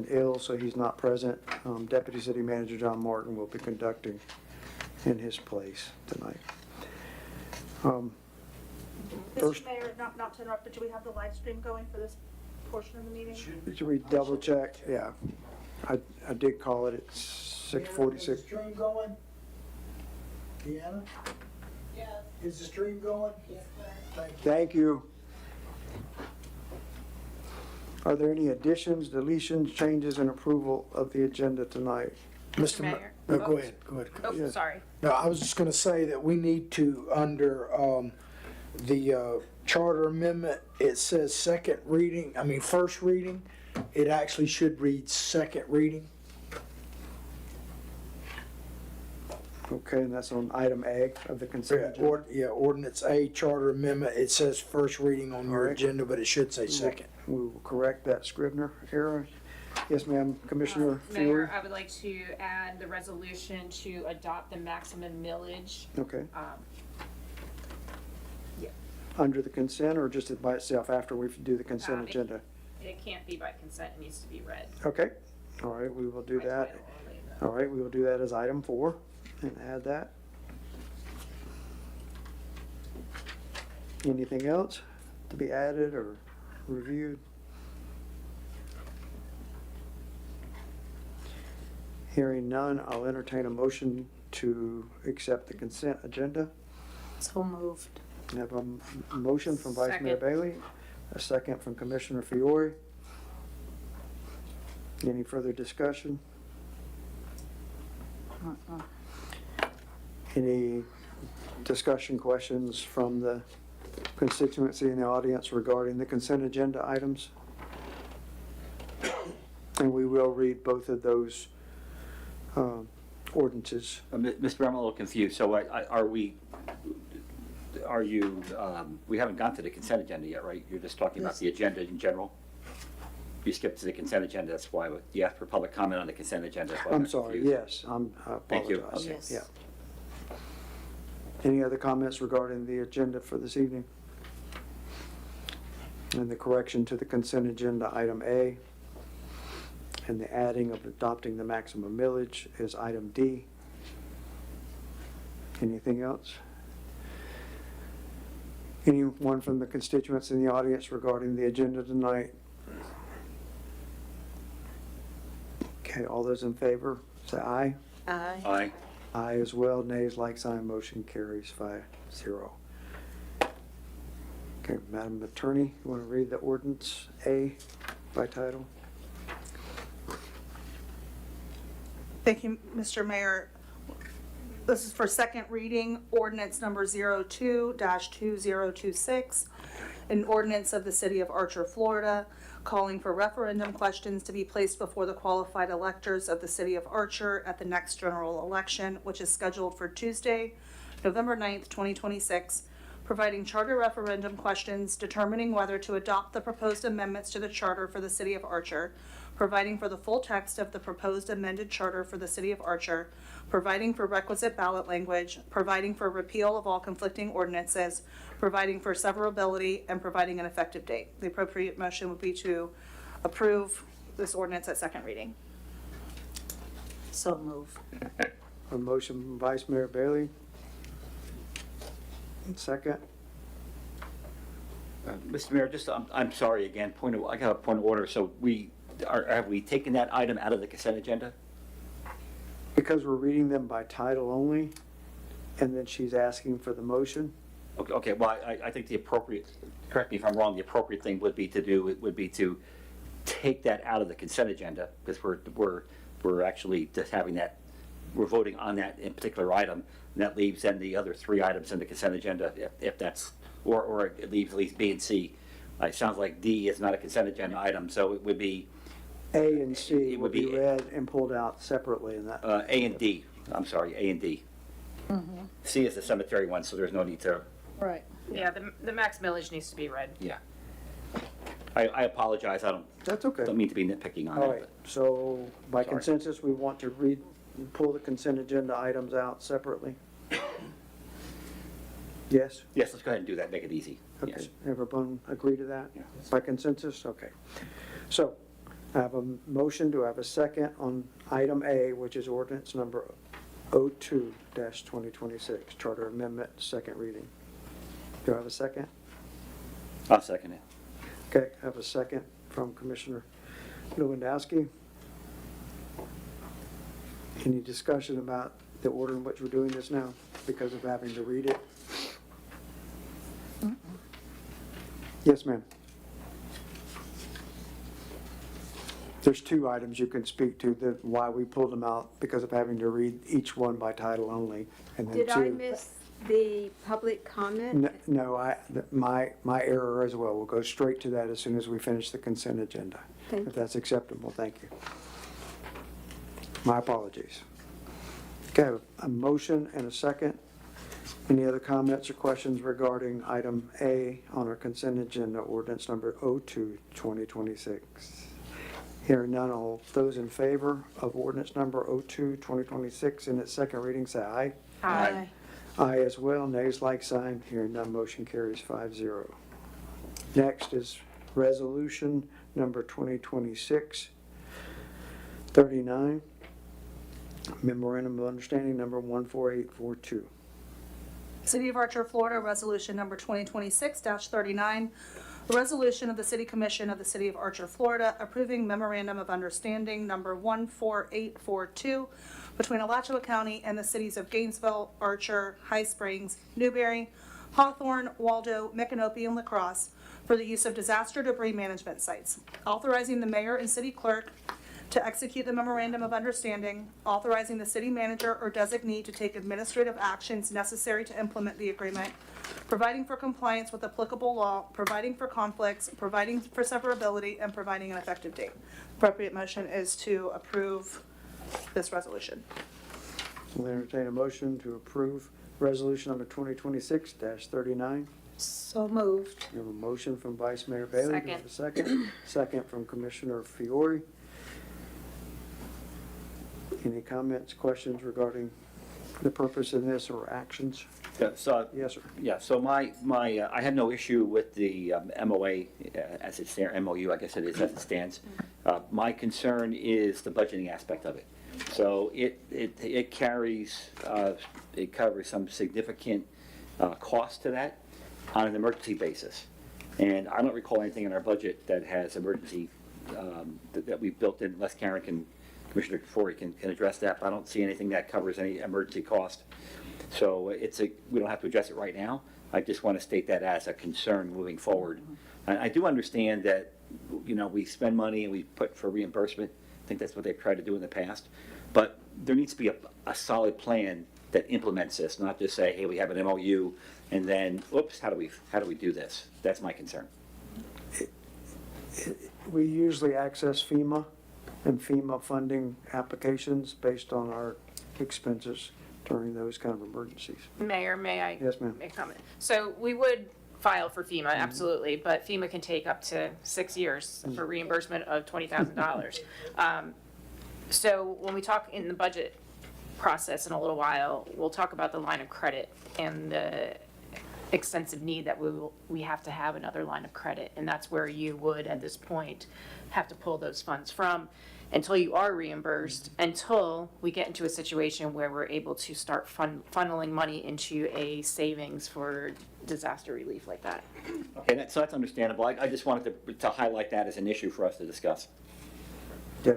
been ill, so he's not present. Deputy City Manager John Martin will be conducting in his place tonight. First- Mr. Mayor, not to interrupt, but do we have the live stream going for this portion of the meeting? Should we double check? Yeah. I did call it at 6:46. Is the stream going? Deanna? Yes. Is the stream going? Yes, sir. Thank you. Thank you. Are there any additions, deletions, changes, and approval of the agenda tonight? Mr. Mayor. No, go ahead, go ahead. Oh, Yes. sorry. No, I was just gonna say that we need to, under, the charter amendment, it says first reading. It actually should read second reading. Okay, and that's on item A of the consent agenda. Ordinance A, charter amendment, it says first reading on your Alright. agenda, but it should say second. We will correct that Scribner error. Yes, ma'am, Commissioner Fiore? Mayor, I would like to add the resolution to adopt the maximum millage. Okay, Yeah, under the consent or just by itself after we do the consent it- agenda? it can't be by consent, it needs to be read. Okay, all right, we will do by that. title only, though. All right, we will do that as item 4 and add that. Anything else to be added or reviewed? Hearing none, I'll entertain a motion to accept the consent agenda. So moved. I have a motion from Vice Mayor Second. Bailey, a second from Commissioner Fiore. Any further discussion? Any discussion questions from the constituency in the audience regarding the consent agenda items? And we will read both of those ordinances. Mr. I'm a little confused. So we haven't gone to the consent agenda yet, right? You're just talking about the agenda in general? You skipped to the consent agenda, that's why you asked for public comment on the consent agenda. that's why I I'm got sorry, confused. yes, I Thank you. apologize. Okay. Yes. Yeah. Any other comments regarding the agenda for this evening? And the correction to the consent agenda, item A, and the adding of adopting the maximum millage is item D. Anything else? Anyone from the constituents in the audience regarding the agenda tonight? Okay, all those in favor, say aye. Aye. Aye. Aye as well, nays, like sign, motion carries 5-0. Okay, Madam Attorney, you want to read the ordinance A by title? Thank you, Mr. Mayor. This is for second reading, ordinance number 02-2026, an ordinance of the City of Archer, Florida, calling for referendum questions to be placed before the qualified electors of the City of Archer at the next general election, which is scheduled for Tuesday, November 9th, 2026, providing charter referendum questions, determining whether to adopt the proposed amendments to the charter for the City of Archer, providing for the full text of the proposed amended charter for the City of Archer, providing for requisite ballot language, providing for repeal of all conflicting ordinances, providing for severability, and providing an effective date. The appropriate motion would be to approve this ordinance at second reading. So moved. A motion from Vice Mayor Bailey. Second. Mr. Mayor, I'm sorry again, I got a point of order. So have we taken that item out of the consent agenda? Because we're reading them by title only, and then she's asking for the motion. Okay, well, I think the appropriate, correct me if I'm wrong, the appropriate thing would be to take that out of the consent agenda, because we're actually just having that, we're voting on that in particular item, and that leaves then the other 3 items in the consent agenda, if that's, or it leaves at least B and C. It sounds like D is not a consent agenda item, so it would be A and C It will would be be- read and pulled out separately in that. A and D. I'm sorry, A and D. C is the cemetery one, so there's no need to, Right. Yeah, the max millage needs to be read. yeah. I apologize, I That's okay. don't mean to be nitpicking on All it, right, but. so by Sorry. consensus, we want to pull the consent agenda items out separately? Yes? Yes, let's go ahead and do that, make it easy. Okay, Yes. everyone agree to that? Yeah. By consensus? Okay. So, I have a motion, do I have a second on item A, which is ordinance number 02-2026, charter amendment, second reading? Do I have a second? I'll second it. Okay, I have a second from Commissioner Lewandowski. Any discussion about the order in which we're doing this now because of having to read it? Yes, ma'am. There's two items you can speak to, why we pulled them out, because of having to read each one by title only, and then two. Did I miss the public comment? No, my error as well. We'll go straight to that as soon as we finish the consent agenda. Thank If that's acceptable, thank you. My apologies. Okay, a motion and a second. Any other comments or questions regarding item A on our consent agenda, ordinance number 02-2026? Hearing none, all those in favor of ordinance number 02-2026 in its second reading, say aye. Aye. Aye as well, nays like sign, hearing none, motion carries 5-0. Next is resolution number 2026-39, memorandum of understanding number 14842. City of Archer, Florida, Resolution Number 2026-39, a resolution of the City Commission of the City of Archer, Florida, approving Memorandum of Understanding Number 14842 between Alachua County and the cities of Gainesville, Archer, High Springs, Newberry, Hawthorne, Waldo, Micanopy, and La Crosse for the use of disaster debris management sites, authorizing the mayor and city clerk to execute the memorandum of understanding, authorizing the city manager or designee to take administrative actions necessary to implement the agreement, providing for compliance with applicable law, providing for conflicts, providing for severability, and providing an effective date. Appropriate motion is to approve this resolution. We'll entertain a motion to approve resolution number 2026-39. So moved. We have a motion from Vice Mayor Bailey. Do we have a second? Second from Commissioner Fiore. Any comments, questions regarding the purpose of this or actions? Yeah, so, Yes, sir. yeah, so I have no issue with the MOA as it stands, MOU, I guess it is as it stands. My concern is the budgeting aspect of it. So it carries, it covers some significant cost to that on an emergency basis. And I don't recall anything in our budget that has emergency, that we've built in, unless Commissioner Fiore can address that, but I don't see anything that covers any emergency cost. So we don't have to address it right now. I just want to state that as a concern moving forward. And I do understand that, we spend money and we put for reimbursement. I think that's what they've tried to do in the past. But there needs to be a solid plan that implements this, not just say, hey, we have an MOU, and then, oops, how do we do this? That's my concern. We usually access FEMA and FEMA funding applications based on our expenses during those kind of emergencies. Mayor, may I? Yes, ma'am. Make a comment? So we would file for FEMA, absolutely, but FEMA can take up to 6 years for reimbursement of $20,000. So when we talk in the budget process in a little while, we'll talk about the line of credit and the extensive need that we have to have another line of credit. And that's where you would, at this point, have to pull those funds from until you are reimbursed, until we get into a situation where we're able to start funneling money into a savings for disaster relief like that. Okay, so that's understandable. I just wanted to highlight that as an issue for us to discuss. Yeah.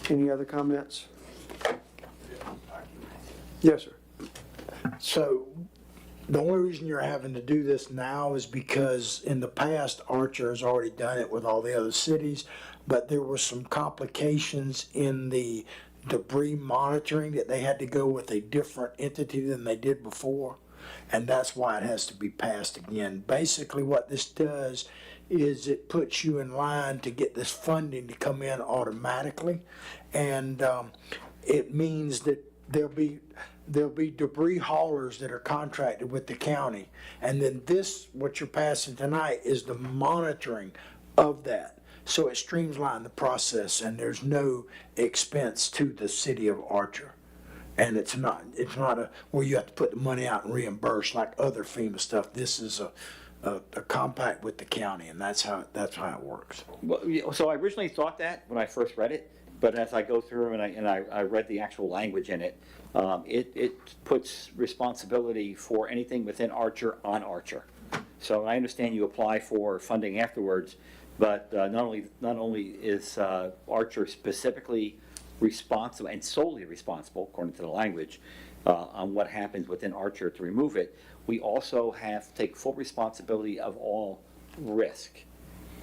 Any other comments? Yes, sir. So the only reason you're having to do this now is because in the past, Archer has already done it with all the other cities, but there were some complications in the debris monitoring that they had to go with a different entity than they did before. And that's why it has to be passed again. Basically what this does is it puts you in line to get this funding to come in automatically. And it means that there'll be debris haulers that are contracted with the county. And then this, what you're passing tonight, is the monitoring of that. So it streamlines the process and there's no expense to the city of Archer. And it's not where you have to put the money out and reimburse like other FEMA stuff. This is a compact with the county, and that's how it works. Well, so I originally thought that when I first read it, but as I go through and I read the actual language in it, it puts responsibility for anything within Archer on Archer. So I understand you apply for funding afterwards, but not only is Archer specifically responsible and solely responsible, according to the language, on what happens within Archer to remove it, we also have to take full responsibility of all risk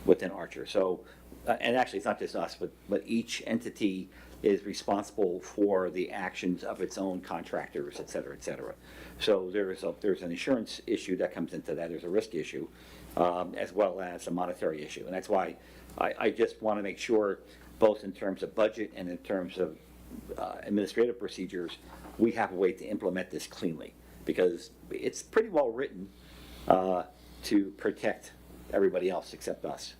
within Archer. So, and actually, it's not just us, but each entity is responsible for the actions of its own contractors, et cetera, et cetera. So there's an insurance issue that comes into that. There's a risk issue, as well as a monetary issue. And that's why I just want to make sure, both in terms of budget and in terms of administrative procedures, we have a way to implement this cleanly, because it's pretty well written to protect everybody else except us.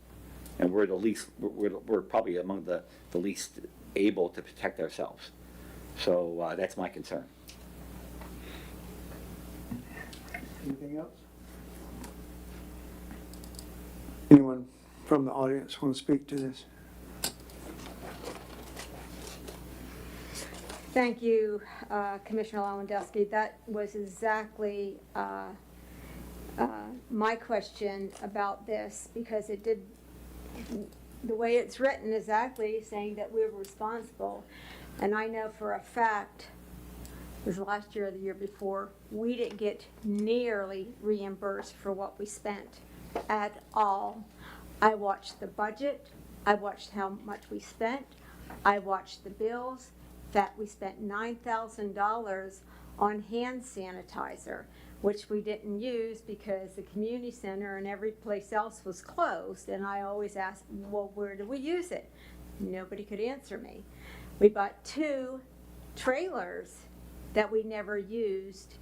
And we're the least, we're probably among the least able to protect ourselves. So that's my concern. Anything else? Anyone from the audience want to speak to this? Thank you, Commissioner Lewandowski. That was exactly my question about this, because it did, the way it's written exactly saying that we're responsible. And I know for a fact, it was last year or the year before, we didn't get nearly reimbursed for what we spent at all. I watched the budget, I watched how much we spent, I watched the bills, that we spent $9,000 on hand sanitizer, which we didn't use because the community center and every place else was closed. And I always asked, well, where do we use it? Nobody could answer me. We bought 2 trailers that we never used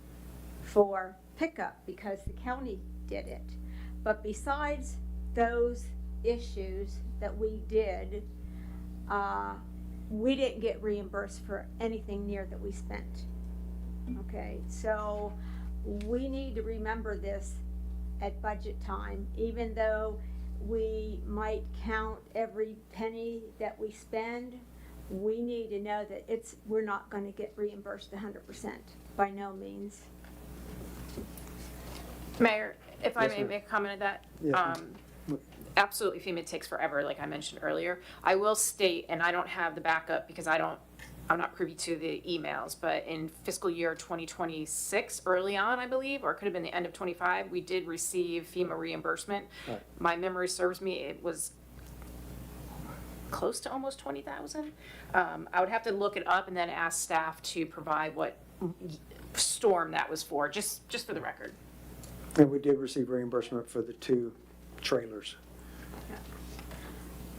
for pickup because the county did it. But besides those issues that we did, we didn't get reimbursed for anything near that we spent. Okay, so we need to remember this at budget time, even though we might count every penny that we spend. We need to know that we're not going to get reimbursed 100%, by no means. Mayor, if I Yes, may ma'am. make a comment on that. Yes, Absolutely, FEMA takes forever, like I mentioned earlier. I will state, and I don't have the backup because I'm not privy to the emails, but in fiscal year 2026, early on, I believe, or it could have been the end of 25, we did receive FEMA reimbursement. Right. My memory serves me, it was close to almost 20,000. I would have to look it up and then ask staff to provide what storm that was for, just for the record. And we did receive reimbursement for the 2 trailers.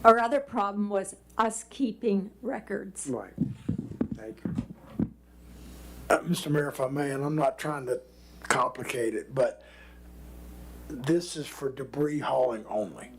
Our other problem was us keeping records. Right. Thank you. Mr. Mayor, if I may, and I'm not trying to complicate it, but this is for debris hauling only.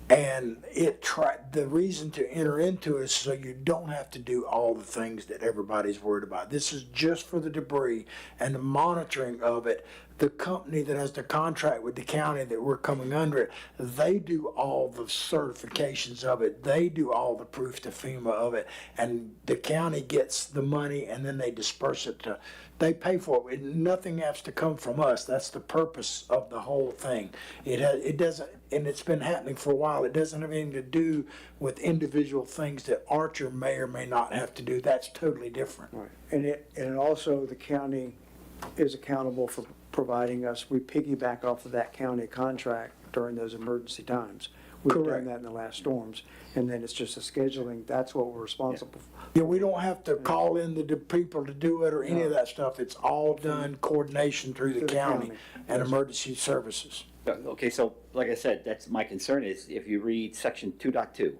And the reason to enter into it is so you don't have to do all the things that everybody's worried about. This is just for the debris and the monitoring of it. The company that has the contract with the county that we're coming under it, they do all the certifications of it. They do all the proof to FEMA of it. And the county gets the money and then they disperse it to, they pay for it. Nothing has to come from us. That's the purpose of the whole thing. It doesn't, and it's been happening for a while. It doesn't have anything to do with individual things that Archer may or may not have to do. That's totally different. Right. And also the county is accountable for providing us, we piggyback off of that county contract during those emergency times. We've done Correct. that in the last storms. And then it's just a scheduling, that's what we're responsible for. Yeah, we don't have to call in the people to do it or any of that stuff. It's all done coordination through the county and emergency services. Okay, so like I said, that's my concern is if you read section 2.2,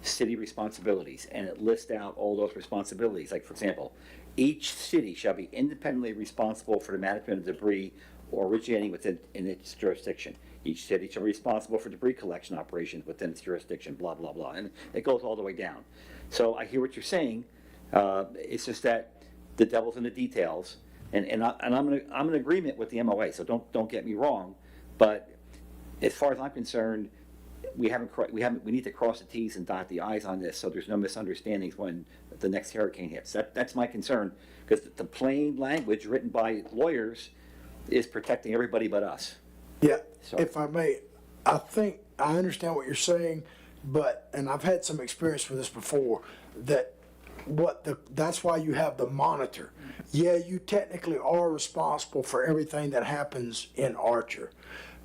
city responsibilities, and it lists out all those responsibilities, like for example, each city shall be independently responsible for the management of debris originating within its jurisdiction. Each city shall be responsible for debris collection operations within its jurisdiction, blah, blah, blah. And it goes all the way down. So I hear what you're saying. It's just that the devil's in the details. And I'm in agreement with the MOA, so don't get me wrong. But as far as I'm concerned, we need to cross the Ts and dot the Is on this, so there's no misunderstandings when the next hurricane hits. That's my concern, because the plain language written by lawyers is protecting everybody but us. Yeah, So- if I may, I think, I understand what you're saying, but, and I've had some experience with this before, that that's why you have the monitor. Yeah, you technically are responsible for everything that happens in Archer,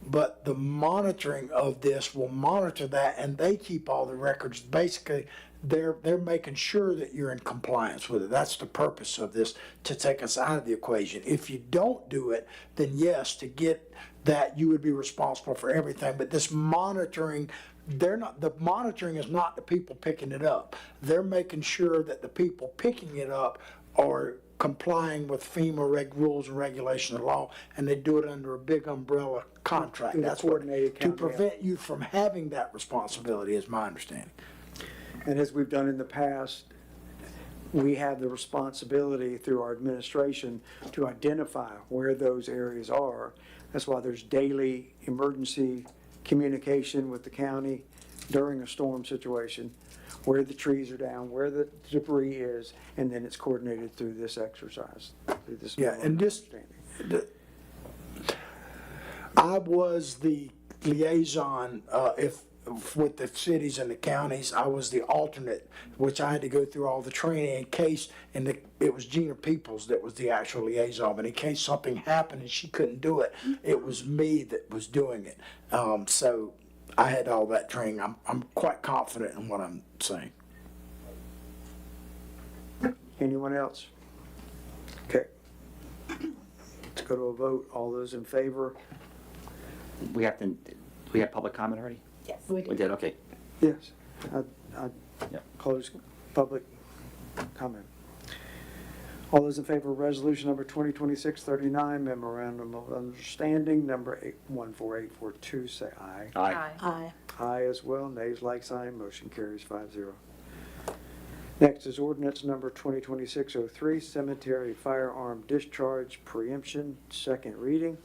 but the monitoring of this will monitor that, and they keep all the records. Basically, they're making sure that you're in compliance with it. That's the purpose of this, to take us out of the equation. If you don't do it, then yes, to get that, you would be responsible for everything. But this monitoring, the monitoring is not the people picking it up. They're making sure that the people picking it up are complying with FEMA rules and regulations and law, and they do it under a big umbrella contract. Through the That's what, coordinated to county prevent you from having that responsibility, is my understanding. And as we've done in the past, we have the responsibility through our administration to identify where those areas are. That's why there's daily emergency communication with the county during a storm situation, where the trees are down, where the debris is, and then it's coordinated through this exercise, through this. Yeah, and just, I was the liaison, with the cities and the counties. I was the alternate, which I had to go through all the training in case, and it was Gina Peoples that was the actual liaison, but in case something happened and she couldn't do it, it was me that was doing it. So I had all that training. I'm quite confident in what I'm saying. Anyone else? Okay. Let's go to a vote. All those in favor? We have public comment already? Yes. We did, okay. Yes. I Yep. close public comment. All those in favor of resolution number 2026-39, memorandum of understanding number 14842, say aye. Aye. Aye. Aye as well, nays like sign, motion carries 5-0. Next is ordinance number 2026-03, cemetery firearm discharge preemption, second reading.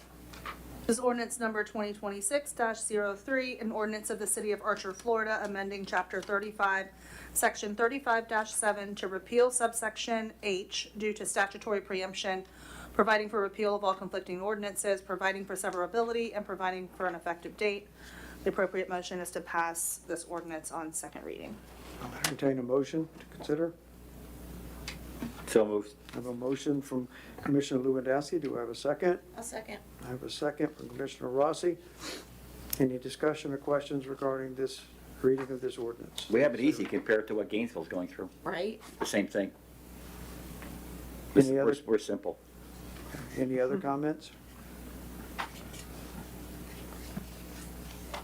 This is ordinance number 2026-03, an ordinance of the City of Archer, Florida, amending Chapter 35, Section 35-7 to repeal subsection H due to statutory preemption, providing for repeal of all conflicting ordinances, providing for severability, and providing for an effective date. The appropriate motion is to pass this ordinance on second reading. I'll entertain a motion to consider. So moved. I have a motion from Commissioner Lewandowski. Do I have a second? A second. I have a second from Commissioner Rossi. Any discussion or questions regarding this reading of this ordinance? We have it easy compared to what Gainesville's going through. Right? The same thing. Any other- We're simple. Any other comments?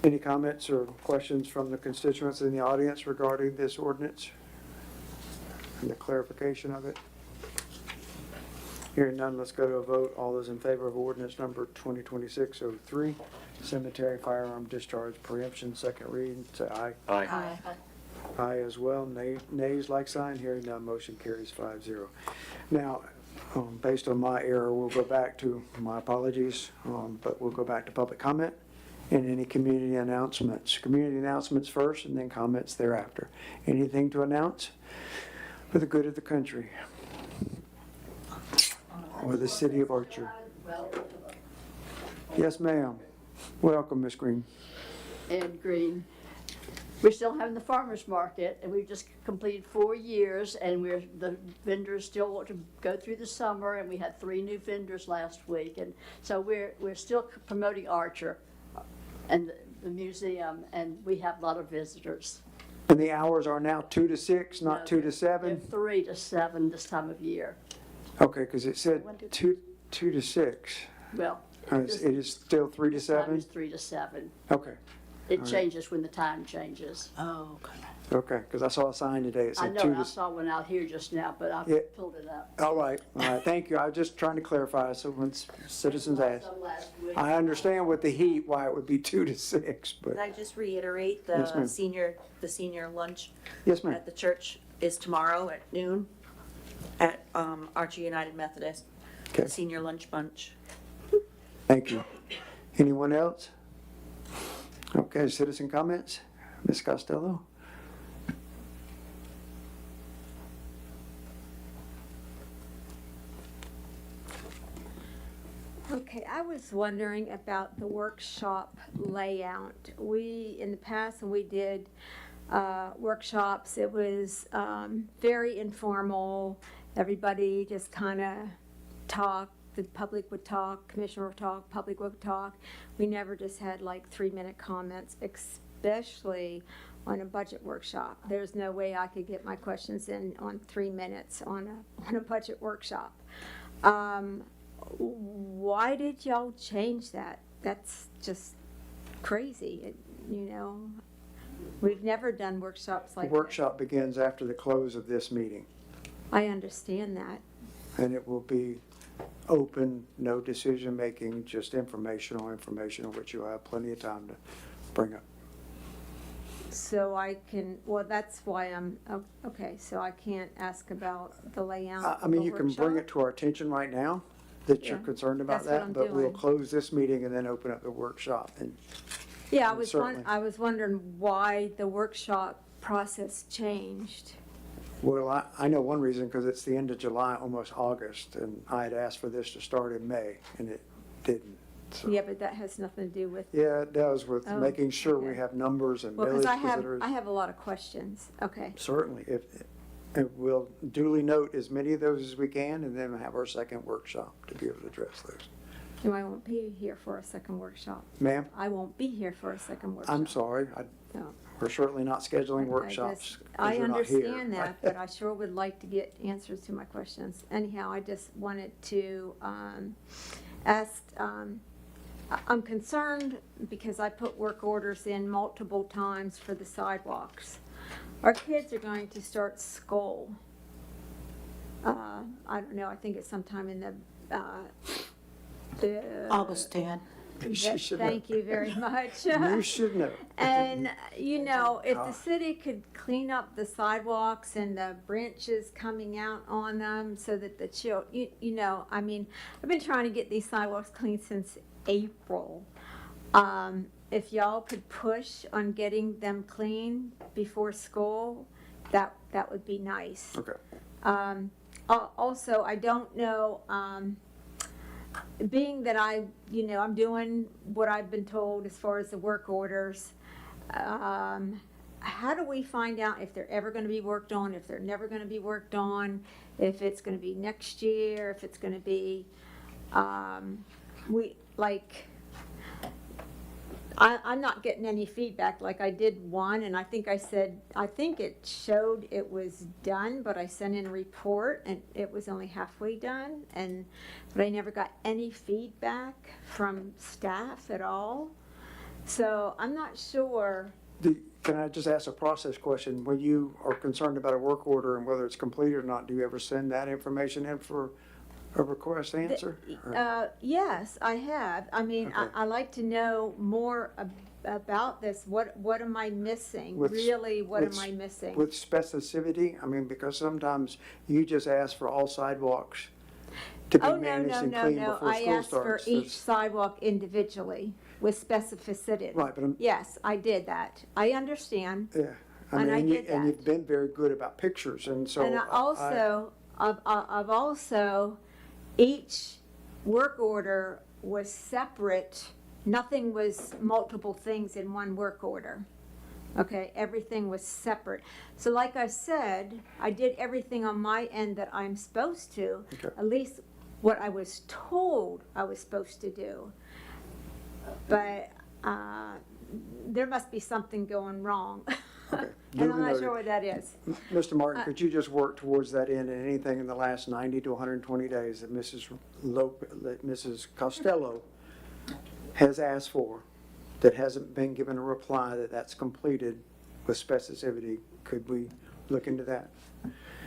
Any comments or questions from the constituents in the audience regarding this ordinance and the clarification of it? Hearing none, let's go to a vote. All those in favor of ordinance number 2026-03, cemetery firearm discharge preemption, second reading, say aye. Aye. Aye. Aye as well. Nays like sign. Hearing none, motion carries 5-0. Now, based on my error, we'll go back to, my apologies, but we'll go back to public comment and any community announcements. Community announcements first and then comments thereafter. Anything to announce for the good of the country or the city of Archer? Yes, ma'am. Welcome, Ms. Green. Ed Green. We're still having the farmer's market, and we've just completed 4 years, and the vendors still want to go through the summer, and we had 3 new vendors last week, and so we're still promoting Archer and the museum, and we have a lot of visitors. And the hours are now 2 to 6, not 2 to They're 7? 3 to 7 this time of year. Okay, because it said 2 to 6. Well, It is still 3 to this time 7? is 3 to 7. Okay, It right. changes when the time changes. Oh, okay. okay, because I saw a sign today, it I said know, 2 and I to. saw one out here just now, but I Yeah. pulled it up. All right, thank you. I was just trying to clarify, so when citizens ask. Some last week. I understand with the heat why it would be 2 to 6, but, Could I just reiterate, Yes, ma'am. the senior lunch yes, ma'am. at the church is tomorrow at noon at Archer United Methodist, Okay, senior lunch bunch. thank you. Anyone else? Okay, citizen comments? Ms. Costello? Okay, I was wondering about the workshop layout. In the past, when we did workshops, it was very informal. Everybody just kind of talked. The public would talk, commissioner would talk, public would talk. We never just had like 3-minute comments, especially on a budget workshop. There's no way I could get my questions in on 3 minutes on a budget workshop. Why did y'all change that? That's just crazy, We've never done workshops The like that. workshop begins after the close of this meeting, I understand that. and it will be open, no decision-making, just informational, which you'll have plenty of time to bring up. So that's why okay, so I can't ask about the layout I mean, of a you can bring it workshop? to our attention right now that you're Yeah, concerned about that's what that, I'm but we'll doing. close this meeting and then open up the workshop. And Yeah, certainly. I was wondering why the workshop process changed. Well, I know one reason, because it's the end of July, almost August, and I had asked for this to start in May, and it didn't. So, Yeah, but that has nothing to do with, yeah, it does with Oh, making sure we okay. have numbers and well, village because visitors. I have a lot of questions. Okay, Certainly, and we'll duly note as many of those as we can, and then have our second workshop to be able to address those. no, I won't be here for a second workshop. Ma'am, I won't be here for a second workshop. I'm sorry, No. we're certainly not scheduling I workshops. just- 'cause I you're not here. understand that, but I sure would like to get answers to my questions. Anyhow, I just wanted to ask, I'm concerned because I put work orders in multiple times for the sidewalks. Our kids are going to start school. I don't know, I think it's sometime in the. August 10. She should know. Thank you very much. You should know. And, if the city could clean up the sidewalks and the branches coming out on them so that the I've been trying to get these sidewalks cleaned since April. If y'all could push on getting them clean before school, that would be nice. Okay. Also, I don't know, being that I'm doing what I've been told as far as the work orders, how do we find out if they're ever gonna be worked on, if they're never gonna be worked on, if it's gonna be next year, if it's gonna be, I'm not getting any feedback, like I did one, and I think it showed it was done, but I sent in a report, and it was only halfway done, but I never got any feedback from staff at all. So I'm not sure. Can I just ask a process question? When you are concerned about a work order and whether it's completed or not, do you ever send that information in for a request answer? Yes, I have. I mean, Okay. I like to know more about this. What am I missing? With- Really, what am with- I missing? With specificity, I mean, because sometimes you just ask for all sidewalks to be Oh, no, managed no, and no, cleaned no. before I school asked for starts. each There's- sidewalk individually with specificity. Right, but Yes, I did that. I understand. Yeah, I And mean, I and did and that. you've been very good about pictures, and so. And I've also, each work order was separate. Nothing was multiple things in one work order. Okay, everything was separate. So like I said, I did everything on my end that I'm supposed to, Okay. at least what I was told I was supposed to do. But there must be something going wrong. Okay, And duly I'm not noted. sure what that is. Mr. Martin, could you just work towards that end, and anything in the last 90 to 120 days that Mrs. Costello has asked for, that hasn't been given a reply that that's completed with specificity, could we look into that?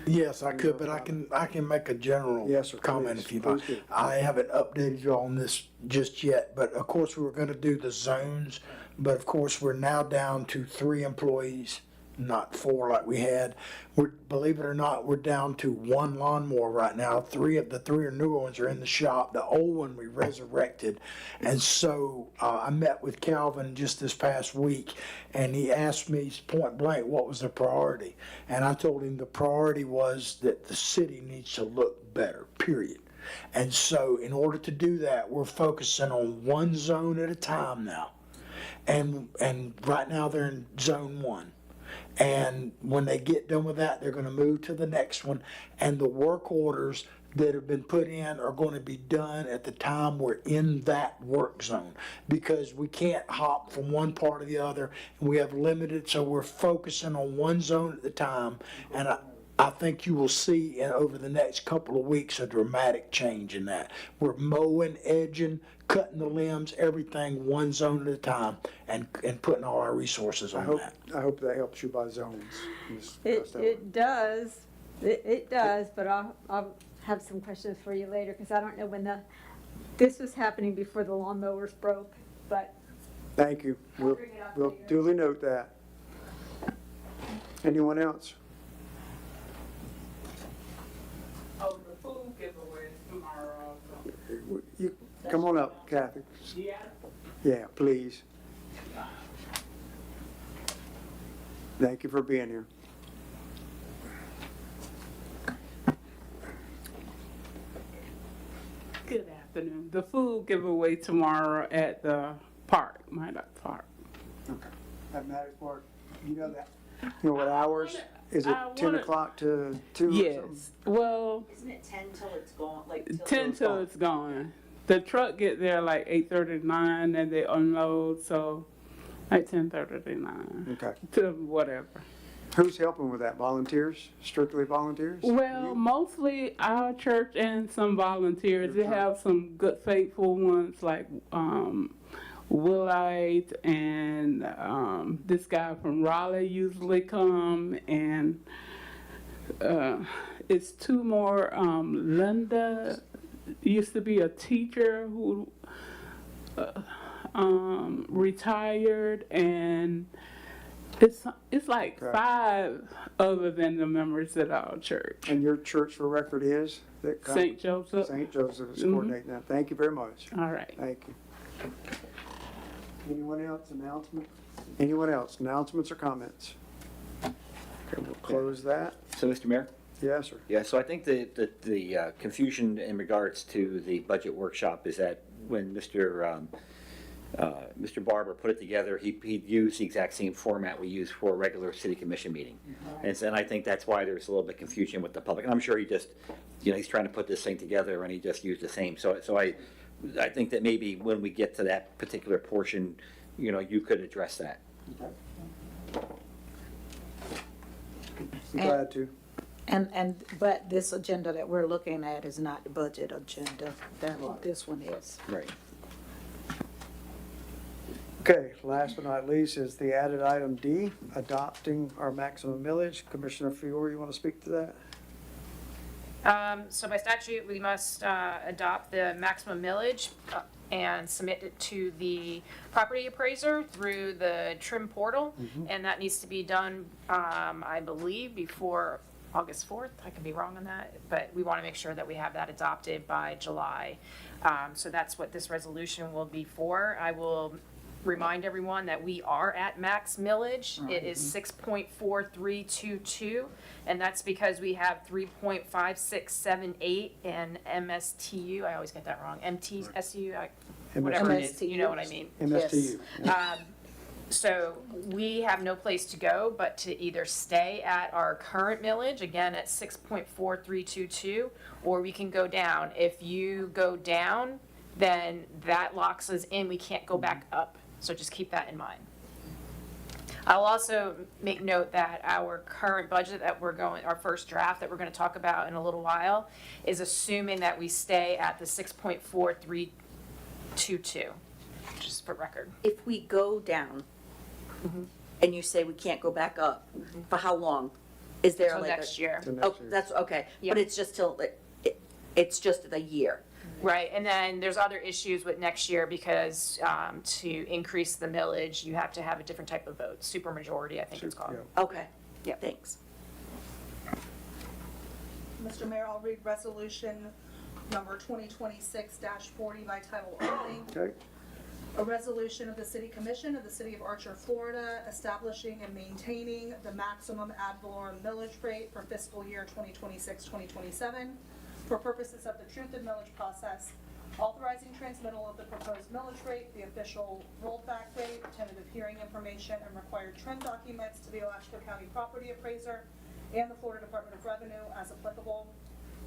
Yes, I could, but I can make a general Yes, sir, comment please, if you'd please like. do. I haven't updated you on this just yet, but of course, we were gonna do the zones, but of course, we're now down to 3 employees not 4 like we had. Believe it or not, we're down to 1 lawnmower right now. 3 of the 3 newer ones are in the shop. The old one we resurrected. And so I met with Calvin just this past week, and he asked me point blank what was the priority. And I told him the priority was that the city needs to look better, period. And so in order to do that, we're focusing on one zone at a time now. And right now they're in zone 1. And when they get done with that, they're going to move to the next one. And the work orders that have been put in are going to be done at the time we're in that work zone, because we can't hop from one part to the other. And we have limited, so we're focusing on one zone at the time. And I think you will see over the next couple of weeks a dramatic change in that. We're mowing, edging, cutting the limbs, everything one zone at a time, and putting all our resources on that. I hope that helps you by zones, Ms. It, Costello. it does, it does, but I'll have some questions for you later, because I don't know when this was happening before the lawnmowers broke, but Thank you. We'll bring it up we'll later. duly note that. Anyone else? Oh, the food giveaway tomorrow. You, come on up, Kathy. Yeah. Yeah, please. Thank you for being here. Good afternoon. The food giveaway tomorrow at the park, Minot Park. Okay. At Maddox Park, you know that? You know what hours? Is it I 10 wanna- o'clock to 2 or something? Yes. Well, Isn't it 10 till it's gone, like? 10 till it's gone. The truck get there like 8:30 to 9, and they unload, so like 10:30 to 9 Okay. to whatever. Who's helping with that? Volunteers? Strictly volunteers? Well, mostly our church and some volunteers. They have some good faithful ones like Willite and this guy from Raleigh usually come, and it's 2 more. Linda used to be a teacher who retired, and it's like Okay. 5 other than the members at our church. And your church for record is? St. Joseph. St. Joseph is Mhm. coordinating that. Thank you very much. All right. Thank you. Anyone else? Announcement? Anyone else? Announcements or comments? Okay, we'll close that. So, Mr. Mayor? Yes, sir. Yeah, so I think the confusion in regards to the budget workshop is that when Mr. Barber put it together, he used the exact same format we use for a regular city commission meeting. And I think that's why there's a little bit of confusion with the public. And I'm sure he just, he's trying to put this thing together and he just used the same. So I think that maybe when we get to that particular portion, you could address that. I'm glad to. But this agenda that we're looking at is not the budget agenda, this one is. Right. Okay, last but not least is the added item D, adopting our maximum millage. Commissioner Fiore, you want to speak to that? So by statute, we must adopt the maximum millage and submit it to the property appraiser through the TRIM portal. And that needs to be done, I believe, before August 4th. I could be wrong on that, but we want to make sure that we have that adopted by July. So that's what this resolution will be for. I will remind everyone that we are at max millage. It is 6.4322, and that's because we have 3.5678 in MSTU. I always get that wrong. MTSU, whatever it is, you know what I mean. MSTU. So we have no place to go but to either stay at our current millage, again at 6.4322, or we can go down. If you go down, then that locks us in. We can't go back up. So just keep that in mind. I'll also make note that our current budget that our first draft that we're going to talk about in a little while, is assuming that we stay at the 6.4322, just for record. If we go down, and you say we can't go back up, for how long? Is there Till like next year. To Oh, next year. that's, okay, Yep. but it's just till, it's just the year. Right, and then there's other issues with next year because to increase the millage, you have to have a different type of vote, supermajority, I think it's called. Yeah. Okay, Yep. thanks. Mr. Mayor, I'll read resolution number 2026-40 by title only. Okay, A resolution of the City Commission of the City of Archer, Florida, establishing and maintaining the maximum ad valorem millage rate for fiscal year 2026-2027 for purposes of the truth in millage process, authorizing transmittal of the proposed millage rate, the official rollback rate, tentative hearing information, and required trend documents to the Alachua County Property Appraiser and the Florida Department of Revenue as applicable,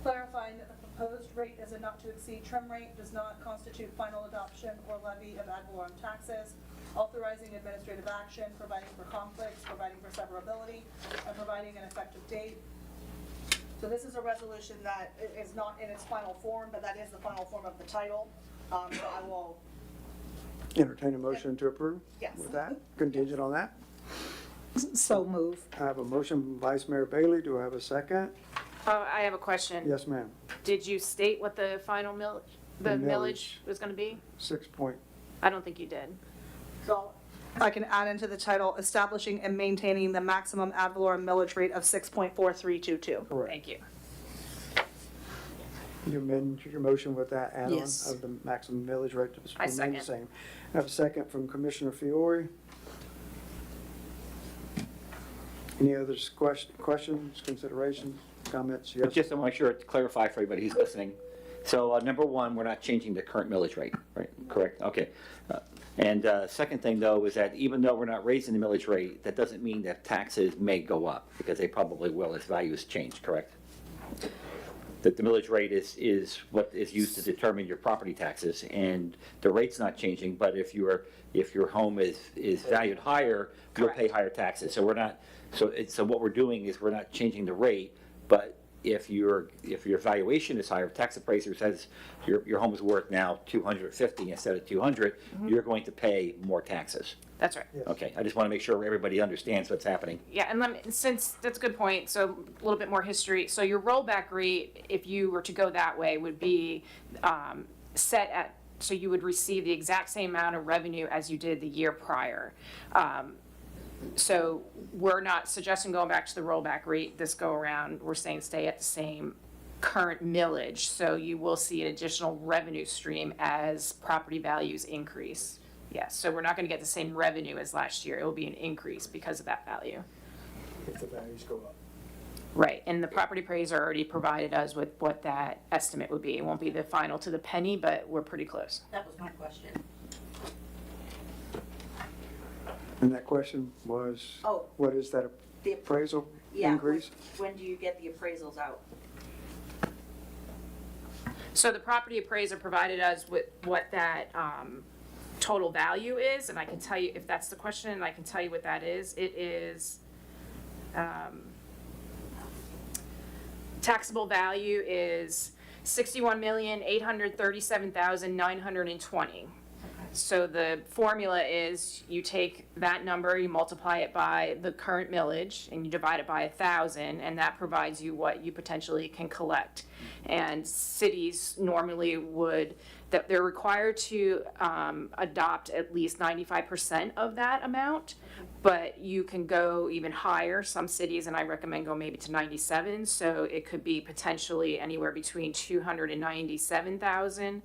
clarifying that the proposed rate is a not to exceed trim rate, does not constitute final adoption or levy of ad valorem taxes, authorizing administrative action, providing for conflicts, providing for severability, and providing an effective date. So this is a resolution that is not in its final form, but that is the final form of the title. So I will, entertain a motion to approve? Yes. With that, contingent on that? So move. I have a motion from Vice Mayor Bailey. Do I have a second? I have a question. Yes, ma'am. Did you state what the final the millage was gonna be? 6 point, I don't think you did. so I can add into the title, establishing and maintaining the maximum ad valorem millage rate of 6.4322. correct. Thank you. You amend your motion with that add-on Yes. of the maximum millage rate to I remain the second. same. I have a second from Commissioner Fiore. Any other questions, considerations, comments? But Yes, just to make sure to clarify for everybody who's listening. So number one, we're not changing the current millage rate, right? Correct, okay. And second thing though is that even though we're not raising the millage rate, that doesn't mean that taxes may go up because they probably will as values change, correct? That the millage rate is what is used to determine your property taxes and the rate's not changing, but if your home is valued higher, you'll pay higher taxes. So we're not, so what we're doing is we're not changing the rate, but if your valuation is higher, if tax appraiser says your home is worth now 250 instead of 200, you're going to pay more taxes. That's right. Okay, I just want to make sure everybody understands what's happening. Yeah, and since that's a good point, so a little bit more history. So your rollback rate, if you were to go that way, would be set at, so you would receive the exact same amount of revenue as you did the year prior. So we're not suggesting going back to the rollback rate this go around. We're saying stay at the same current millage. So you will see an additional revenue stream as property values increase. Yes, so we're not going to get the same revenue as last year. It will be an increase because of that value. If the values go up. Right, and the property appraiser already provided us with what that estimate would be. It won't be the final to the penny, but we're pretty close. That was my question. and that question was, Oh. what is that The- appraisal Yeah, increase? when do you get the appraisals out? So the property appraiser provided us with what that total value is, and I can tell you, if that's the question, I can tell you what that is. It is, taxable value is $61,837,920. So the formula is you take that number, you multiply it by the current millage, and you divide it by 1,000, and that provides you what you potentially can collect. And cities normally would, that they're required to adopt at least 95% of that amount, but you can go even higher. Some cities, and I recommend go maybe to 97, so it could be potentially anywhere between $297,000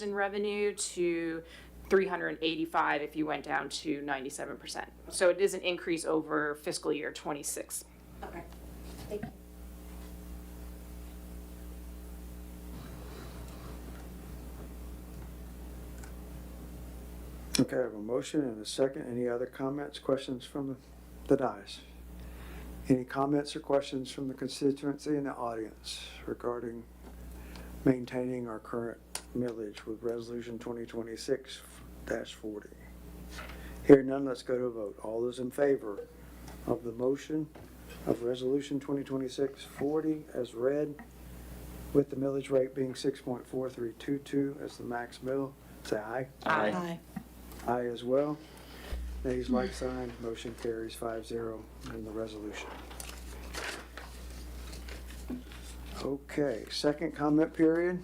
in revenue to $385 if you went down to 97%. So it is an increase over fiscal year '26. Okay, thank you. Okay, I have a motion and a second. Any other comments, questions from the dais? Any comments or questions from the constituency and the audience regarding maintaining our current millage with Resolution 2026-40? Hearing none, let's go to a vote. All those in favor of the motion of Resolution 2026-40 as read, with the millage rate being 6.4322 as the max mill, say aye. Aye. Aye as well. Nays like sign, motion carries 5-0 in the resolution. Okay, second comment period.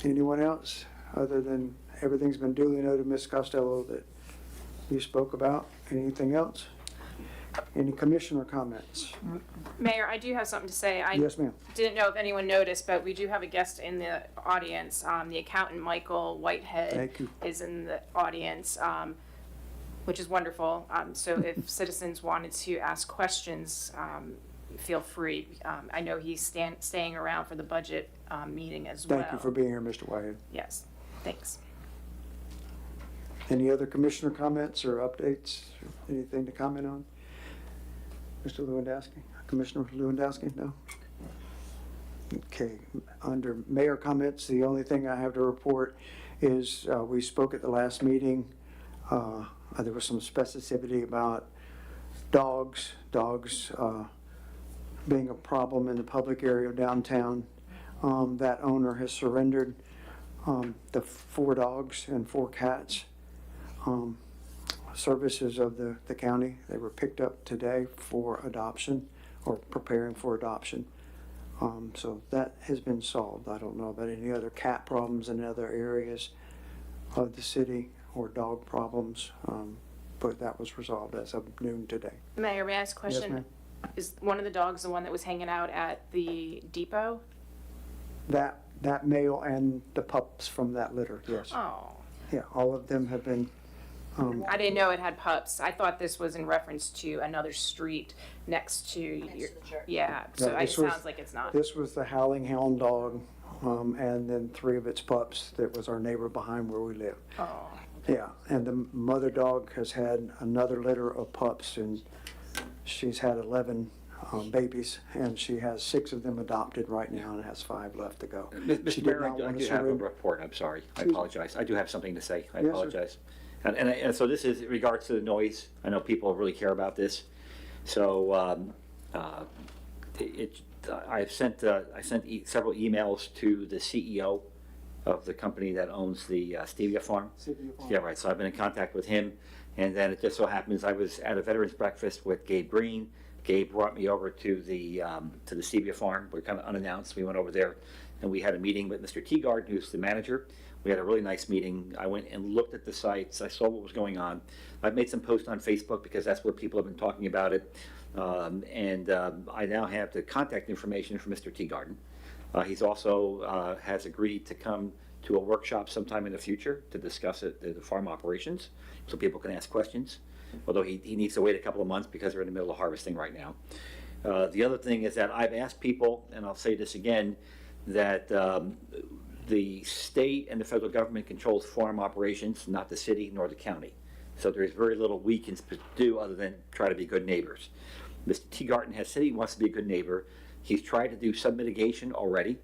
Anyone else, other than everything's been duly noted, Ms. Costello, that you spoke about? Anything else? Any commissioner comments? Mayor, I do have something to say. I Yes, ma'am. didn't know if anyone noticed, but we do have a guest in the audience. The accountant, Michael Whitehead, Thank you. is in the audience, which is wonderful. So if citizens wanted to ask questions, feel free. I know he's staying around for the budget meeting as well. Thank you for being here, Mr. Whitehead. Yes, thanks. Any other commissioner comments or updates? Anything to comment on? Mr. Lewandowski? Commissioner Lewandowski? No? Okay, under mayor comments, the only thing I have to report is we spoke at the last meeting. There was some specificity about dogs being a problem in the public area of downtown. That owner has surrendered the 4 dogs and 4 cats. Services of the county. They were picked up today for adoption or preparing for adoption. So that has been solved. I don't know about any other cat problems in other areas of the city or dog problems, but that was resolved as of noon today. Mayor, may I ask a Yes, question? ma'am. Is one of the dogs the one that was hanging out at the depot? That male and the pups from that litter, yes. Oh, Yeah, all of them have been, I didn't know it had pups. I thought this was in reference to another street next to your, yeah, so No, it this was- sounds like it's not. this was the howling hound dog, and then 3 of its pups that was our neighbor behind where we live. Oh, Yeah, and the mother dog has had another litter of pups, and she's had 11 babies, and she has 6 of them adopted right now and has 5 left to go. She Mr. did Mayor, not I want do to have a surrender. report, I'm sorry, I apologize. I do have something to say, I Yes, sir. apologize. And so this is in regards to the noise. I know people really care about this. So I sent several emails to the CEO of the company that owns the Stevia Farm. Yeah, right, so I've been in contact with him, and then it just so happens I was at a veterans breakfast with Gabe Green. Gabe brought me over to the Stevia Farm. We're kind of unannounced. We went over there, and we had a meeting with Mr. Teagard, who's the manager. We had a really nice meeting. I went and looked at the sites. I saw what was going on. I've made some posts on Facebook because that's where people have been talking about it. I now have the contact information from Mr. Teagarden. He's also has agreed to come to a workshop sometime in the future to discuss the farm operations, so people can ask questions. Although he needs to wait a couple of months because we're in the middle of harvesting right now. The other thing is that I've asked people, and I'll say this again, that the state and the federal government controls farm operations, not the city nor the county. So there's very little we can do other than try to be good neighbors. Mr. Teagarden has said he wants to be a good neighbor. He's tried to do some mitigation already.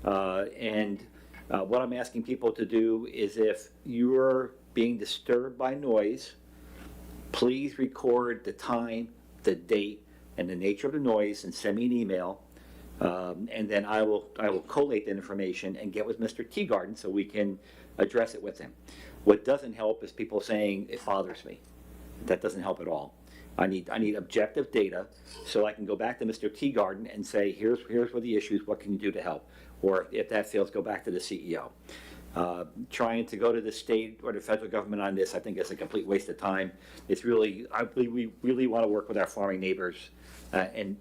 What I'm asking people to do is, if you're being disturbed by noise, please record the time, the date, and the nature of the noise and send me an email. And then I will collate that information and get with Mr. Teagarden so we can address it with him. What doesn't help is people saying it bothers me. That doesn't help at all. I need objective data so I can go back to Mr. Teagarden and say, here's what the issues, what can you do to help? Or if that fails, go back to the CEO. Trying to go to the state or the federal government on this, I think, is a complete waste of time. It's really, I believe we really want to work with our farming neighbors and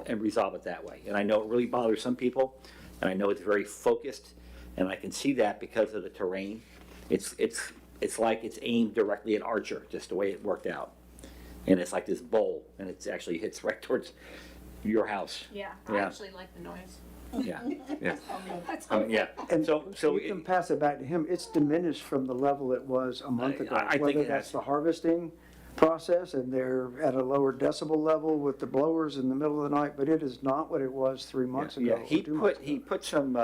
resolve it that way. And I know it really bothers some people, and I know it's very focused, and I can see that because of the terrain. It's like it's aimed directly at Archer, just the way it worked out. And it's like this bowl, and it actually hits right towards your house. yeah, I Yeah. actually like the noise. Yeah, yeah. Yeah. And So you can pass it back to him. It's diminished from the level it was a month ago. I think Whether it that's has. the harvesting process and they're at a lower decibel level with the blowers in the middle of the night, but it is not what it was 3 months ago. Yeah, or 2 months ago. he put some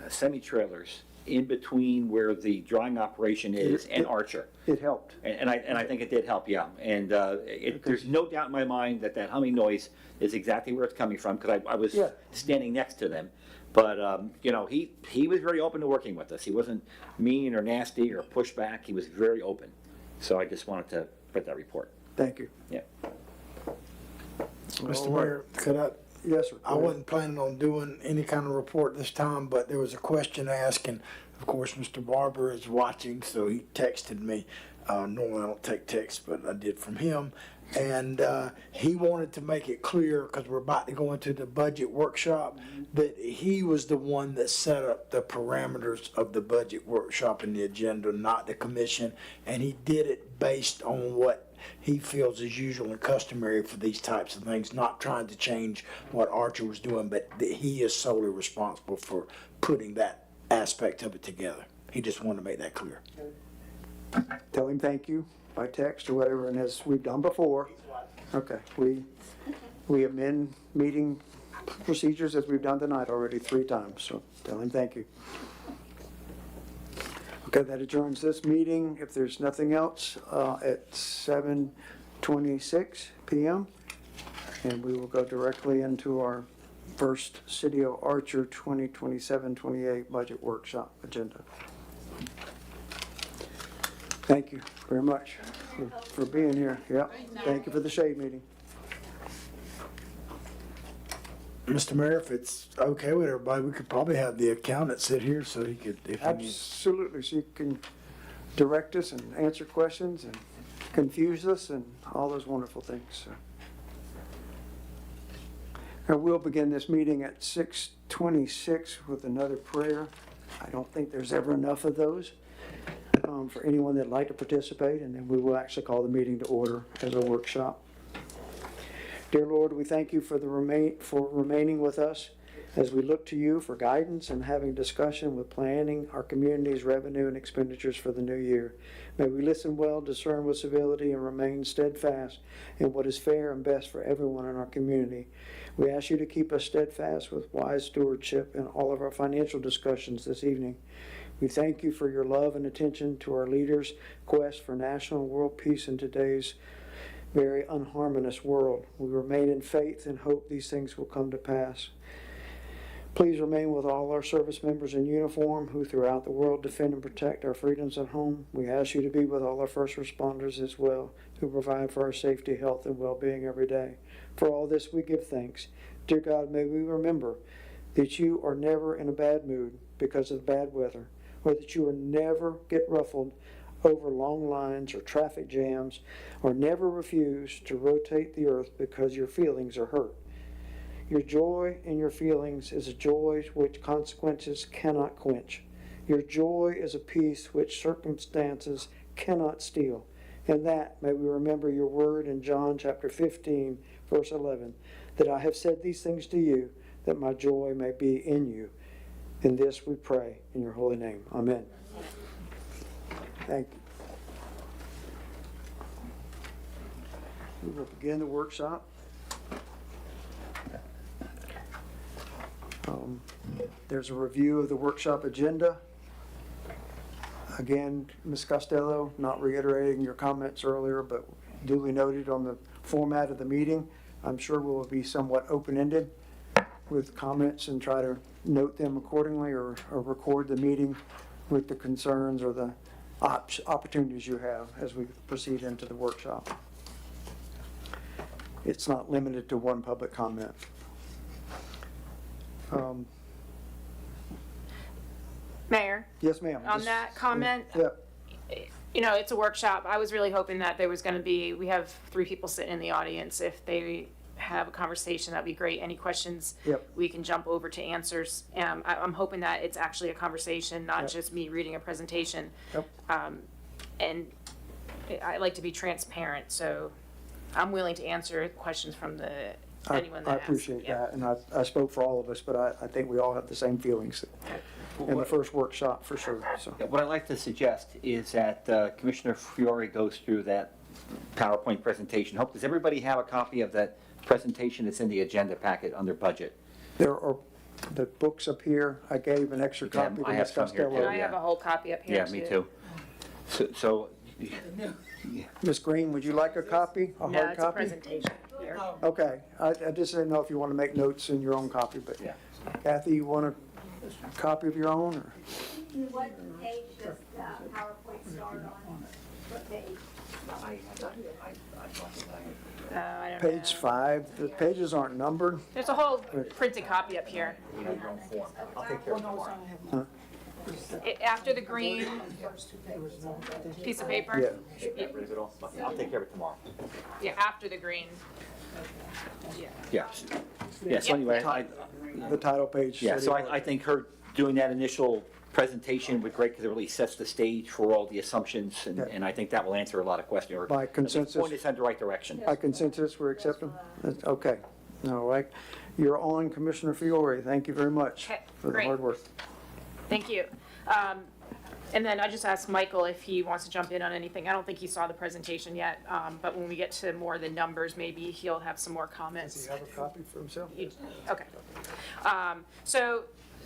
semi-trailers in between where the drying operation is and Archer. It helped. And I think it did help, yeah. And there's no doubt in my mind that humming noise is exactly where it's coming from, because I was Yeah. standing next to them. But, he was very open to working with us. He wasn't mean or nasty or pushed back. He was very open. So I just wanted to put that report. Thank you. Yeah. Mr. All right. Mayor, could I Yes, sir. I wasn't planning on doing any kind of report this time, but there was a question asked, and of course, Mr. Barber is watching, so he texted me. Normally I don't take texts, but I did from him. And he wanted to make it clear, because we're about to go into the budget workshop, that he was the one that set up the parameters of the budget workshop and the agenda, not the commission. And he did it based on what he feels is usual and customary for these types of things, not trying to change what Archer was doing, but that he is solely responsible for putting that aspect of it together. He just wanted to make that clear. Tell him thank you by text or whatever, and as we've done before. Okay, we amend meeting procedures as we've done tonight already 3 times, so tell him thank you. Okay, that adjourns this meeting, if there's nothing else, at 7:26 PM. And we will go directly into our first City of Archer 2027-28 budget workshop agenda. Thank you very much for being here. Yeah, thank you for the shade meeting. Mr. Mayor, if it's okay with everybody, we could probably have the accountant sit here so he could, if he needs. Absolutely, so you can direct us and answer questions and confuse us and all those wonderful things. So. And we'll begin this meeting at 6:26 with another prayer. I don't think there's ever enough of those for anyone that'd like to participate, and then we will actually call the meeting to order as a workshop. Dear Lord, we thank you for remaining with us as we look to you for guidance and having discussion with planning our community's revenue and expenditures for the new year. May we listen well, discern with civility, and remain steadfast in what is fair and best for everyone in our community. We ask you to keep us steadfast with wise stewardship in all of our financial discussions this evening. We thank you for your love and attention to our leaders' quest for national and world peace in today's very unharmonious world. We remain in faith and hope these things will come to pass. Please remain with all our service members in uniform who throughout the world defend and protect our freedoms at home. We ask you to be with all our first responders as well, who provide for our safety, health, and well-being every day. For all this we give thanks. Dear God, may we remember that you are never in a bad mood because of bad weather, or that you will never get ruffled over long lines or traffic jams, or never refuse to rotate the earth because your feelings are hurt. Your joy in your feelings is a joy which consequences cannot quench. Your joy is a peace which circumstances cannot steal. In that may we remember your word in John chapter 15, verse 11, that I have said these things to you, that my joy may be in you. In this we pray in your holy name. Amen. Thank you. We will begin the workshop. There's a review of the workshop agenda. Again, Ms. Costello, not reiterating your comments earlier, but duly noted on the format of the meeting. I'm sure we'll be somewhat open-ended with comments and try to note them accordingly or record the meeting with the concerns or the opportunities you have as we proceed into the workshop. It's not limited to one public comment. Mayor, Yes, ma'am. on that comment, Yeah, you know, it's a workshop. I was really hoping that there was going to be, we have 3 people sitting in the audience. If they have a conversation, that'd be great. Any questions, Yep. we can jump over to answers. I'm hoping that it's actually a conversation, not Yep. just me reading a presentation. Yep. And I like to be transparent, so I'm willing to answer questions from anyone that I asks. appreciate Yeah. that, and I spoke for all of us, but I think we all have the same feelings in the first workshop for sure, so. What I'd like to suggest is that Commissioner Fiore goes through that PowerPoint presentation. Does everybody have a copy of that presentation that's in the agenda packet under budget? There are the books up here. I gave an extra Yeah, copy to I have Ms. some here, Costello. And I have a whole copy up here, Yeah, me too. So, Ms. Green, would you like a copy, a No, hard it's a copy? presentation here. Okay, I just didn't know if you want to make notes in your own copy, but Yeah. Kathy, you want a copy of your own, or? What page does the PowerPoint start on? What page? I don't Page know. 5, the pages aren't numbered. There's a whole printed copy up here. I'll take care of it tomorrow. After the green piece of paper? Yeah. I'll take care of it tomorrow. Yeah, after the green. Yeah. Yeah, so anyway, The title page. yeah, City so of I think her doing that initial presentation would be great because it really sets the stage for all the assumptions, and I think that will answer a lot of questions. or By at least consensus. Point us in the right direction. By consensus, we're accepting? Okay, all right. You're on, Commissioner Fiore. Thank you very much Okay, for the great. hard work. Thank you. And then I just asked Michael if he wants to jump in on anything. I don't think he saw the presentation yet, but when we get to more of the numbers, maybe he'll have some more comments. Does he have a copy for himself? Okay. So,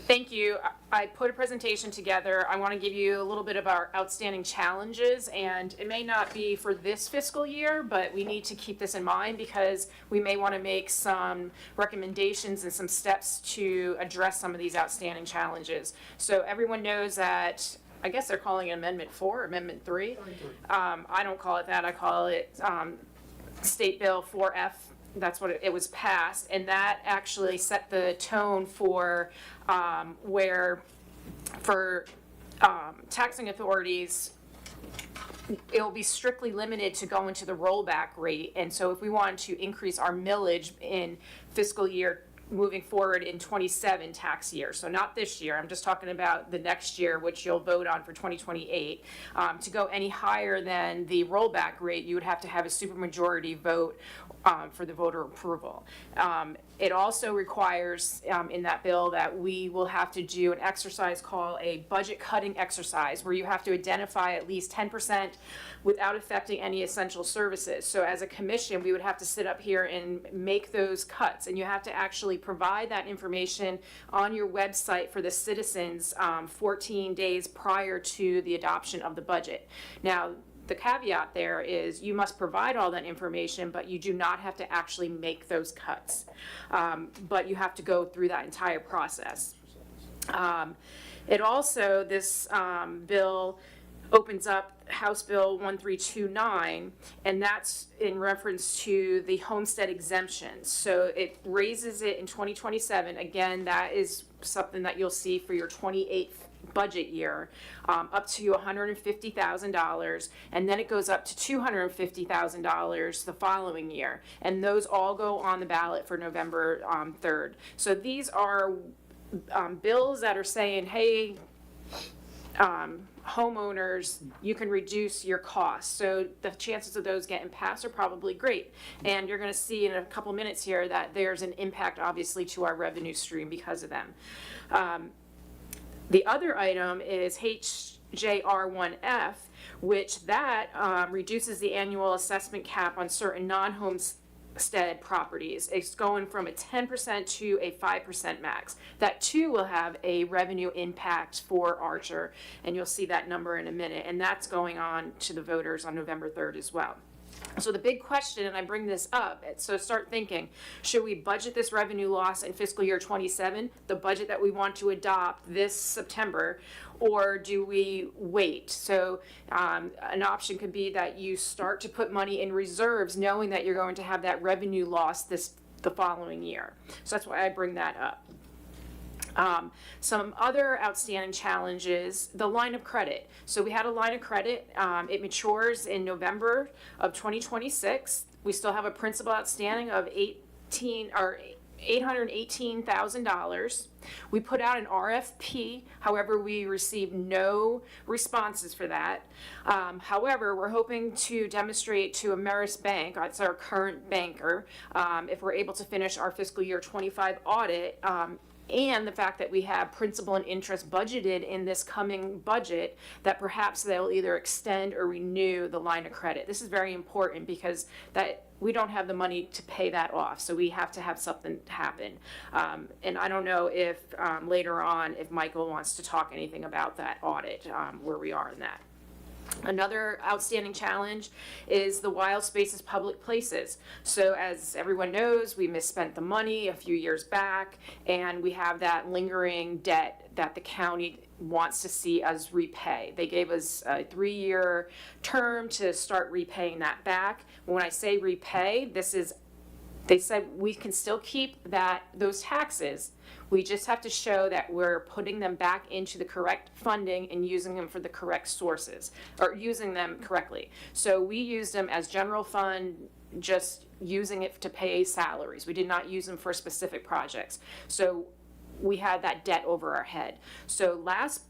thank you. I put a presentation together. I want to give you a little bit of our outstanding challenges, and it may not be for this fiscal year, but we need to keep this in mind because we may want to make some recommendations and some steps to address some of these outstanding challenges. So everyone knows that, I guess they're calling it Amendment 4, Amendment 3. I don't call it that. I call it State Bill 4F. That's what it was passed, and that actually set the tone for taxing authorities. It'll be strictly limited to going to the rollback rate, and so if we wanted to increase our millage in fiscal year moving forward in 27 tax year, so not this year, I'm just talking about the next year, which you'll vote on for 2028, to go any higher than the rollback rate, you would have to have a supermajority vote for the voter approval. It also requires in that bill that we will have to do an exercise called a budget cutting exercise, where you have to identify at least 10% without affecting any essential services. So as a commission, we would have to sit up here and make those cuts, and you have to actually provide that information on your website for the citizens 14 days prior to the adoption of the budget. Now, the caveat there is you must provide all that information, but you do not have to actually make those cuts. But you have to go through that entire process. It also, this bill opens up House Bill 1329, and that's in reference to the homestead exemption. So it raises it in 2027. Again, that is something that you'll see for your 28th budget year, up to $150,000, and then it goes up to $250,000 the following year. And those all go on the ballot for November 3rd. So these are bills that are saying, hey, homeowners, you can reduce your costs. So the chances of those getting passed are probably great. And you're going to see in a couple minutes here that there's an impact, obviously, to our revenue stream because of them. The other item is HJR1F, which that reduces the annual assessment cap on certain non-homestead properties. It's going from a 10% to a 5% max. That too will have a revenue impact for Archer, and you'll see that number in a minute. And that's going on to the voters on November 3rd as well. So the big question, and I bring this up, so start thinking, should we budget this revenue loss in fiscal year 27, the budget that we want to adopt this September, or do we wait? So an option could be that you start to put money in reserves knowing that you're going to have that revenue loss the following year. So that's why I bring that up. Some other outstanding challenges, the line of credit. So we had a line of credit, it matures in November of 2026. We still have a principal outstanding of $818,000. We put out an RFP, however, we received no responses for that. However, we're hoping to demonstrate to Ameris Bank, that's our current banker, if we're able to finish our fiscal year 25 audit, and the fact that we have principal and interest budgeted in this coming budget, that perhaps they'll either extend or renew the line of credit. This is very important because that we don't have the money to pay that off, so we have to have something happen. And I don't know if later on, if Michael wants to talk anything about that audit, where we are in that. Another outstanding challenge is the wild spaces public places. So as everyone knows, we misspent the money a few years back, and we have that lingering debt that the county wants to see us repay. They gave us a 3-year term to start repaying that back. When I say repay, they said we can still keep those taxes. We just have to show that we're putting them back into the correct funding and using them for the correct sources, or using them correctly. So we used them as general fund, just using it to pay salaries. We did not use them for specific projects. So we had that debt over our head. So last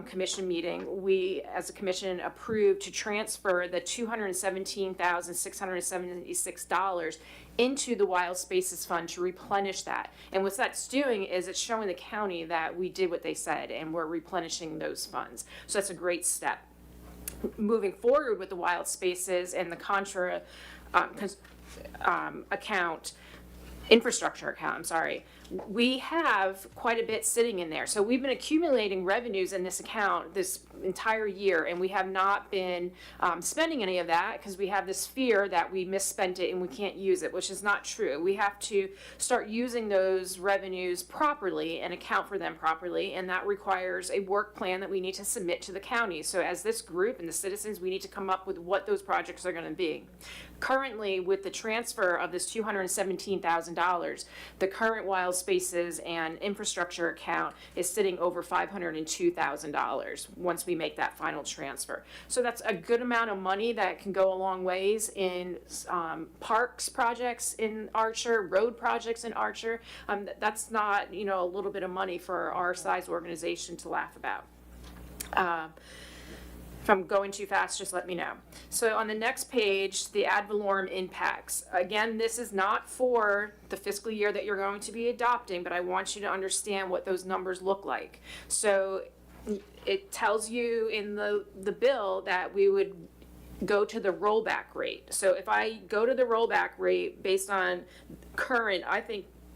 commission meeting, we as a commission approved to transfer the $217,676 into the Wild Spaces Fund to replenish that. And what that's doing is it's showing the county that we did what they said and we're replenishing those funds. So that's a great step. Moving forward with the Wild Spaces and the Contra infrastructure account, I'm sorry, we have quite a bit sitting in there. So we've been accumulating revenues in this account this entire year, and we have not been spending any of that because we have this fear that we misspent it and we can't use it, which is not true. We have to start using those revenues properly and account for them properly, and that requires a work plan that we need to submit to the county. So as this group and the citizens, we need to come up with what those projects are going to be. Currently, with the transfer of this $217,000, the current Wild Spaces and infrastructure account is sitting over $502,000 once we make that final transfer. So that's a good amount of money that can go a long ways in parks projects in Archer, road projects in Archer. That's not, a little bit of money for our size organization to laugh about. If I'm going too fast, just let me know. So on the next page, the ad valorem impacts. Again, this is not for the fiscal year that you're going to be adopting, but I want you to understand what those numbers look like. So it tells you in the bill that we would go to the rollback rate. So if I go to the rollback rate based on current,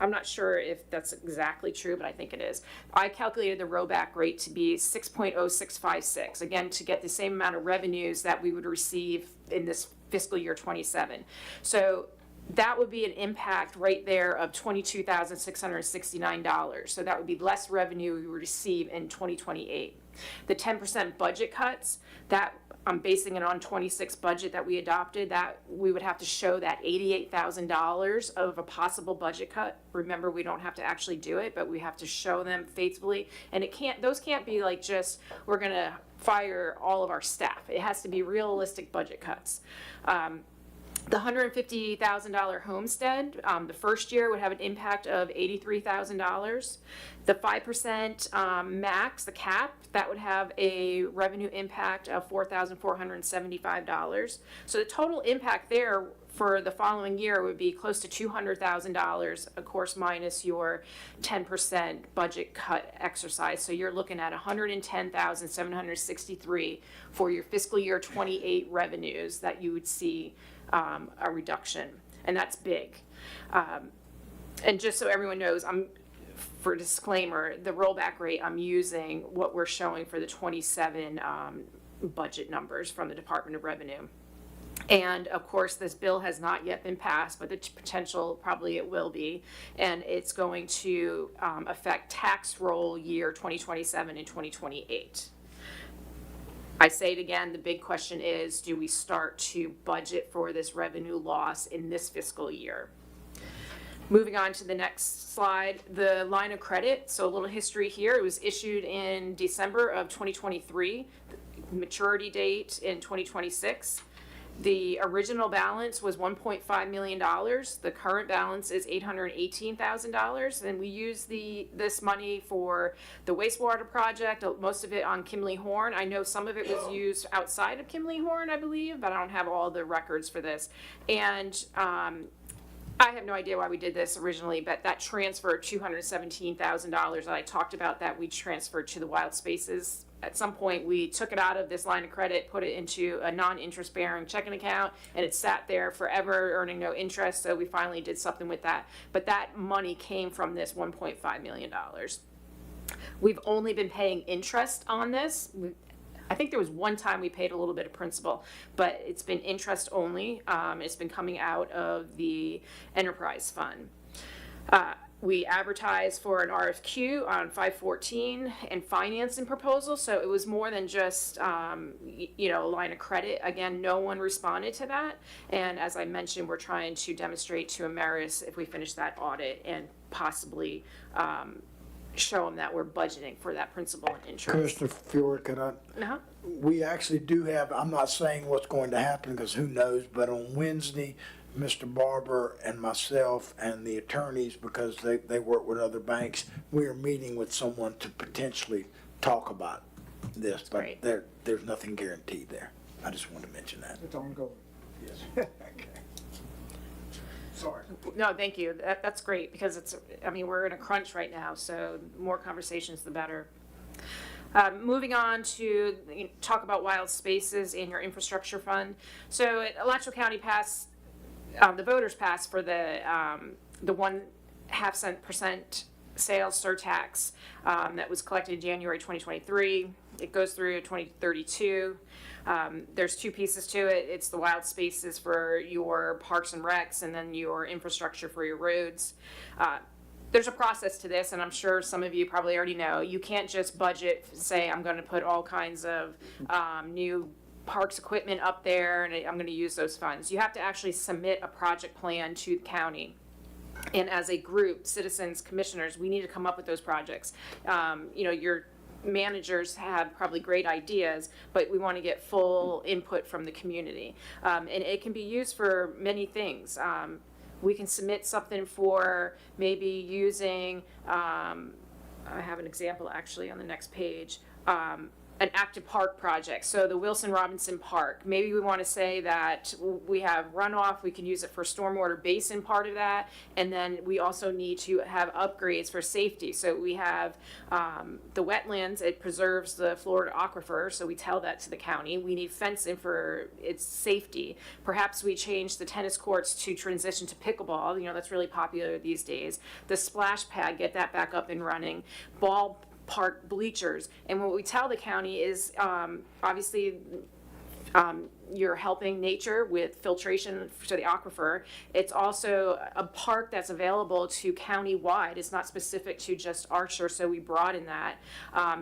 I'm not sure if that's exactly true, but I think it is. I calculated the rollback rate to be 6.0656, again, to get the same amount of revenues that we would receive in this fiscal year 27. So that would be an impact right there of $22,669. So that would be less revenue we would receive in 2028. The 10% budget cuts, that I'm basing it on 26 budget that we adopted, that we would have to show that $88,000 of a possible budget cut. Remember, we don't have to actually do it, but we have to show them faithfully. And those can't be like just, we're gonna fire all of our staff. It has to be realistic budget cuts. The $150,000 homestead, the first year would have an impact of $83,000. The 5% max, the cap, that would have a revenue impact of $4,475. So the total impact there for the following year would be close to $200,000, of course, minus your 10% budget cut exercise. So you're looking at $110,763 for your fiscal year 28 revenues that you would see a reduction, and that's big. And just so everyone knows, for disclaimer, the rollback rate, I'm using what we're showing for the 27 budget numbers from the Department of Revenue. And of course, this bill has not yet been passed, but the potential, probably it will be, and it's going to affect tax roll year 2027 and 2028. I say it again, the big question is, do we start to budget for this revenue loss in this fiscal year? Moving on to the next slide, the line of credit. So a little history here. It was issued in December of 2023, maturity date in 2026. The original balance was $1.5 million. The current balance is $818,000, and we use this money for the wastewater project, most of it on Kimley Horn. I know some of it was used outside of Kimley Horn, I believe, but I don't have all the records for this. And I have no idea why we did this originally, but that transfer of $217,000 that I talked about, that we transferred to the Wild Spaces. At some point, we took it out of this line of credit, put it into a non-interest bearing checking account, and it sat there forever earning no interest, so we finally did something with that. But that money came from this $1.5 million. We've only been paying interest on this. I think there was one time we paid a little bit of principal, but it's been interest only. It's been coming out of the enterprise fund. We advertised for an RFQ on 5/14 and financing proposal, so it was more than just, a line of credit. Again, no one responded to that, and as I mentioned, we're trying to demonstrate to Ameris if we finish that audit and possibly show them that we're budgeting for that principal and interest. Commissioner Fiore, could I, we actually do have, I'm not saying what's going to happen because who knows, but on Wednesday, Mr. Barber and myself and the attorneys, because they work with other banks, we are meeting with someone to potentially talk about this, but great. there's nothing guaranteed there. I just wanted to mention that. It's ongoing. Yes. Okay. Sorry. No, thank you. That's great because we're in a crunch right now, so the more conversations, the better. Moving on to talk about wild spaces in your infrastructure fund. So Alachua County passed, the voters passed for the 1.5% sales surtax that was collected in January 2023. It goes through 2032. There's two pieces to it. It's the wild spaces for your parks and recs and then your infrastructure for your roads. There's a process to this, and I'm sure some of you probably already know. You can't just budget, say, I'm going to put all kinds of new parks equipment up there and I'm going to use those funds. You have to actually submit a project plan to the county. And as a group, citizens, commissioners, we need to come up with those projects. Your managers have probably great ideas, but we want to get full input from the community. And it can be used for many things. We can submit something for maybe using, I have an example actually on the next page, an active park project. So the Wilson Robinson Park, maybe we want to say that we have runoff, we can use it for stormwater basin part of that, and then we also need to have upgrades for safety. So we have the wetlands, it preserves the Florida aquifer, so we tell that to the county. We need fencing for its safety. Perhaps we change the tennis courts to transition to pickleball, that's really popular these days. The splash pad, get that back up and running. Ball park bleachers. And what we tell the county is obviously you're helping nature with filtration to the aquifer. It's also a park that's available to county-wide. It's not specific to just Archer, so we broaden that.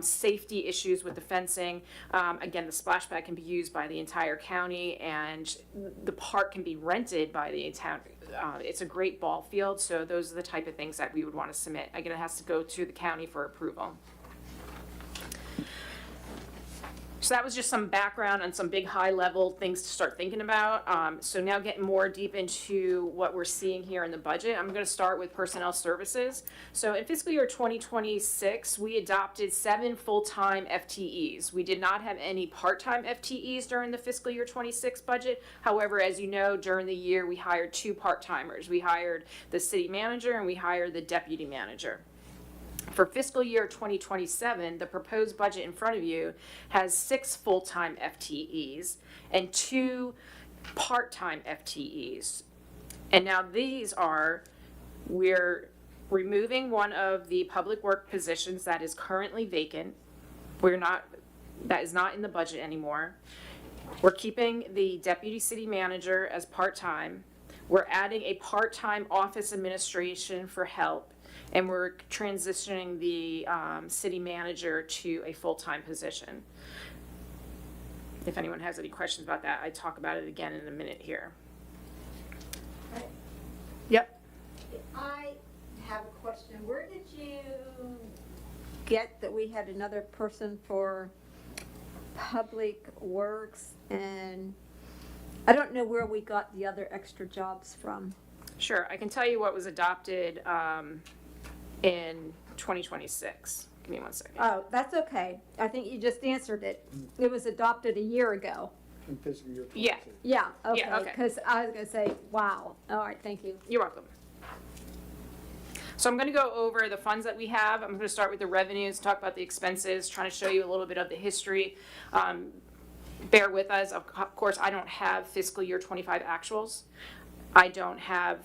Safety issues with the fencing. Again, the splash pad can be used by the entire county, and the park can be rented by the entire. It's a great ball field, so those are the type of things that we would want to submit. Again, it has to go to the county for approval. So that was just some background on some big high-level things to start thinking about. So now getting more deep into what we're seeing here in the budget, I'm going to start with personnel services. So in fiscal year 2026, we adopted 7 full-time FTEs. We did not have any part-time FTEs during the fiscal year 26 budget. However, as you know, during the year, we hired 2 part-timers. We hired the city manager and we hired the deputy manager. For fiscal year 2027, the proposed budget in front of you has 6 full-time FTEs and 2 part-time FTEs. And now we're removing one of the public work positions that is currently vacant. That is not in the budget anymore. We're keeping the deputy city manager as part-time. We're adding a part-time office administration for help. And we're transitioning the city manager to a full-time position. If anyone has any questions about that, I talk about it again in a minute here. Yep. I have a question. Where did you get that we had another person for public works? And I don't know where we got the other extra jobs from. Sure, I can tell you what was adopted in 2026. Give me one second. Oh, that's okay. I think you just answered it. It was adopted a year ago. In fiscal year Yeah. 26. Yeah, okay. Yeah, okay. Because I was going to say, wow. All right, thank you. You're welcome. So I'm going to go over the funds that we have. I'm going to start with the revenues, talk about the expenses, trying to show you a little bit of the history. Bear with us. Of course, I don't have fiscal year 25 actuals. I don't have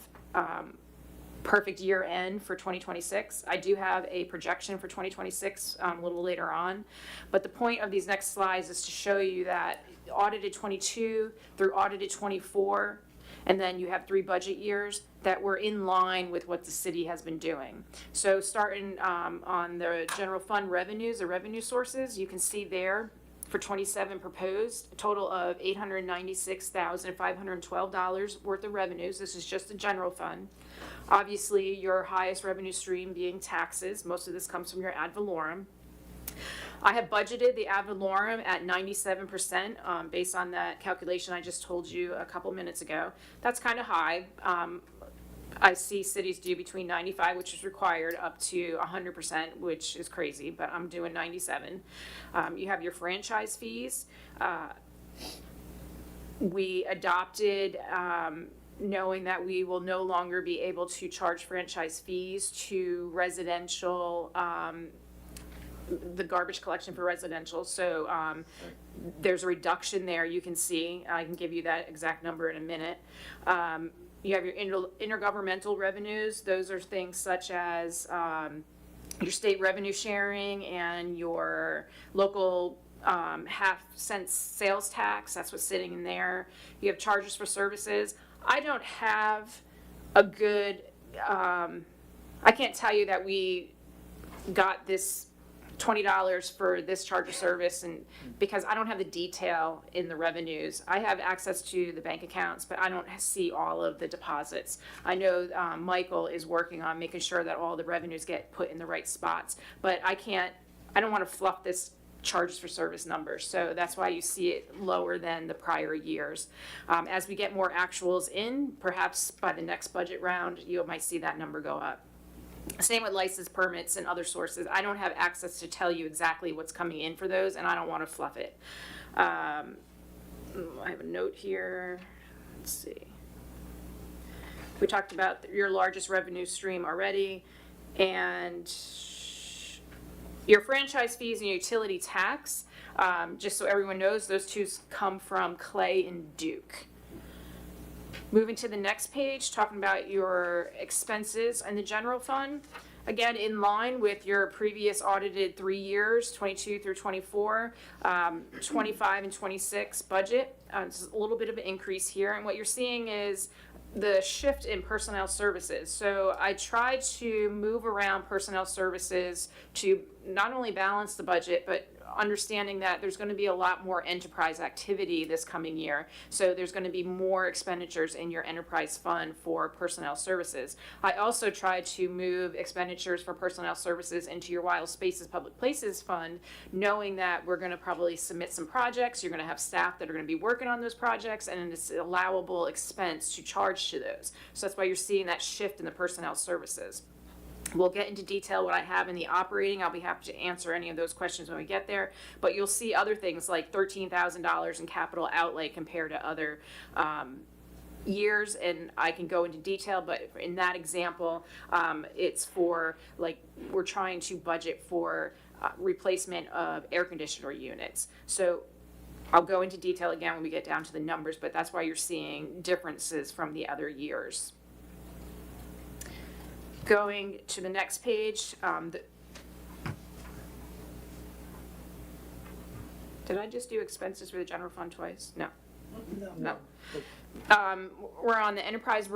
perfect year end for 2026. I do have a projection for 2026 a little later on. But the point of these next slides is to show you that audited 22 through audited 24, and then you have 3 budget years that were in line with what the city has been doing. So starting on the general fund revenues, the revenue sources, you can see there for 27 proposed, a total of $896,512 worth of revenues. This is just the general fund. Obviously, your highest revenue stream being taxes. Most of this comes from your ad valorem. I have budgeted the ad valorem at 97% based on that calculation I just told you a couple minutes ago. That's kind of high. I see cities do between 95, which is required, up to 100%, which is crazy, but I'm doing 97. You have your franchise fees. We adopted, knowing that we will no longer be able to charge franchise fees to residential, the garbage collection for residential. So there's a reduction there, you can see. I can give you that exact number in a minute. You have your intergovernmental revenues. Those are things such as your state revenue sharing and your local half-cent sales tax. That's what's sitting in there. You have charges for services. I don't have a good, I can't tell you that we got this $20 for this charge of service, and because I don't have the detail in the revenues. I have access to the bank accounts, but I don't see all of the deposits. I know Michael is working on making sure that all the revenues get put in the right spots, but I don't want to fluff this charges for service number. So that's why you see it lower than the prior years. As we get more actuals in, perhaps by the next budget round, you might see that number go up. Same with license permits and other sources. I don't have access to tell you exactly what's coming in for those, and I don't want to fluff it. I have a note here. Let's see. We talked about your largest revenue stream already, and your franchise fees and utility tax. Just so everyone knows, those two come from Clay and Duke. Moving to the next page, talking about your expenses in the general fund. Again, in line with your previous audited 3 years, 22 through 24, 25 and 26 budget. It's a little bit of an increase here. And what you're seeing is the shift in personnel services. So I tried to move around personnel services to not only balance the budget, but understanding that there's going to be a lot more enterprise activity this coming year. So there's going to be more expenditures in your enterprise fund for personnel services. I also tried to move expenditures for personnel services into your Wild Spaces Public Places fund, knowing that we're going to probably submit some projects. You're going to have staff that are going to be working on those projects, and it's an allowable expense to charge to those. So that's why you're seeing that shift in the personnel services. We'll get into detail what I have in the operating. I'll be happy to answer any of those questions when we get there. But you'll see other things like $13,000 in capital outlay compared to other years, and I can go into detail, but in that example, it's for, like, we're trying to budget for replacement of air conditioner units. So I'll go into detail again when we get down to the numbers, but that's why you're seeing differences from the other years. Going to the next page, did I just do expenses for the general fund twice? No. No. We're on the enterprise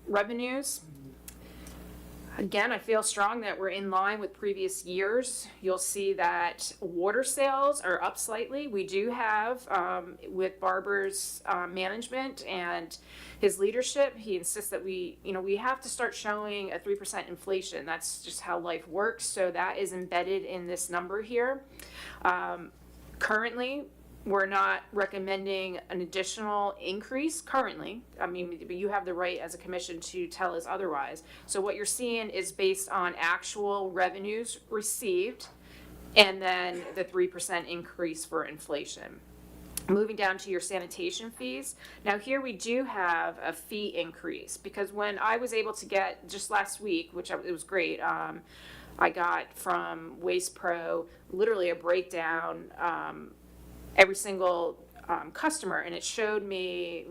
revenues. Again, I feel strong that we're in line with previous years. You'll see that water sales are up slightly. We do have, with Barber's management and his leadership, he insists that we have to start showing a 3% inflation. That's just how life works. So that is embedded in this number here. Currently, we're not recommending an additional increase currently. I mean, you have the right as a commission to tell us otherwise. So what you're seeing is based on actual revenues received and then the 3% increase for inflation. Moving down to your sanitation fees. Now here we do have a fee increase because when I was able to get just last week, it was great, I got from Waste Pro literally a breakdown every single customer, and it showed me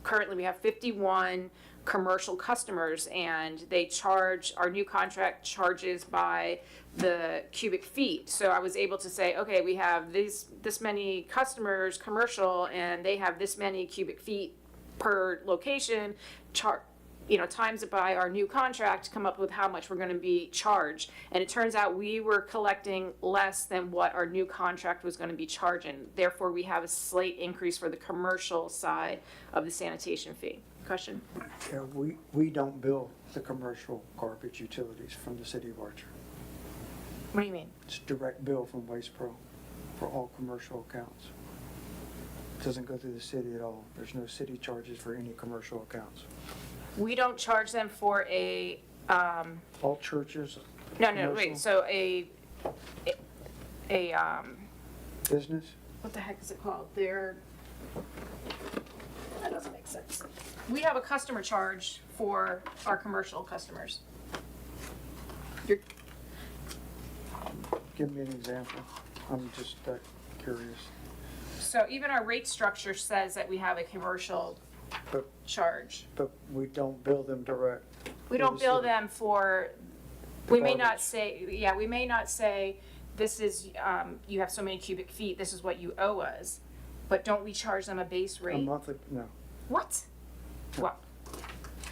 currently we have 51 commercial customers, and they charge, our new contract charges by the cubic feet. So I was able to say, okay, we have this many customers, commercial, and they have this many cubic feet per location, times it by our new contract to come up with how much we're gonna be charged. And it turns out we were collecting less than what our new contract was gonna be charging. Therefore, we have a slight increase for the commercial side of the sanitation fee. Question? Yeah, we don't bill the commercial garbage utilities from the city of Archer. What do you mean? It's direct bill from Waste Pro for all commercial accounts. It doesn't go through the city at all. There's no city charges for any commercial accounts. We don't charge them for a, All churches, no, commercial wait, so business, what the heck is it called? That doesn't make sense. We have a customer charge for our commercial customers. give me an example. I'm just curious. So even our rate structure says that we have a commercial But, charge. but we don't bill them direct. We to don't the bill city. them for, we may not Garbage. say, we may not say, this is, you have so many cubic feet, this is what you owe us. But don't we charge them a base A rate? monthly, no, What? Well,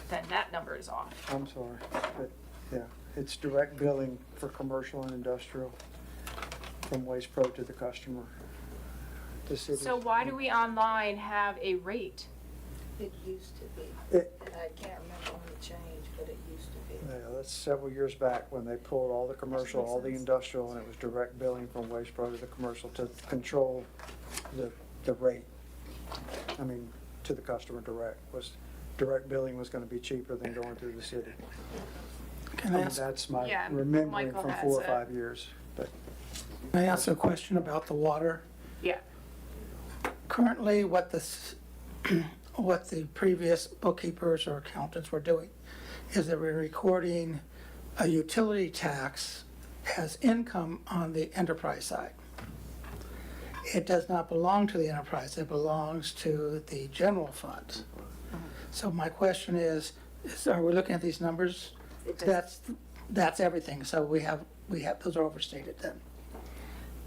then that number is off. I'm sorry, but, yeah, it's direct billing for commercial and industrial from Waste Pro to the customer. The city. So why do we online have a rate? It used to be, It- and I can't remember when it changed, but it used to be. Yeah, that's several years back when they pulled all the commercial, all the industrial, and it was direct billing from Waste Pro to the commercial to control the rate. I mean, to the customer direct billing was gonna be cheaper than going through the city. Can I I mean, ask, that's my Yeah, remembering Michael from has 4 or it. 5 years, but can I ask a question about the water? Yeah. Currently, what what the previous bookkeepers or accountants were doing is they were recording a utility tax as income on the enterprise side. It does not belong to the enterprise, it belongs to the general fund. So my question is, are we looking at these numbers? That's everything, so we have, those are overstated then.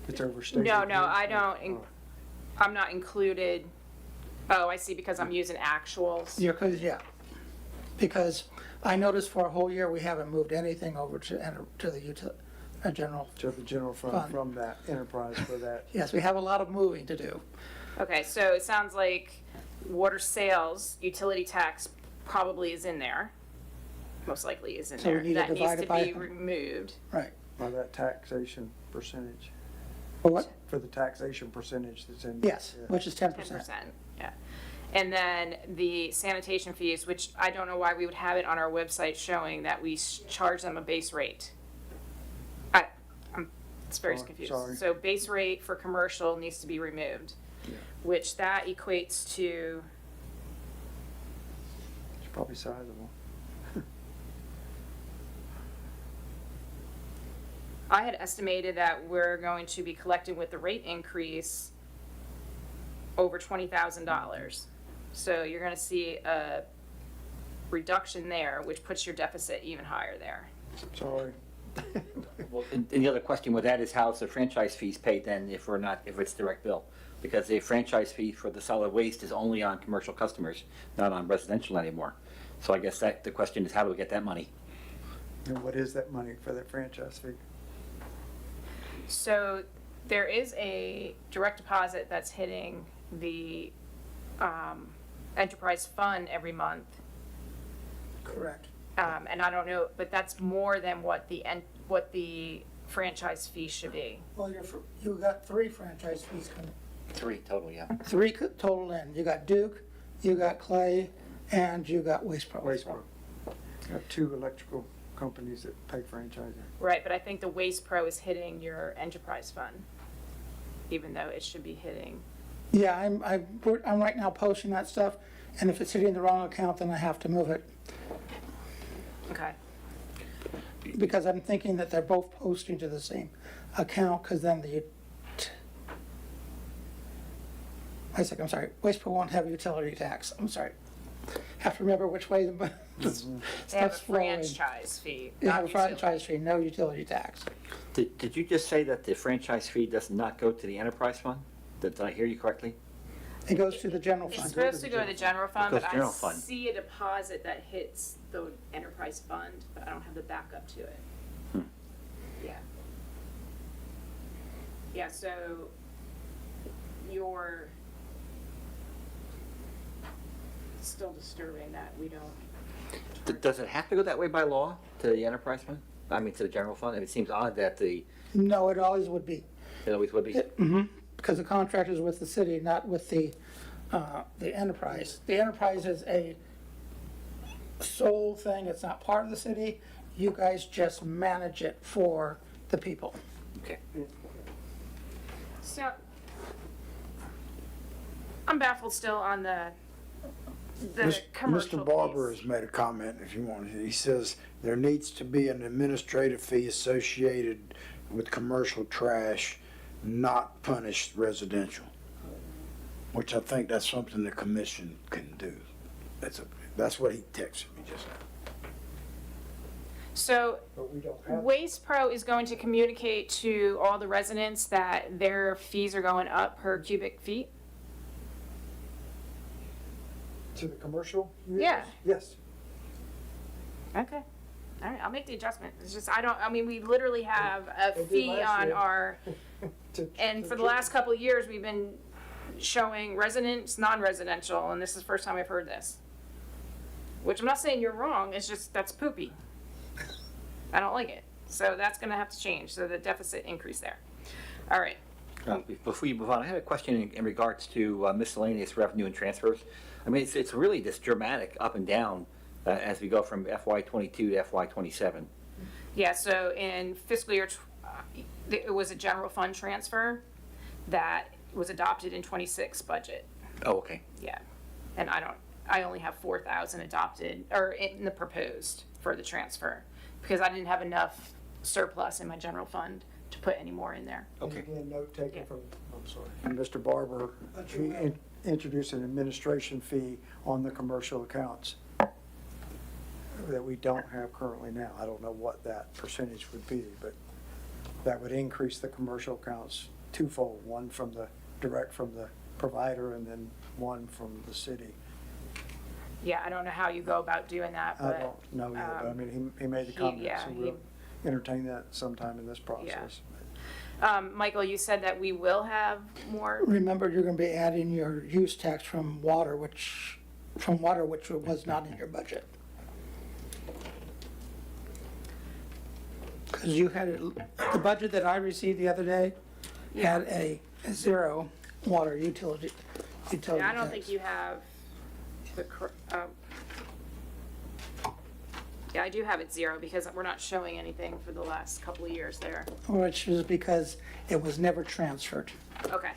it's overstated. No, I Oh. don't, I'm not included. Oh, I see, because I'm using actuals. Yeah, because I noticed for a whole year, we haven't moved anything over to the general. To the general fund Fund. from that enterprise for that. Yes, we have a lot of moving to do. Okay, so it sounds like water sales, utility tax probably is in there. Most likely is in So we there. need to That needs divide to it by- be removed. Right. By that taxation percentage, For what? for the taxation percentage that's in. Yes, yeah. which is 10%, 10%. yeah. And then the sanitation fees, which I don't know why we would have it on our website showing that we charge them a base rate. It's very Oh, confused. sorry. So base rate for commercial needs to be removed, Yeah. which that equates to, It's probably sizable. I had estimated that we're going to be collecting with the rate increase over $20,000. So you're gonna see a reduction there, which puts your deficit even higher there. Sorry. Well, and the other question with that is how's the franchise fees paid then if it's direct bill? Because the franchise fee for the solid waste is only on commercial customers, not on residential anymore. So I guess the question is, how do we get that money? And what is that money for that franchise fee? So there is a direct deposit that's hitting the enterprise fund every month. Correct. And I don't know, but that's more than what the franchise fee should be. Well, you got 3 franchise fees coming. 3 total, yeah. 3 total in. You got Duke, you got Clay, and you got Waste Pro. Waste Pro. Got 2 electrical companies that pay franchising. Right, but I think the Waste Pro is hitting your enterprise fund, even though it should be hitting. Yeah, I'm right now posting that stuff, and if it's hitting the wrong account, then I have to move it. Okay. Because I'm thinking that they're both posting to the same account, because then I'm sorry, Waste Pro won't have utility tax, I'm sorry. have to remember which way the They have a stuff's flowing. franchise fee. You have not a franchise fee, no utility tax. Did you just say that the franchise fee does not go to the enterprise fund? Did I hear you correctly? It goes to the general It's fund. supposed to go to the general fund, Goes but I general fund. see a deposit that hits the enterprise fund, but I don't have the backup to it. Yeah. Yeah, so you're still disturbing that we don't. Does it have to go that way by law to the enterprise fund? I mean, to the general fund? It seems odd that it No, it always would be. always would be. Because the contract is with the city, not with the enterprise. The enterprise is a sole thing, it's not part of the city. You guys just manage it for the people. Okay. So, I'm baffled still on the commercial Mr. Barber piece. has made a comment, if you want. He says there needs to be an administrative fee associated with commercial trash, not punish residential. Which I think that's something the commission can do. That's what he texted me just now. So, But we don't have. Waste Pro is going to communicate to all the residents that their fees are going up per cubic feet? To the commercial? Yeah. Yes. Okay. All right, I'll make the adjustment. It's just, we literally have a They did fee last on year. our, and for the last couple of years, we've been showing residents, non-residential, and this is the first time I've heard this. Which I'm not saying you're wrong, it's just, that's poopy. I don't like it. So that's gonna have to change, so the deficit increase there. All right. Before you move on, I have a question in regards to miscellaneous revenue and transfers. I mean, it's really this dramatic up and down as we go from FY '22 to FY '27. Yeah, so in fiscal year, it was a general fund transfer that was adopted in '26 budget. Oh, okay. Yeah, and I only have 4,000 adopted, or in the proposed for the transfer, because I didn't have enough surplus in my general fund to put any more in there. Okay. Again, note taken Yeah. from, I'm sorry. And Mr. Barber, he introduced an administration fee on the commercial accounts that we don't have currently now. I don't know what that percentage would be, but that would increase the commercial accounts twofold, one from direct from the provider and then one from the city. Yeah, I don't know how you go about doing that, I but. don't know either, but I mean, he made the he- comment, yeah, so he- we'll entertain that sometime in this process. Michael, you said that we will have more, Remember, you're gonna be adding your use tax from water, which was not in your budget. Because you had, the budget that I received the other day had a zero water utility tax. I don't think you have the, yeah, I do have it 0 because we're not showing anything for the last couple of years there. Which is because it was never transferred. Okay.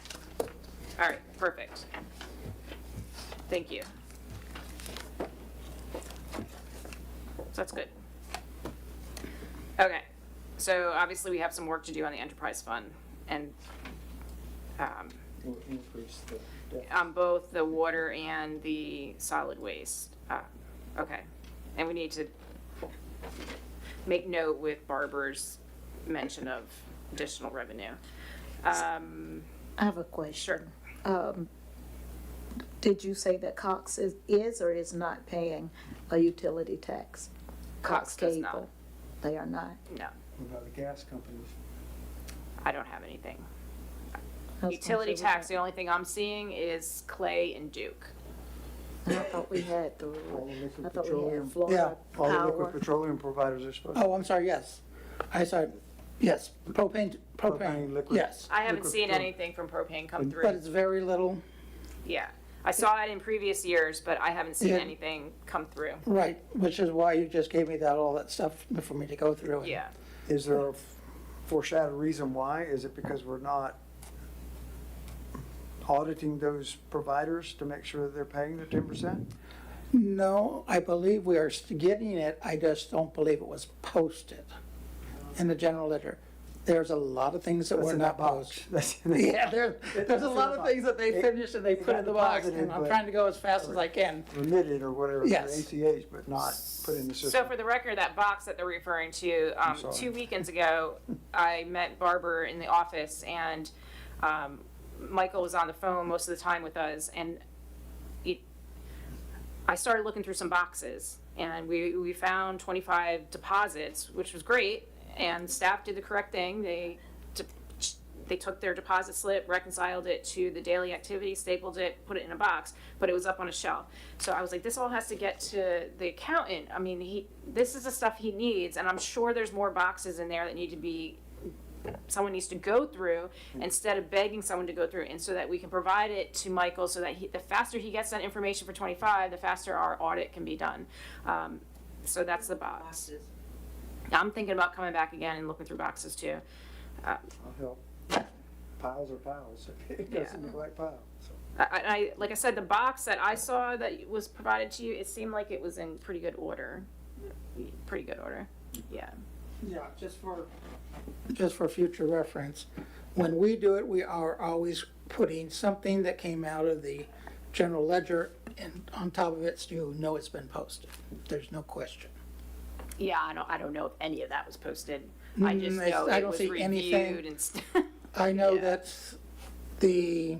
All right, perfect. Thank you. So that's good. Okay, so obviously we have some work to do on the enterprise fund and We'll increase the debt. on both the water and the solid waste. Okay, and we need to make note with Barbara's mention of additional revenue. I have a question. Sure. Did you say that Cox is or is not paying a utility tax? Cox does not. Cable? They are not? No, What about the gas companies? I don't have anything. I was gonna Utility say, tax, the only thing I'm seeing is Clay and Duke. I thought we had the, All the liquid I thought we petroleum, had Florida all the liquid Power. petroleum providers are supposed to. Oh, I'm sorry, yes. I saw, yes, propane, liquid. yes. I haven't Liquid seen petroleum. anything from propane come But through. it's very little, Yeah, I saw it in previous years, but I haven't seen Yeah. anything come through. right, which is why you just gave me all that stuff for me to go through. Yeah. Is there a foreshadowed reason why? Is it because we're not auditing those providers to make sure that they're paying the 10%? No, I believe we are getting it, I just don't believe it was posted in the general ledger. There's a lot of things that That's were in not that box. posted. That's Yeah, there's a lot of things that they finished and they put in the box, deposited, and I'm but- trying to go as fast as I can. Remitted or whatever, for Yes. ACH, but not put in the So system. for the record, that box that they're referring to, sorry. 2 weekends ago, I met Barbara in the office, and Michael was on the phone most of the time with us, and I started looking through some boxes, and we found 25 deposits, which was great, and staff did the correct thing. They took their deposit slip, reconciled it to the daily activity, stapled it, put it in a box, but it was up on a shelf. So I was like, this all has to get to the accountant. I mean, this is the stuff he needs, and I'm sure there's more boxes in there that need to be, someone needs to go through instead of begging someone to go through, and so that we can provide it to Michael so that the faster he gets that information for 25, the faster our audit can be done. So that's the box. I'm thinking about coming back again and looking through boxes too. I'll help. Piles are piles. It doesn't look like piles. So. I like I said, the box that I saw that was provided to you, it seemed like it was in pretty good order. Pretty good order. Yeah. Yeah, just for future reference, when we do it, we are always putting something that came out of the general ledger and on top of it, so you know it's been posted. There's no question. Yeah, I don't know if any of that was posted. I just I know it don't was see anything. reviewed and I know Yeah. that's the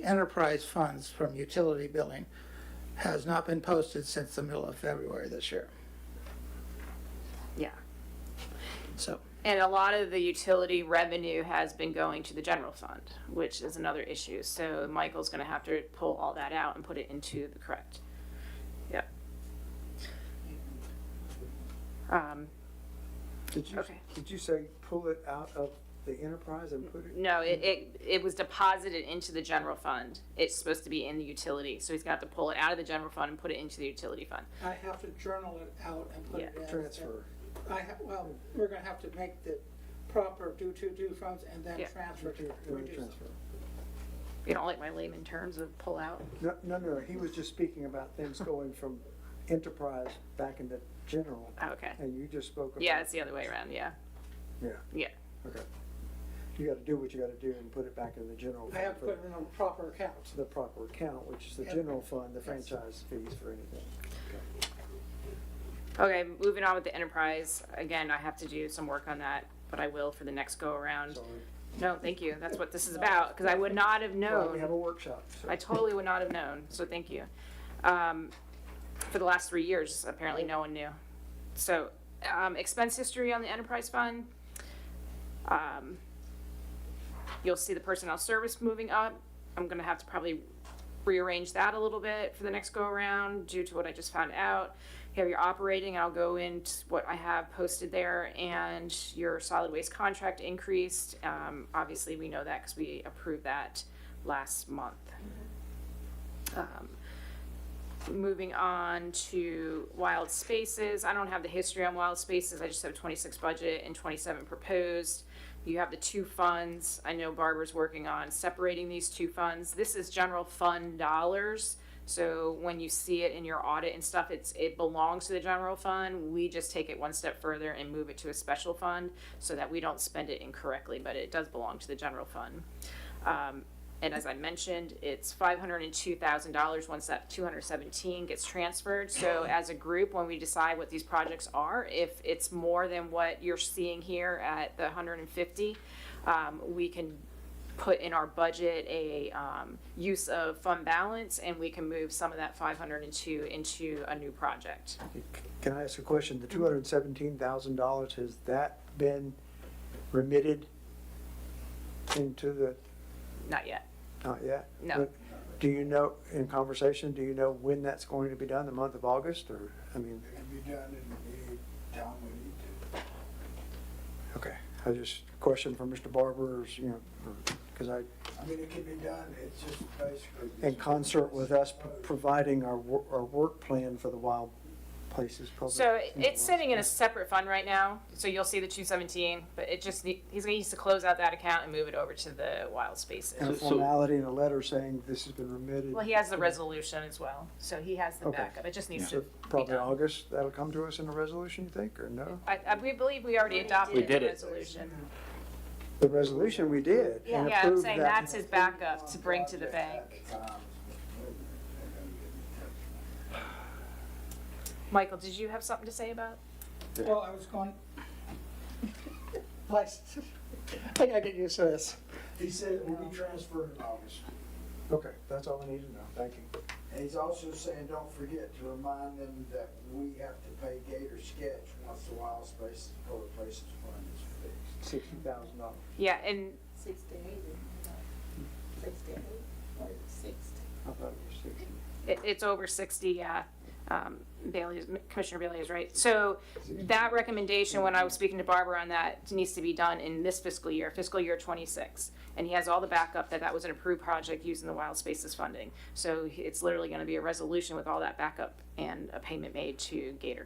enterprise funds from utility billing has not been posted since the middle of February this year. yeah. So, And a lot of the utility revenue has been going to the general fund, which is another issue. So Michael's gonna have to pull all that out and put it into the correct. Yep. Okay. Did you say pull it out of the enterprise and put it? No, it was deposited into the general fund. It's supposed to be in the utility, so he's got to pull it out of the general fund and put it into the utility fund. I have to journal it out and put it in. Transfer. Well, we're gonna have to make the proper due funds and then Yeah. transfer to reduce them. Transfer. You don't like my layman terms of pull out? No, he was just speaking about things going from enterprise back into general, Oh, okay. and you just spoke about. Yeah, it's the other way around, yeah. Yeah, Yeah. okay. You gotta do what you gotta do and put it back in the general fund. I have to for put it in a proper account. The proper account, which is the Yep. general fund, the Yes. franchise fees for anything. Okay, moving on with the enterprise. Again, I have to do some work on that, but I will for the next go around. Sorry. No, thank you. That's what this is about, because I would not have Well, we have known. a workshop, so. I totally would not have known, so thank you. For the last 3 years, apparently no one knew. So, expense history on the enterprise fund. You'll see the personnel service moving up. I'm gonna have to probably rearrange that a little bit for the next go around due to what I just found out. You have your operating, I'll go into what I have posted there, and your solid waste contract increased. Obviously, we know that because we approved that last month. Moving on to Wild Spaces, I don't have the history on Wild Spaces, I just have 26 budget and 27 proposed. You have the two funds, I know Barbara's working on separating these two funds. This is general fund dollars, so when you see it in your audit and stuff, it belongs to the general fund. We just take it one step further and move it to a special fund so that we don't spend it incorrectly, but it does belong to the general fund. And as I mentioned, it's $502,000 once that 217 gets transferred. So as a group, when we decide what these projects are, if it's more than what you're seeing here at the 150, we can put in our budget a use of fund balance, and we can move some of that 502 into a new project. Can I ask a question? The $217,000, has that been remitted into the, Not yet. not yet? No. But do you know, in conversation, do you know when that's going to be done, the month of August, or, I mean? It can be done in the time we need to. Okay, I just, question for Mr. Barber, is, you know, because I mean, it can be done, it's just basically. in concert with us providing our work plan for the Wild places. Public. So it's sitting in a separate fund right now, so you'll see the 217, but it just, he's gonna use to close out that account and move it over to the wild spaces. And a formality and a letter saying this has been remitted. Well, he has the resolution as well, so he has the Okay. backup, it just needs So to be probably done. August, that'll come to us in a resolution, you think, or no? We believe we already adopted We the did it. resolution. The resolution we did. and Yeah, I'm approved saying that. that's his backup to bring to the bank. Michael, did you have something to say about? Well, I was going, like, I gotta get used to this. He said it will be transferred in August. Okay, that's all I need to know. Thank you. And he's also saying, don't forget to remind them that we have to pay Gator Sketch once the Wild Spaces Public Places Fund is fixed. $60,000. Yeah, and 68. 68. Or 60. I thought it was 60. it's over 60, yeah. Bailey, Commissioner Bailey is right. So that recommendation, when I was speaking to Barbara on that, needs to be done in this fiscal year 26. And he has all the backup that was an approved project using the Wild Spaces funding. So it's literally gonna be a resolution with all that backup and a payment made to Gator,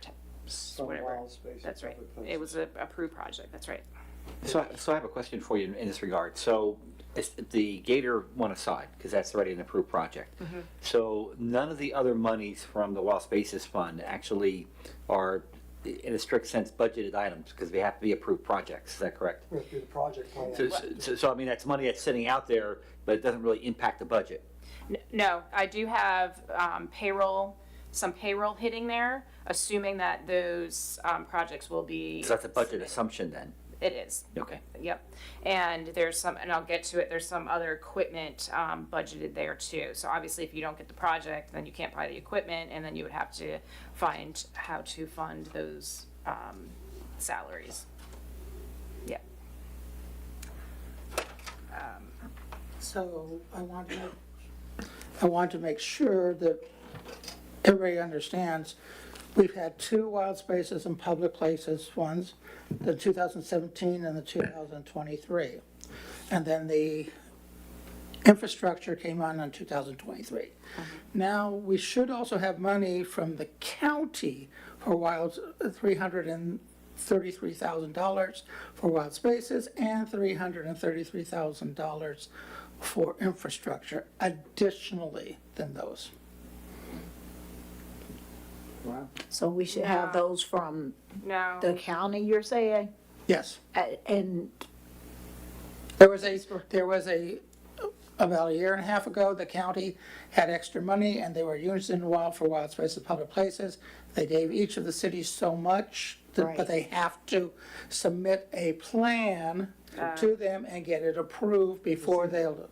From whatever. Wild Spaces That's right. Public Places. It was a approved project, that's right. So I have a question for you in this regard. So it's the Gator one aside, because that's already an approved project. So none of the other monies from the Wild Spaces Fund actually are, in a strict sense, budgeted items, because they have to be approved projects. Is that correct? We have to do the project plan. So I mean, that's money that's sitting out there, but it doesn't really impact the budget. No, I do have some payroll hitting there, assuming that those projects will be. So that's a budget assumption then? It is. Okay. Yep. And there's some, and I'll get to it, there's some other equipment budgeted there too. So obviously, if you don't get the project, then you can't buy the equipment, and then you would have to find how to fund those salaries. Yeah. So I want to make sure that everybody understands, we've had two Wild Spaces and Public Places ones, the 2017 and the 2023. And then the infrastructure came on in 2023. Now, we should also have money from the county for $333,000 for Wild Spaces and $333,000 for infrastructure additionally than those. Wow. So we should have those from No. the county, you're saying? Yes. And There was about a year and a half ago, the county had extra money and they were using Wild Spaces, Public Places. They gave each of the cities so much, Right. but they have to submit a plan to them and get it approved before they'll,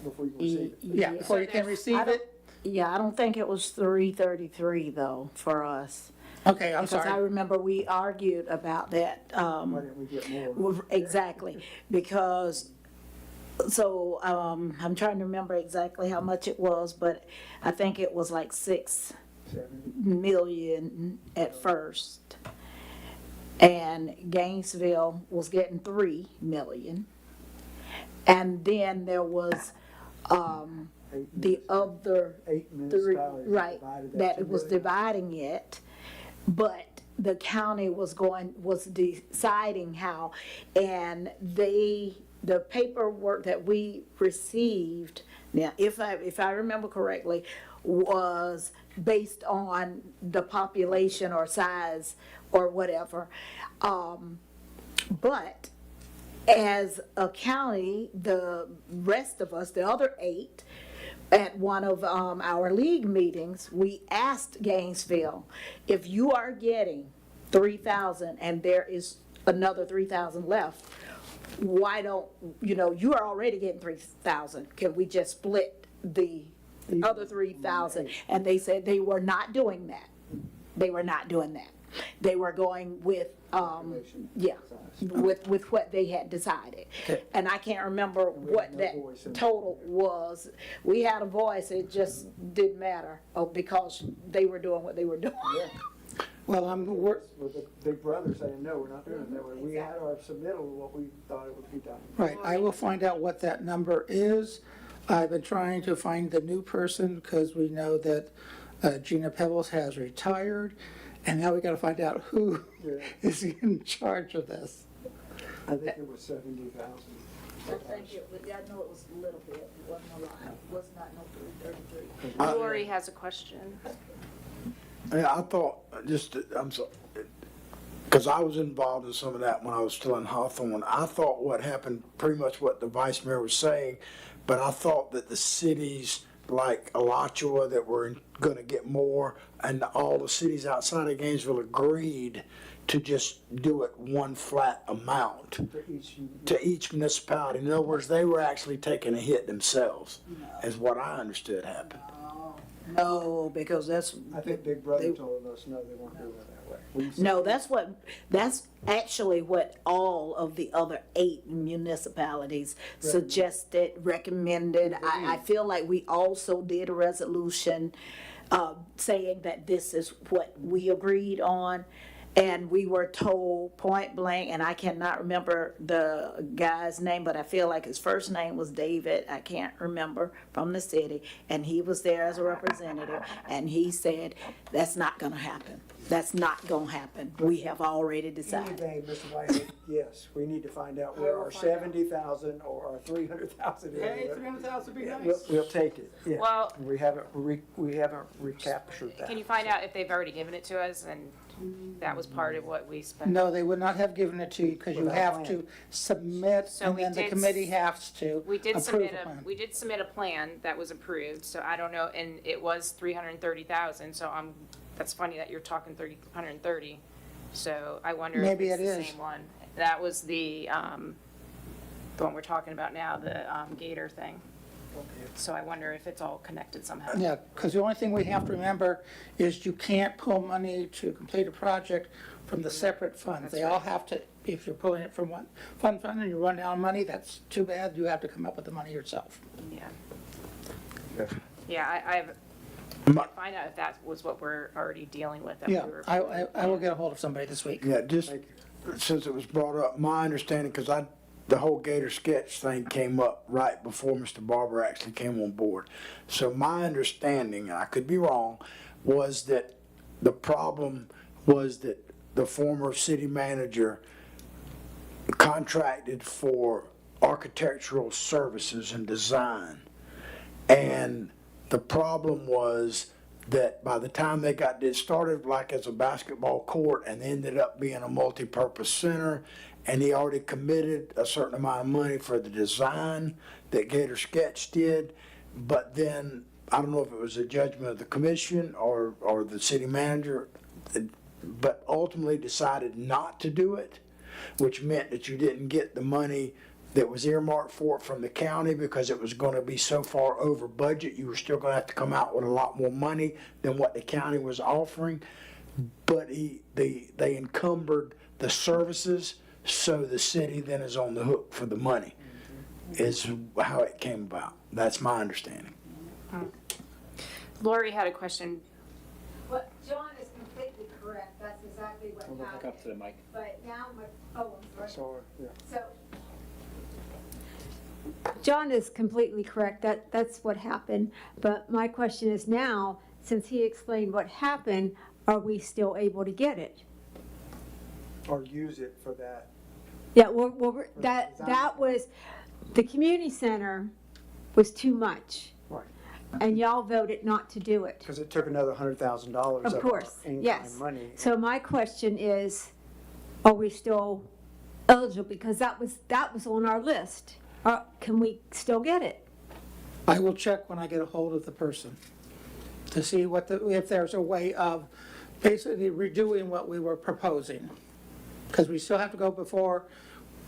Before you can receive it. yeah, before you can receive I don't- it. yeah, I don't think it was 333 though, for us. Okay, I'm Because I sorry. remember we argued about that, Why didn't we get more? well, exactly, because, so, I'm trying to remember exactly how much it was, but I think it was like 6 million at first. And Gainesville was getting 3 million. And then there was, the other 8 three, municipalities right, divided that $2 it was million. dividing it, but the county was deciding how, and the paperwork that we received, now, if I remember correctly, was based on the population or size or whatever. But as a county, the rest of us, the other 8, at one of our league meetings, we asked Gainesville, if you are getting 3,000 and there is another 3,000 left, why don't, you are already getting 3,000, can we just split the other 3,000? And they said they were not doing that. They were not doing that. They were going with, with what they had decided. And I can't remember what that total was. We had a voice, it just didn't matter, because they were doing what they were doing. Well, With the big brother saying, no, we're not doing it that way. We had our submittal of what we thought it would be done. right, I will find out what that number is. I've been trying to find the new person because we know that Gina Pebbles has retired, and now we gotta find out who is in charge of this. I think it was 70,000. I think it was, I know it was a little bit, it wasn't a lot, it was not no 333. Lori has a question. Yeah, I thought, I'm sorry, because I was involved in some of that when I was still in Hawthorne. I thought what happened, pretty much what the vice mayor was saying, but I thought that the cities like Alachua that were gonna get more, and all the cities outside of Gainesville agreed to just do it one flat amount to each municipality. In other words, they were actually taking a hit themselves, is what I understood happened. No, because that's. I think Big Brother told us, no, they weren't doing it that way. No, that's actually what all of the other 8 municipalities suggested, recommended. I feel like we also did a resolution saying that this is what we agreed on. And we were told point blank, and I cannot remember the guy's name, but I feel like his first name was David, I can't remember, from the city. And he was there as a representative, and he said, that's not gonna happen. That's not gonna happen. We have already decided. Anything, Mr. White, yes, we need to find out where our 70,000 or our 300,000 is. Hey, 300,000 would be nice. We'll take it, yeah. Well- We haven't recaptured that. Can you find out if they've already given it to us and that was part of what we spent? No, they would not have given it to you because you Without have plan. to submit, So and we then the did committee has to We did approve a plan. submit a plan that was approved, so I don't know, and it was 330,000, so that's funny that you're talking 130. So I wonder if Maybe it's it the is. same one. That was the one we're talking about now, the Gator thing. So I wonder if it's all connected somehow. Yeah, because the only thing we have to remember is you can't pull money to complete a project from the separate funds. They all have to, if you're pulling it from one fund and you run out of money, that's too bad. You have to come up with the money yourself. Yeah. Yeah, I My- find out if that was what we're already dealing with. that we Yeah, were- I will get a hold of somebody this week. Yeah, just since it was brought up, my understanding, because the whole Gator sketch thing came up right before Mr. Barber actually came on board. So my understanding, and I could be wrong, was that the problem was that the former city manager contracted for architectural services and design. And the problem was that by the time they got it started like as a basketball court and ended up being a multi-purpose center, and he already committed a certain amount of money for the design that Gator Sketch did, but then, I don't know if it was a judgment of the commission or the city manager, but ultimately decided not to do it, which meant that you didn't get the money that was earmarked for it from the county because it was gonna be so far over budget, you were still gonna have to come out with a lot more money than what the county was offering. But they encumbered the services, so the city then is on the hook for the money, is how it came about. That's my understanding. Lori had a question. What John is completely correct, that's exactly what happened. Up to the mic. But now, I'm sorry. So, yeah. So, John is completely correct, that's what happened. But my question is now, since he explained what happened, are we still able to get it? Or use it for that. Yeah, that was, the community center was too much. Right. And y'all voted not to do it. Because it took another $100,000 Of of our course, in-kind yes. money. So my question is, are we still eligible? Because that was on our list. Can we still get it? I will check when I get a hold of the person to see if there's a way of basically redoing what we were proposing. Because we still have to go before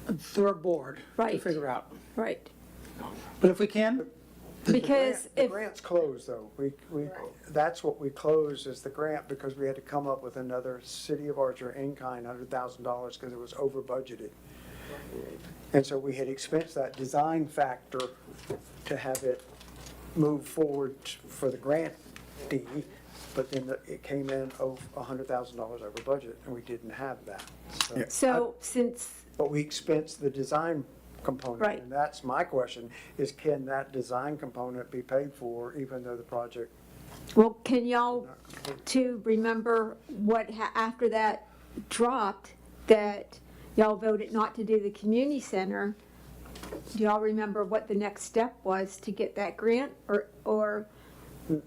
the third board to Right. figure out. Right. But if we can, Because The if, grant's closed, though. That's what we closed, is the grant, because we had to come up with another City of Archer in-kind $100,000 because it was over budgeted. And so we had expensed that design factor to have it move forward for the grantee, but then it came in over $100,000 over budget, and we didn't have that. so since, But we expensed the design component. Right. And that's my question, is can that design component be paid for even though the project Well, can y'all to remember what, after that dropped, that y'all voted not to do the community center? Do y'all remember what the next step was to get that grant, or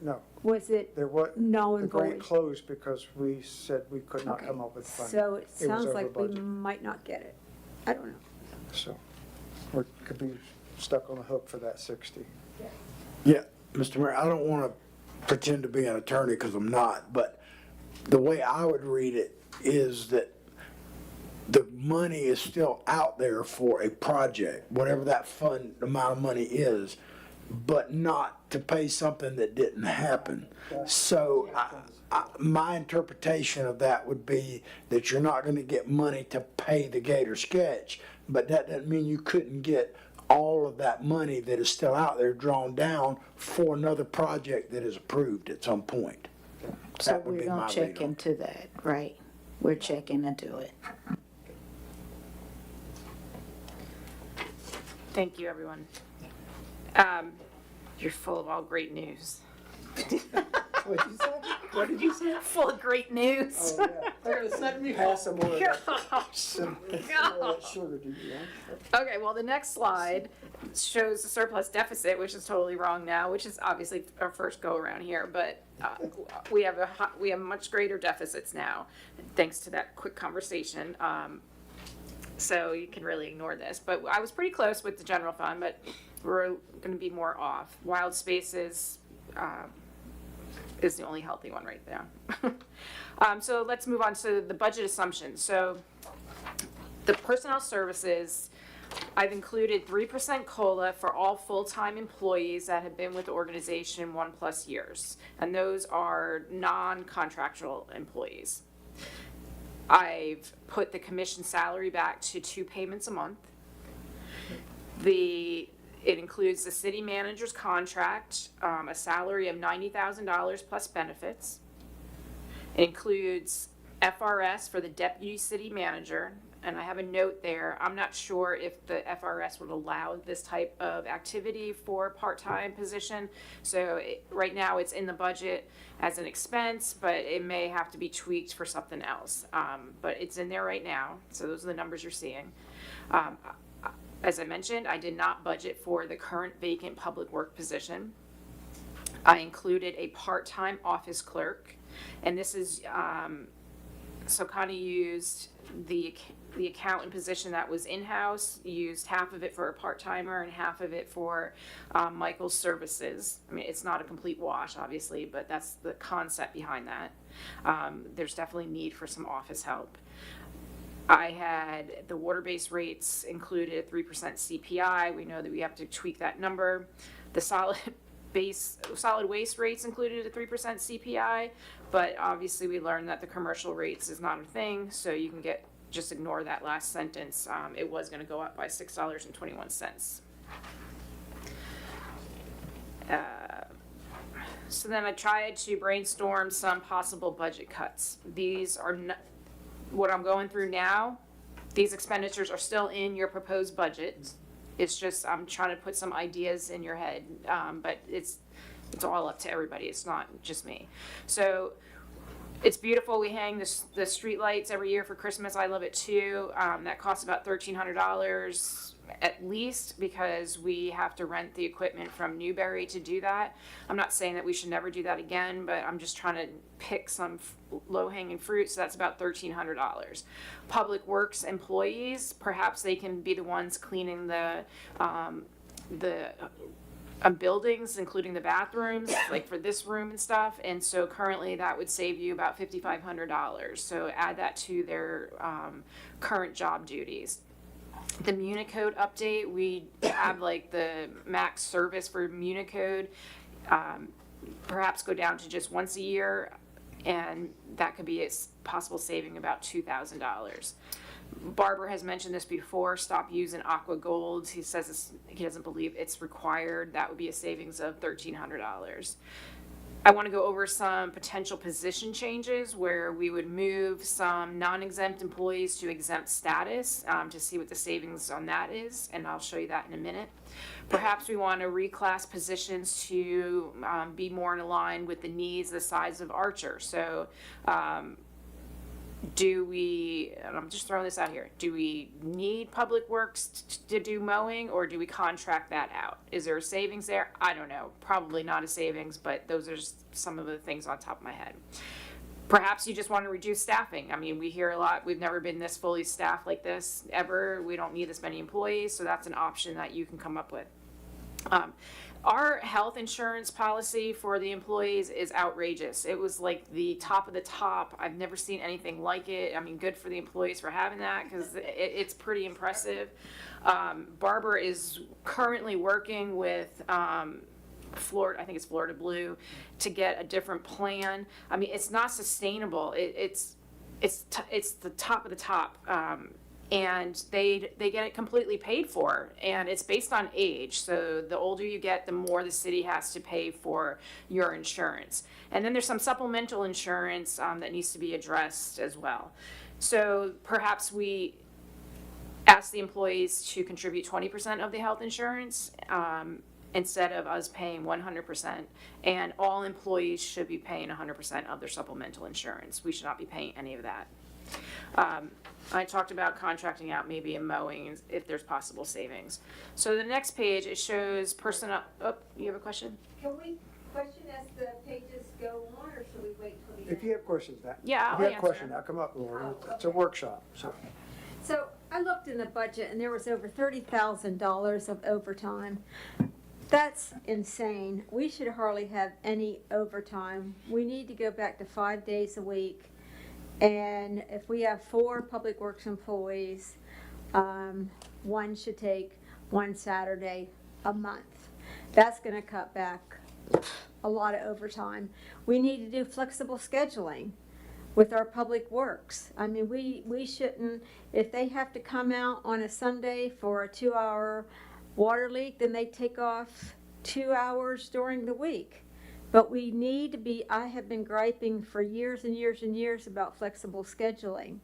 No, was it there was, null the and grant void? closed because we said we could not Okay. come up with funding. So it was sounds over like we budget. might not get it. I don't know. So, we could be stuck on the hook for that 60. Yeah, Mr. Mayor, I don't want to pretend to be an attorney because I'm not, but the way I would read it is that the money is still out there for a project, whatever that fund amount of money is, but not to pay something that didn't happen. So my interpretation of that would be that you're not going to get money to pay the Gator sketch, but that doesn't mean you couldn't get all of that money that is still out there drawn down for another project that is approved at some point. So That would we're be gonna my check read on it. into that, right? We're checking into it. Thank you, everyone. You're full of all great news. What did you say? What did you say? Full of great news. Oh, yeah. They're gonna send me pass some more of that. Gosh. Some more of that sugar, do you want? Okay, well, the next slide shows the surplus deficit, which is totally wrong now, which is obviously our first go around here, but we have we have much greater deficits now, thanks to that quick conversation. So you can really ignore this, but I was pretty close with the general fund, but we're going to be more off. Wild spaces is the only healthy one right there. So let's move on to the budget assumptions. So the personnel services, I've included 3% COLA for all full-time employees that have been with the organization 1+ years. And those are non-contractual employees. I've put the commission salary back to 2 payments a month. It includes the city manager's contract, a salary of $90,000 plus benefits. It includes FRS for the deputy city manager, and I have a note there. I'm not sure if the FRS would allow this type of activity for a part-time position. So right now it's in the budget as an expense, but it may have to be tweaked for something else. But it's in there right now, so those are the numbers you're seeing. As I mentioned, I did not budget for the current vacant public work position. I included a part-time office clerk, and this is, so kind of used the accountant position that was in-house, used half of it for a part-timer and half of it for Michael's services. I mean, it's not a complete wash, obviously, but that's the concept behind that. There's definitely need for some office help. I had the water-based rates included at 3% CPI. We know that we have to tweak that number. The solid waste rates included at 3% CPI, but obviously we learned that the commercial rates is not a thing, so you can just ignore that last sentence. It was going to go up by $6.21. So then I tried to brainstorm some possible budget cuts. These are not what I'm going through now. These expenditures are still in your proposed budget. It's just I'm trying to put some ideas in your head, but it's all up to everybody. It's not just me. So it's beautiful. We hang the street lights every year for Christmas. I love it too. That costs about $1,300 at least because we have to rent the equipment from Newberry to do that. I'm not saying that we should never do that again, but I'm just trying to pick some low-hanging fruit, so that's about $1,300. Public Works employees, perhaps they can be the ones cleaning the buildings, including the bathrooms, like for this room and stuff, and so currently that would save you about $5,500. So add that to their current job duties. The Municode update, we have like the max service for Municode, perhaps go down to just once a year, and that could be a possible saving about $2,000. Barbara has mentioned this before, stop using Aqua Gold. He says he doesn't believe it's required. That would be a savings of $1,300. I want to go over some potential position changes where we would move some non-exempt employees to exempt status, to see what the savings on that is, and I'll show you that in a minute. Perhaps we want to reclass positions to be more in line with the needs, the size of Archer. So do we, and I'm just throwing this out here, do we need Public Works to do mowing, or do we contract that out? Is there a savings there? I don't know. Probably not a savings, but those are just some of the things on top of my head. Perhaps you just want to reduce staffing. I mean, we hear a lot, we've never been this fully staffed like this ever. We don't need this many employees, so that's an option that you can come up with. Our health insurance policy for the employees is outrageous. It was like the top of the top. I've never seen anything like it. I mean, good for the employees for having that, because it's pretty impressive. Barbara is currently working with Florida, I think it's Florida Blue, to get a different plan. I mean, it's not sustainable. It's the top of the top. And they get it completely paid for, and it's based on age. So the older you get, the more the city has to pay for your insurance. And then there's some supplemental insurance that needs to be addressed as well. So perhaps we ask the employees to contribute 20% of the health insurance instead of us paying 100%. And all employees should be paying 100% of their supplemental insurance. We should not be paying any of that. I talked about contracting out maybe a mowing if there's possible savings. So the next page, it shows personnel. Oh, you have a question? Can we question as the pages go on, or should we wait till the end? If you have questions, that. Yeah, If I'll you have a answer. question, now come up, Laura. Oh, It's a workshop, so. So I looked in the budget and there was over $30,000 of overtime. That's insane. We should hardly have any overtime. We need to go back to 5 days a week. And if we have 4 Public Works employees, one should take 1 Saturday a month. That's gonna cut back a lot of overtime. We need to do flexible scheduling with our Public Works. I mean, we shouldn't, if they have to come out on a Sunday for a 2-hour water leak, then they take off 2 hours during the week. But we need to be, I have been griping for years and years and years about flexible scheduling.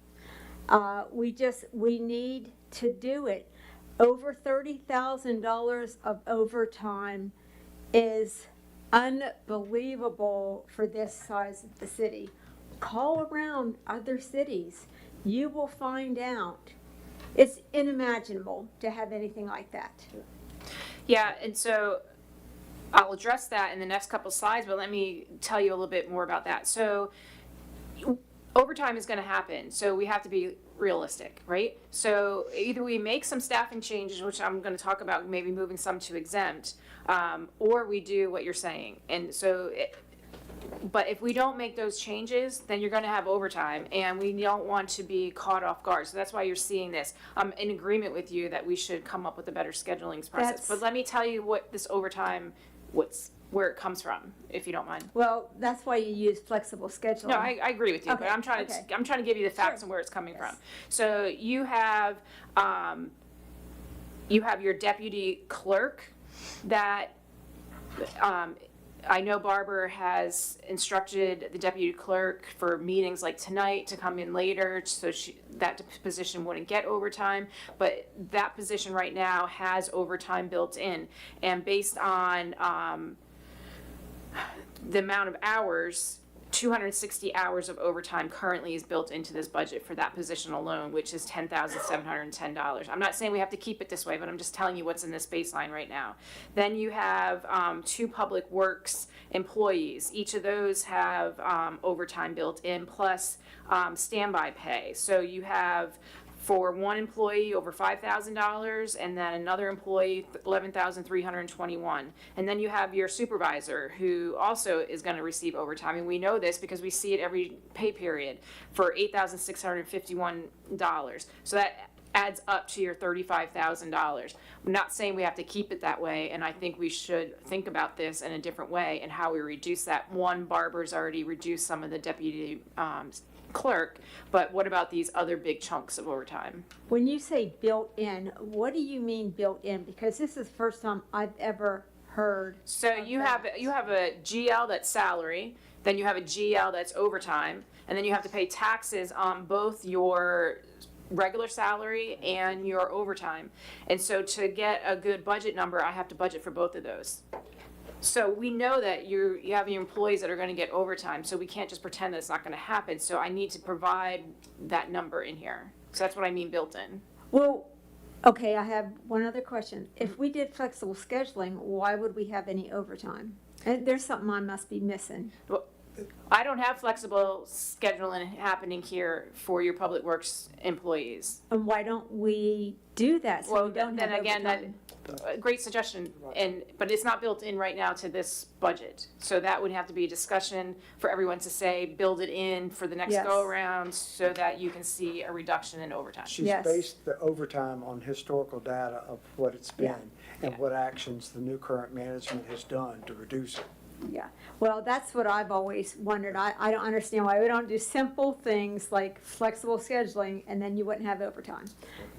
We need to do it. Over $30,000 of overtime is unbelievable for this size of the city. Call around other cities. You will find out. It's unimaginable to have anything like that. Yeah, and so I'll address that in the next couple slides, but let me tell you a little bit more about that. So overtime is going to happen, so we have to be realistic, right? So either we make some staffing changes, which I'm going to talk about, maybe moving some to exempt, or we do what you're saying. And so but if we don't make those changes, then you're going to have overtime, and we don't want to be caught off guard. So that's why you're seeing this. I'm in agreement with you that we should come up with a better scheduling process. But let me tell you what this overtime, where it comes from, if you don't mind. Well, that's why you use flexible scheduling. No, I agree with you, Okay, but I'm trying to give you the facts Sure. and where it's coming Yes. from. So you have your deputy clerk that I know Barbara has instructed the deputy clerk for meetings like tonight to come in later, so that position wouldn't get overtime. But that position right now has overtime built in, and based on the amount of hours, 260 hours of overtime currently is built into this budget for that position alone, which is $10,710. I'm not saying we have to keep it this way, but I'm just telling you what's in this baseline right now. Then you have 2 Public Works employees. Each of those have overtime built in, plus standby pay. So you have, for one employee, over $5,000, and then another employee, $11,321. And then you have your supervisor, who also is going to receive overtime, and we know this because we see it every pay period, for $8,651. So that adds up to your $35,000. I'm not saying we have to keep it that way, and I think we should think about this in a different way and how we reduce that. One, Barbara's already reduced some of the deputy clerk, but what about these other big chunks of overtime? When you say built in, what do you mean built in? Because this is the first time I've ever heard. So you have a GL that's salary, then you have a GL that's overtime, and then you have to pay taxes on both your regular salary and your overtime. And so to get a good budget number, I have to budget for both of those. So we know that you have your employees that are gonna get overtime, so we can't just pretend that it's not gonna happen. So I need to provide that number in here. So that's what I mean built in. Well, okay, I have one other question. If we did flexible scheduling, why would we have any overtime? And there's something I must be missing. Well, I don't have flexible scheduling happening here for your public works employees. And why don't we do that so Well, we don't then have again, overtime? a great suggestion, but it's not built in right now to this budget. So that would have to be a discussion for everyone to say, build it in for the next Yes. go-around so that you can see a reduction in overtime. She's Yes. based the overtime on historical data of what it's Yeah. been and what actions the new current management has done to reduce it. Yeah, well, that's what I've always wondered. I don't understand why we don't do simple things like flexible scheduling and then you wouldn't have overtime.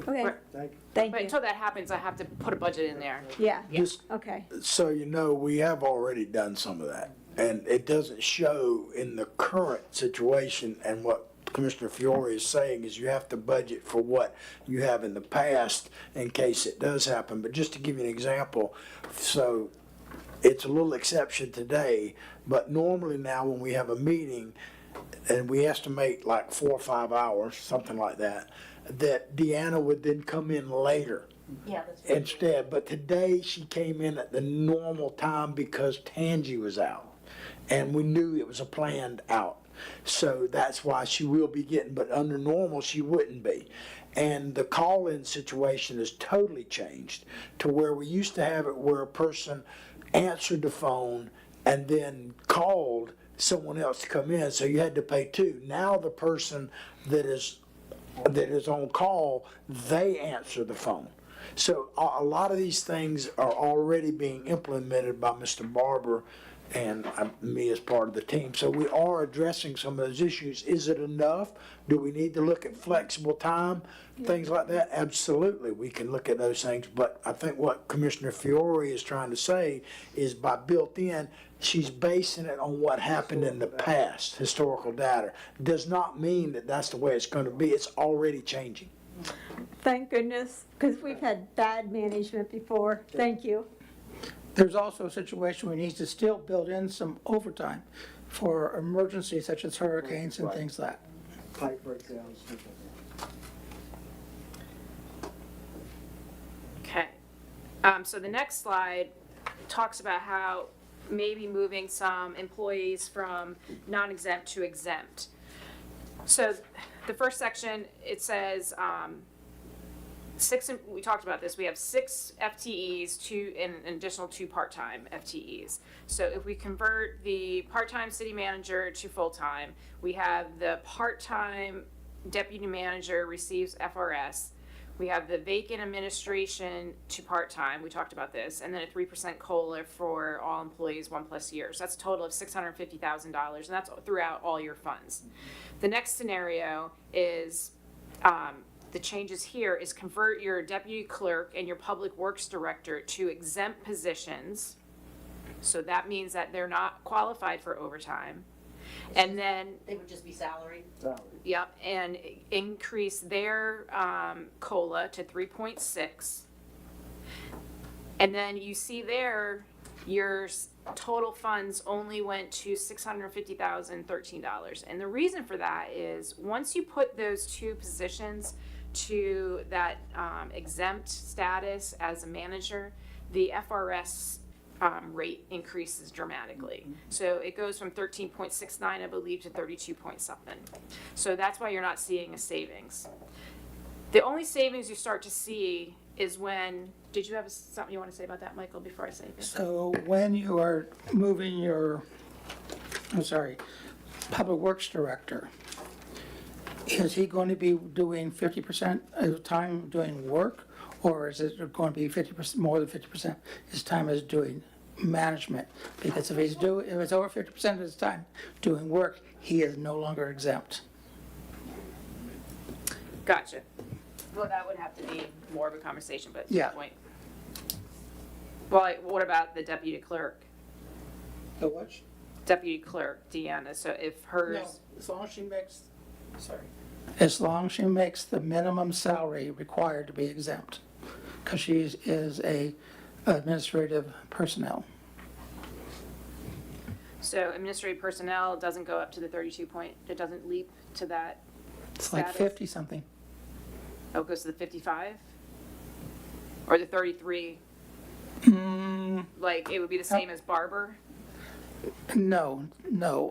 Okay, Right. Thank you. thank But you. until that happens, I have to put a budget in there. Yeah, Just okay. so you know, we have already done some of that. And it doesn't show in the current situation, and what Commissioner Fiore is saying is you have to budget for what you have in the past in case it does happen. But just to give you an example, so it's a little exception today, but normally now when we have a meeting and we estimate like 4 or 5 hours, something like that, that Deanna would then come in later Yeah, that's. instead. But today she came in at the normal time because Tangi was out. And we knew it was a planned out. So that's why she will be getting, but under normal, she wouldn't be. And the call-in situation has totally changed to where we used to have it where a person answered the phone and then called someone else to come in, so you had to pay two. Now the person that is on call, they answer the phone. So a lot of these things are already being implemented by Mr. Barber and me as part of the team. So we are addressing some of those issues. Is it enough? Do we need to look at flexible time? Things like that? Absolutely, we can look at those things. But I think what Commissioner Fiore is trying to say is by built in, she's basing it on what happened in the past, historical data. Does not mean that that's the way it's going to be. It's already changing. Thank goodness, because we've had bad management before. Thank you. There's also a situation we need to still build in some overtime for emergencies such as hurricanes and things like that. Pipe breakdowns, things like Okay. So the next slide talks about how maybe moving some employees from non-exempt to exempt. So the first section, it says, we talked about this, we have 6 FTEs, and an additional 2 part-time FTEs. So if we convert the part-time city manager to full-time, we have the part-time deputy manager receives FRS. We have the vacant administration to part-time, we talked about this, and then a 3% COLA for all employees 1+ years. That's a total of $650,000, and that's throughout all your funds. The next scenario is, the changes here is convert your deputy clerk and your public works director to exempt positions. So that means that they're not qualified for overtime. And then, They would just be salary. that. yep, and increase their COLA to 3.6. And then you see there, your total funds only went to $650,013. And the reason for that is, once you put those 2 positions to that exempt status as a manager, the FRS rate increases dramatically. So it goes from 13.69, I believe, to 32 point something. So that's why you're not seeing a savings. The only savings you start to see is when, did you have something you want to say about that, Michael, before I say this? So when you are moving your, Public Works Director, is he going to be doing 50% of the time doing work? Or is it going to be 50%, more than 50% his time is doing management? Because if it's over 50% of his time doing work, he is no longer exempt. Gotcha. Well, that would have to be more of a conversation, but to Yeah. the point. Well, what about the deputy clerk? The what? Deputy clerk, Deanna, so if hers. No, as long as she makes, sorry. As long as she makes the minimum salary required to be exempt, because she is a administrative personnel. So administrative personnel doesn't go up to the 32 point, it doesn't leap to that It's like status? 50-something. Oh, it goes to the 55? Or the 33? Like, it would be the same as barber? No,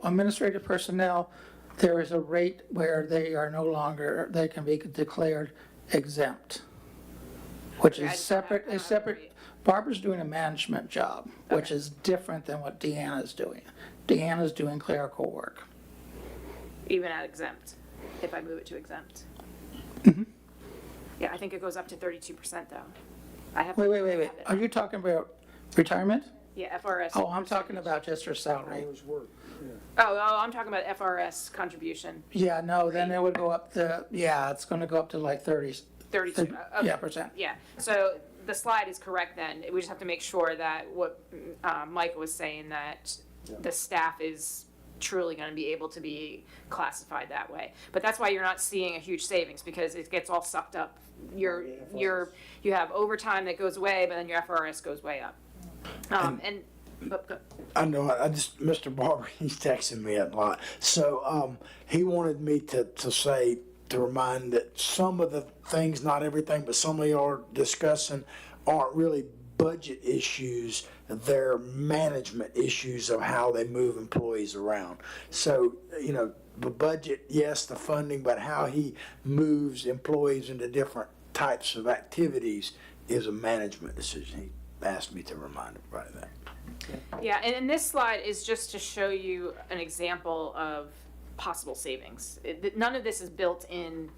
administrative personnel, there is a rate where they are no longer, they can be declared exempt, which Okay, I is just don't have- separate, I don't is have separate. the rate. Barbara's doing a management job, which Okay. is different than what Deanna's doing. Deanna's doing clerical work. Even at exempt, if I move it to exempt? Yeah, I think it goes up to 32% though. I have. Wait, have it. are you talking about retirement? Yeah, FRS. Oh, I'm talking percentage. about just her salary. Hours worked. Oh, I'm talking about FRS contribution, Yeah, no, then it would go up to, yeah, it's gonna go up to like 30. 32. Okay. Yeah, percent. Yeah, so the slide is correct then. We just have to make sure that what Micah was saying, that the staff is truly going to be able to be classified that way. But that's why you're not seeing a huge savings, because it gets all sucked up. You have overtime that goes away, but then your FRS goes way up. But I know, Mr. Barber, he's texting me a lot. So, he wanted me to say, to remind that some of the things, not everything, but some of y'all are discussing aren't really budget issues. They're management issues of how they move employees around. So, the budget, yes, the funding, but how he moves employees into different types of activities is a management decision. He asked me to remind everybody of that. yeah, and this slide is just to show you an example of possible savings. None of this is built in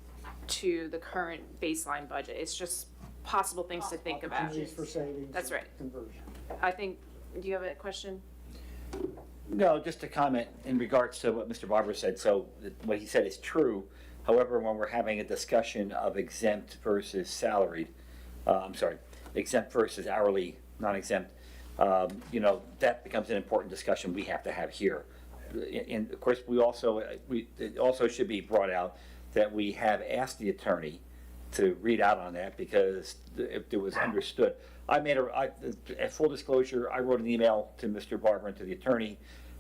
to the current baseline budget. It's just possible things to think about. Opportunities for savings. That's right. Conversion. I think, do you have a question? No, just a comment in regards to what Mr. Barber said. So what he said is true. However, when we're having a discussion of exempt versus salaried, exempt versus hourly, non-exempt, that becomes an important discussion we have to have here. And of course, it also should be brought out that we have asked the attorney to read out on that, because if it was understood. At full disclosure, I wrote an email to Mr. Barber and to the attorney.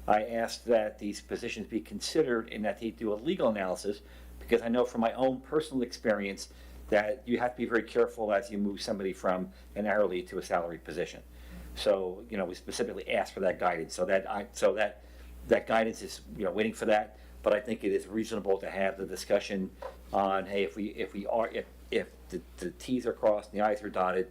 I asked that these positions be considered and that he do a legal analysis, because I know from my own personal experience that you have to be very careful as you move somebody from an hourly to a salaried position. So, we specifically asked for that guidance, so that guidance is, waiting for that. But I think it is reasonable to have the discussion on, hey, if the T's are crossed and the I's are dotted,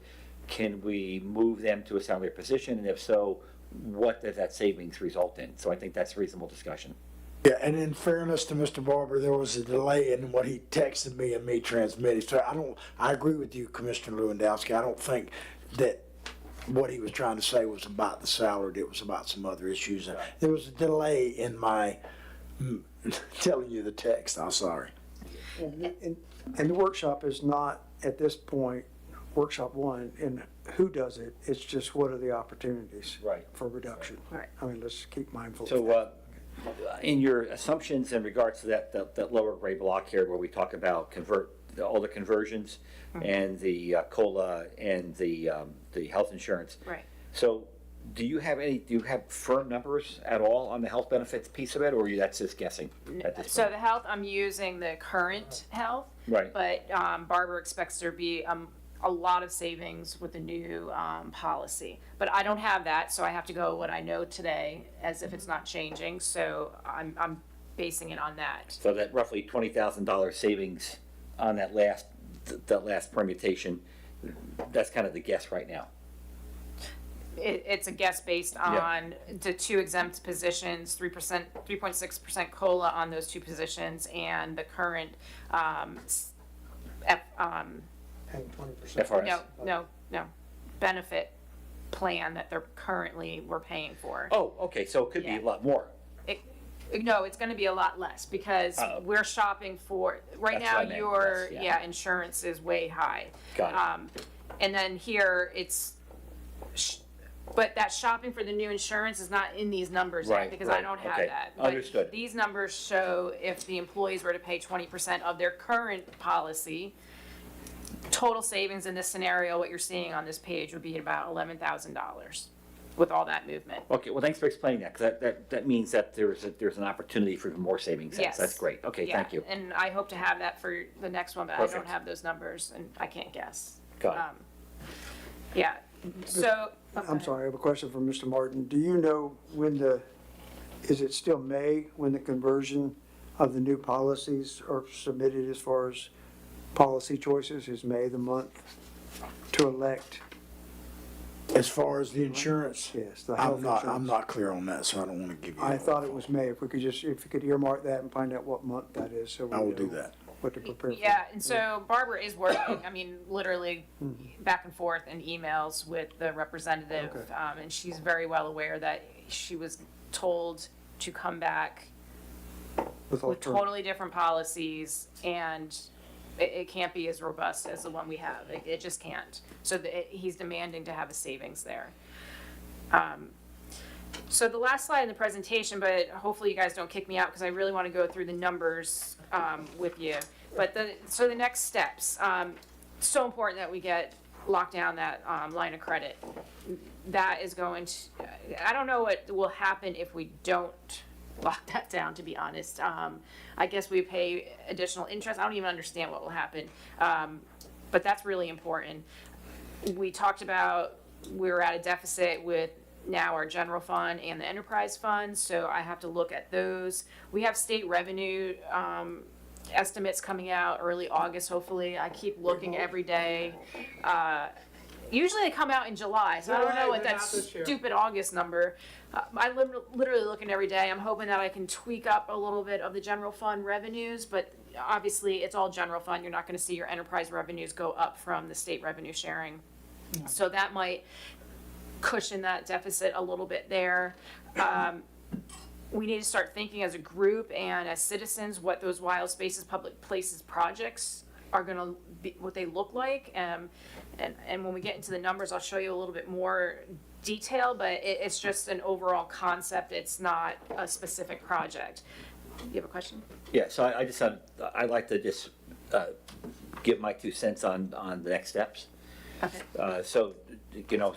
can we move them to a salaried position? And if so, what does that savings result in? So I think that's a reasonable discussion. Yeah, and in fairness to Mr. Barber, there was a delay in what he texted me and me transmitting. So I agree with you, Commissioner Lewandowski. I don't think that what he was trying to say was about the salary. It was about some other issues. There was a delay in my telling you the text. I'm sorry. And the workshop is not, at this point, workshop one, and who does it? It's just what are the opportunities Right. for reduction? Right. I mean, let's keep mindful of So, that. in your assumptions in regards to that lower gray block here, where we talk about all the conversions and the COLA and the health insurance. Right. So, do you have firm numbers at all on the health benefits piece of it, or that's just guessing at this So point? the health, I'm using the current health. Right. But Barbara expects there to be a lot of savings with the new policy. But I don't have that, so I have to go what I know today as if it's not changing. So I'm basing it on that. So that roughly $20,000 savings on that last permutation, that's kind of the guess right now. It's a guess based on the two exempt positions, 3.6% COLA on those two positions, and the current, Paying 20%. FRS. no, benefit plan that we're paying for. Oh, okay, so it could be a lot more. No, it's gonna be a lot less, because we're shopping for, right That's now, what I meant, your, yes, insurance is way high. Got it. And then here, it's But that shopping for the new insurance is not in these numbers yet, Right, because I right, don't have okay. that. But Understood. these numbers show if the employees were to pay 20% of their current policy, total savings in this scenario, what you're seeing on this page would be about $11,000 with all that movement. Okay, well, thanks for explaining that, because that means that there's an opportunity for more savings. Yes. That's great. Okay, Yeah, thank you. And I hope to have that for the next one, but I don't Perfect. have those numbers, and I can't guess. Got it. Yeah, so. I'm sorry, I have a question for Mr. Martin. Do you know is it still May when the conversion of the new policies are submitted as far as policy choices? Is May the month to elect? As far as the insurance, Yes, the health insurance. I'm not clear on that, so I don't want to give you. I thought it was May. If you could earmark that and find out what month that is, so we I will know do that. what to prepare for. Yeah, and so Barbara is working, I mean, literally Mm-hmm. back and forth in emails with the representative. Okay. And she's very well aware that she was told to come back with totally different policies, and it can't be as robust as the one we have. It just can't. So he's demanding to have a savings there. So the last slide in the presentation, but hopefully you guys don't kick me out because I really want to go through the numbers with you. But so the next steps, so important that we get locked down that line of credit. That is going to, I don't know what will happen if we don't lock that down, to be honest. I guess we pay additional interest. I don't even understand what will happen. But that's really important. We talked about, we were at a deficit with now our general fund and the enterprise fund, so I have to look at those. We have state revenue estimates coming out early August, hopefully. I keep looking every day. Usually they come out in July, so I don't know what that stupid August number. I'm literally looking every day. I'm hoping that I can tweak up a little bit of the general fund revenues, but obviously it's all general fund. You're not going to see your enterprise revenues go up from the state revenue sharing. So that might cushion that deficit a little bit there. We need to start thinking as a group and as citizens what those wild spaces, public places projects are going to be, what they look like. And when we get into the numbers, I'll show you a little bit more detail, but it's just an overall concept. It's not a specific project. You have a question? Yeah, so I'd like to just give my 2 cents on the next steps. Okay. So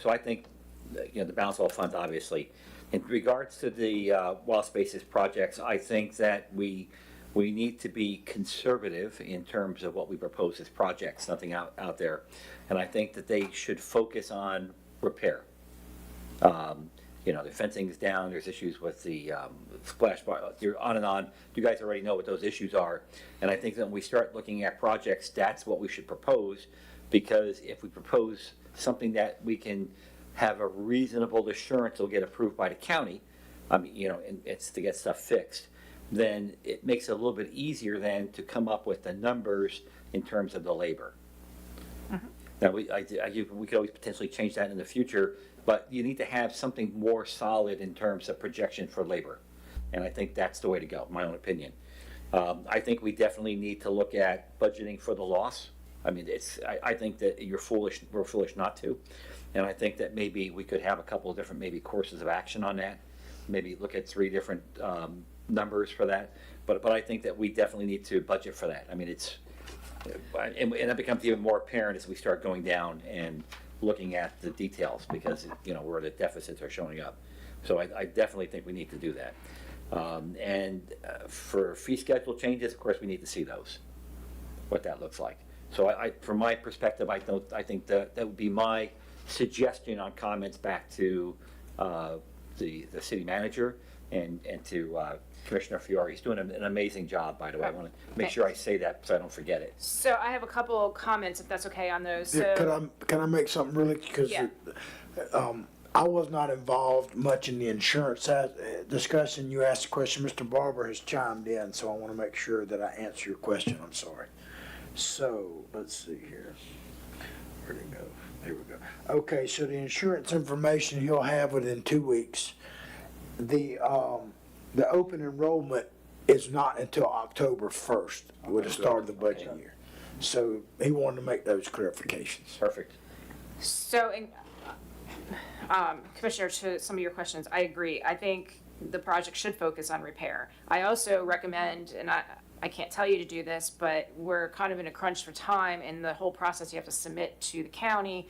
I think, the Balance All Fund, obviously. In regards to the Wild Spaces projects, I think that we need to be conservative in terms of what we propose as projects, nothing out there. And I think that they should focus on repair. The fencing's down, there's issues with the splash bar, you're on and on. You guys already know what those issues are. And I think that when we start looking at projects, that's what we should propose, because if we propose something that we can have a reasonable assurance will get approved by the county, and it's to get stuff fixed, then it makes it a little bit easier then to come up with the numbers in terms of the labor. Now, we could always potentially change that in the future, but you need to have something more solid in terms of projection for labor. And I think that's the way to go, in my own opinion. I think we definitely need to look at budgeting for the loss. I mean, I think that we're foolish not to. And I think that maybe we could have a couple of different maybe courses of action on that. Maybe look at 3 different numbers for that. But I think that we definitely need to budget for that. I mean, and that becomes even more apparent as we start going down and looking at the details, because, where the deficits are showing up. So I definitely think we need to do that. For fee schedule changes, of course, we need to see those, what that looks like. So from my perspective, I think that would be my suggestion on comments back to the city manager and to Commissioner Fiore. He's doing an amazing job, by the way. I want to make sure I say that so I don't forget it. So I have a couple comments, if that's okay, on those. Yeah, So, can I make something really, because Yeah. I was not involved much in the insurance discussion. You asked a question, Mr. Barber has chimed in, so I want to make sure that I answer your question. I'm sorry. So, let's see here. Where'd it go? There we go. Okay, so the insurance information he'll have within 2 weeks. The open enrollment is not until October 1st, with the start of the budget year. So he wanted to make those clarifications. Perfect. So Commissioner, to some of your questions, I agree. I think the project should focus on repair. I also recommend, and I can't tell you to do this, but we're kind of in a crunch for time, and the whole process you have to submit to the county.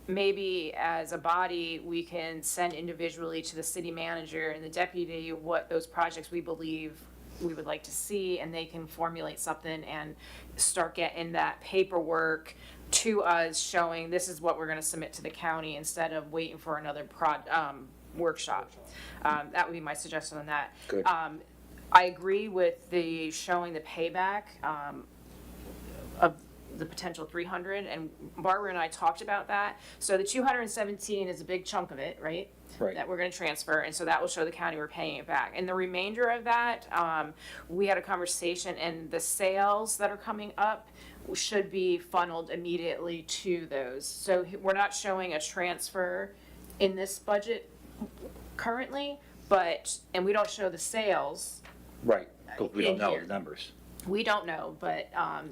Maybe as a body, we can send individually to the city manager and the deputy what those projects we believe we would like to see, and they can formulate something and start getting that paperwork to us showing this is what we're gonna submit to the county instead of waiting for another workshop. That would be my suggestion on that. Good. I agree with the showing the payback, of the potential 300, and Barbara and I talked about that. So the 217 is a big chunk of it, right? Right. That we're gonna transfer, and so that will show the county we're paying it back. And the remainder of that, we had a conversation, and the sales that are coming up should be funneled immediately to those. So we're not showing a transfer in this budget currently, and we don't show the sales. Right, 'cause we don't In know here. the numbers. We don't know, but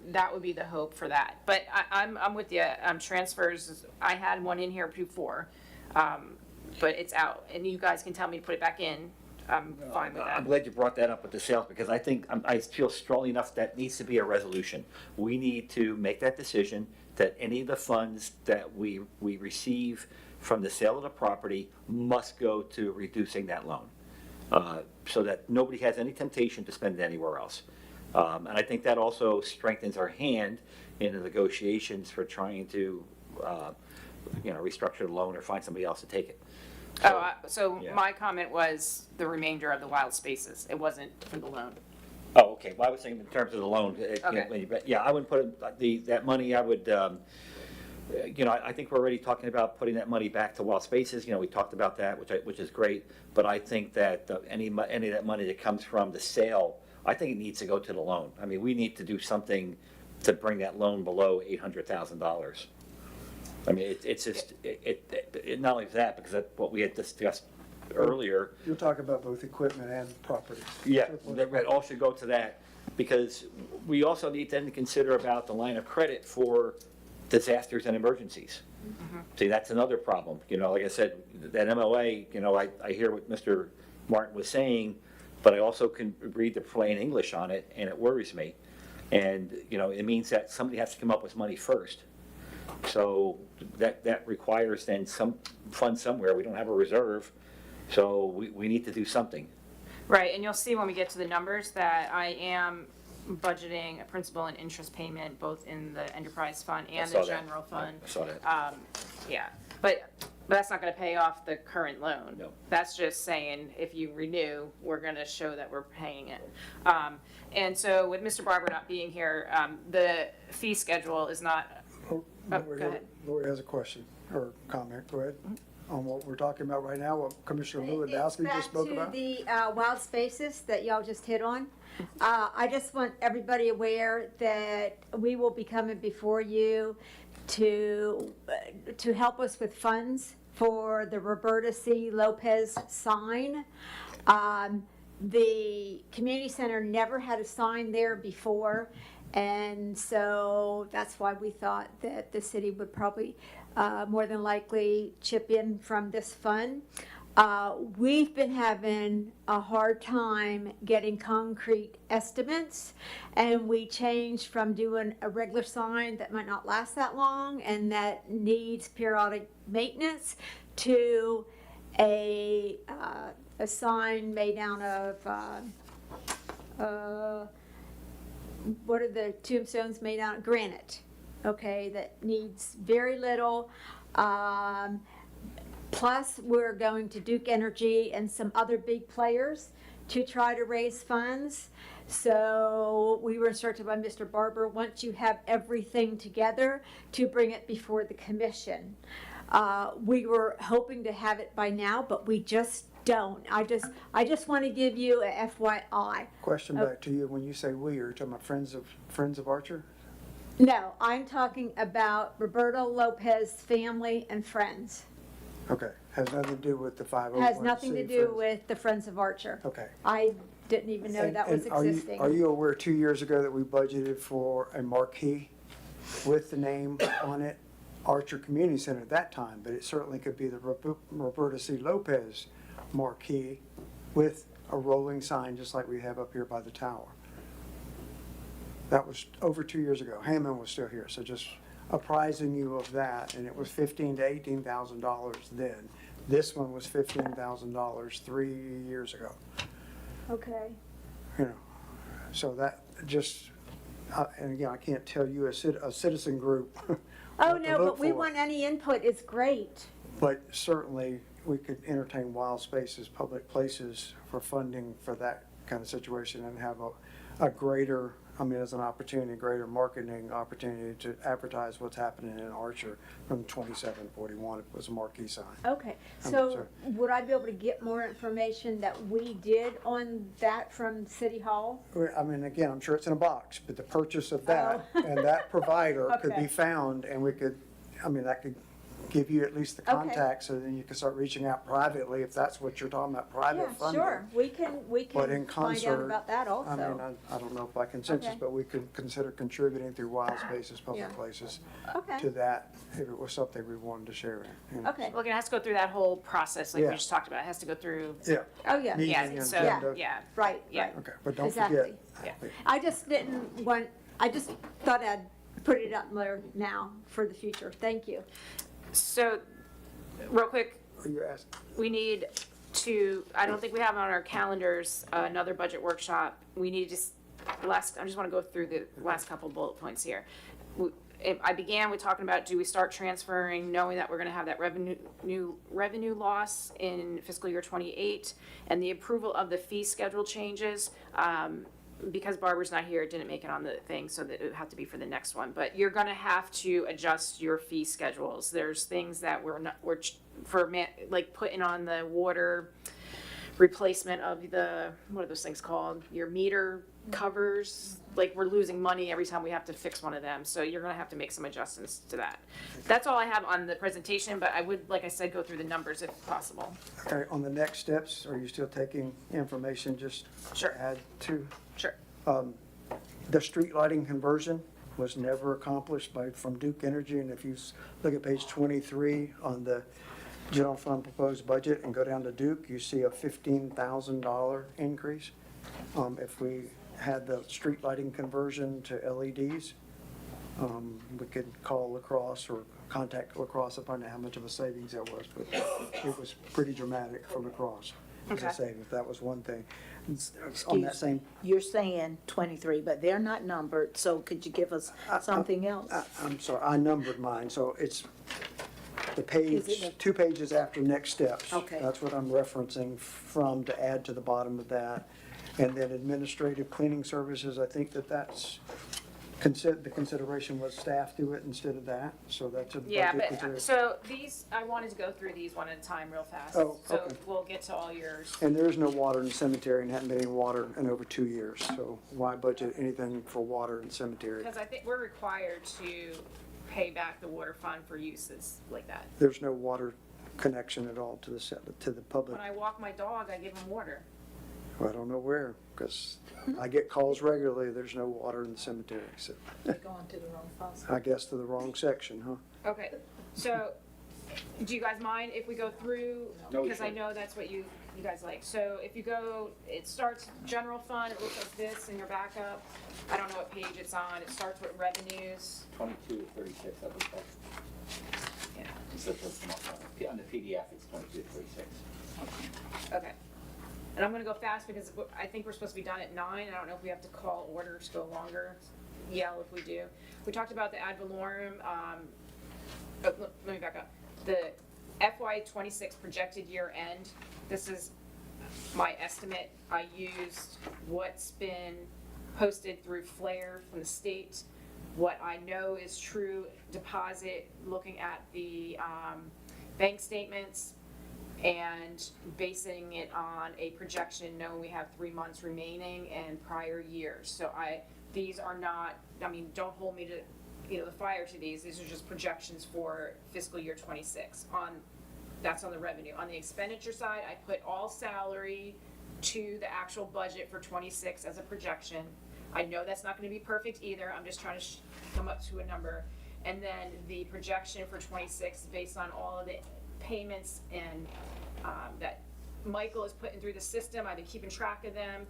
that would be the hope for that. But I'm with you. Transfers, I had one in here before, but it's out, and you guys can tell me to put it back in. I'm fine with I'm that. glad you brought that up with the sales, because I think, I feel strongly enough that needs to be a resolution. We need to make that decision that any of the funds that we receive from the sale of the property must go to reducing that loan, so that nobody has any temptation to spend it anywhere else. And I think that also strengthens our hand in the negotiations for trying to, restructure the loan or find somebody else to take it. So yeah. my comment was the remainder of the wild spaces. It wasn't for the loan. Oh, okay, well, I was saying in terms of the loan, Okay. yeah, I wouldn't put that money, I would, I think we're already talking about putting that money back to wild spaces, we talked about that, which is great, but I think that any of that money that comes from the sale, I think it needs to go to the loan. I mean, we need to do something to bring that loan below $800,000. I mean, it's just, it not only that, because that's what we had discussed earlier. You'll talk about both equipment and property. Yeah, that all should go to that, because we also need then to consider about the line of credit for disasters and emergencies. See, that's another problem, like I said, that MOA, I hear what Mr. Martin was saying, but I also can read the plain English on it, and it worries me. And, it means that somebody has to come up with money first. So that requires then some fund somewhere. We don't have a reserve, so we need to do something. Right, and you'll see when we get to the numbers that I am budgeting a principal and interest payment both in the enterprise fund and saw the that. general fund. I saw that. Yeah, but that's not gonna pay off the current loan. No. That's just saying, if you renew, we're gonna show that we're paying it. And so with Mr. Barber not being here, the fee schedule is not, go ahead. Lori has a question or comment, go ahead, on what we're talking about right now, what Commissioner Lewandowski just spoke about. It's back to the wild spaces that y'all just hit on. I just want everybody aware that we will be coming before you to help us with funds for the Roberta C. Lopez sign. The community center never had a sign there before, and so that's why we thought that the city would probably more than likely chip in from this fund. We've been having a hard time getting concrete estimates, and we changed from doing a regular sign that might not last that long and that needs periodic maintenance to a sign made out of what are the tombstones made out of? Granite, okay, that needs very little. Plus, we're going to Duke Energy and some other big players to try to raise funds. So we were instructed by Mr. Barber, once you have everything together, to bring it before the commission. We were hoping to have it by now, but we just don't. I just want to give you a FYI. Question back to you, when you say we, are you talking about Friends of Archer? No, I'm talking about Roberta Lopez family and friends. Okay, has nothing to do with the 501c. Has nothing to do with the Friends of Archer. Okay. I didn't even know that was And are you- existing. Are you aware 2 years ago that we budgeted for a marquee with the name on it Archer Community Center at that time, but it certainly could be the Roberta C. Lopez marquee with a rolling sign, just like we have up here by the tower. That was over 2 years ago. Hammond was still here, so just apprising you of that, and it was $15,000 to $18,000 then. This one was $15,000 3 years ago. Okay. You know, so that just, and again, I can't tell you a citizen group. Oh, what to no, look but we for, want any input, it's great. But certainly, we could entertain wild spaces, public places for funding for that kind of situation and have a greater, I mean, as an opportunity, greater marketing opportunity to advertise what's happening in Archer from 2741. It was a marquee sign. Okay, I'm so sorry. would I be able to get more information that we did on that from City Hall? I mean, again, I'm sure it's in a box, but the purchase of that and that provider could Okay. be found, and we could, I mean, that could give you at least the Okay. contact, so then you can start reaching out privately, if that's what you're talking about, private Yeah, funding. sure, we can But in find out concert, about that I mean, also. I don't know by consensus, Okay. but we could consider contributing through wild spaces, public Yeah. places, Okay, to that, if it was something we wanted to share in. you know. okay, Look, it has to go through that whole process, like we Yeah. just talked about. It has to go through, Yeah, oh, yeah, Meeting yeah, and so, agenda. yeah. right, Yeah. right. okay, but don't Exactly. forget. Yeah. I just didn't want, I just thought I'd put it out there now for the future, thank you. So, real quick, You asked, we need to, I don't think we have on our calendars another budget workshop. We need to, I just want to go through the last couple bullet points here. I began with talking about, do we start transferring, knowing that we're going to have that revenue loss in fiscal year '28, and the approval of the fee schedule changes. Because Barbara's not here, it didn't make it on the thing, so that it would have to be for the next one. But you're gonna have to adjust your fee schedules. There's things that like putting on the water replacement of the, what are those things called? Your meter covers, like we're losing money every time we have to fix one of them. So you're gonna have to make some adjustments to that. That's all I have on the presentation, but I would, like I said, go through the numbers if possible. okay, on the next steps, are you still taking information just Sure. to add to? Sure. The street lighting conversion was never accomplished from Duke Energy, and if you look at page 23 on the general fund proposed budget and go down to Duke, you see a $15,000 increase. If we had the street lighting conversion to LEDs, we could call La Crosse or contact La Crosse to find out how much of a savings that was, but it was pretty dramatic for La Crosse as a Okay. savings. That was one thing. On that same You're saying 23, but they're not numbered, so could you give us something else? I'm sorry, I numbered mine, so it's the Is page, it 2 pages after next steps. Okay. That's what I'm referencing from to add to the bottom of that. And then administrative cleaning services, I think that's, the consideration was staff do it instead of that, so that's a Yeah, budget but, consideration. so these, I wanted to go through these one at a time real fast. Oh, So okay. we'll get to all yours. And there is no water in the cemetery and hadn't been any water in over 2 years, so why budget anything for water in cemetery? Because I think we're required to pay back the water fund for uses like that. There's no water connection at all to the public. When I walk my dog, I give him water. Well, I don't know where, because I get calls regularly, there's no water in the cemetery, so Going to the wrong faucet. I guess to the wrong section, huh? Okay, so, do you guys mind if we go through? No, Because I sure. know that's what you guys like. So if you go, it starts general fund, it looks like this in your backup. I don't know what page it's on. It starts with revenues. 22 to 36, I believe. Yeah. On the PDF, it's 22 to 36. Okay. And I'm gonna go fast because I think we're supposed to be done at 9. I don't know if we have to call orders to go longer. Yell if we do. We talked about the ad valorem. Let me back up. The FY '26 projected year end. This is my estimate. I used what's been posted through Flair from the state, what I know is true deposit, looking at the bank statements, and basing it on a projection, knowing we have 3 months remaining and prior years. So these are not, I mean, don't hold me to, the fire to these. These are just projections for fiscal year '26. That's on the revenue. On the expenditure side, I put all salary to the actual budget for '26 as a projection. I know that's not gonna be perfect either. I'm just trying to come up to a number. And then the projection for 26 is based on all of the payments and that Michael is putting through the system. I've been keeping track of them,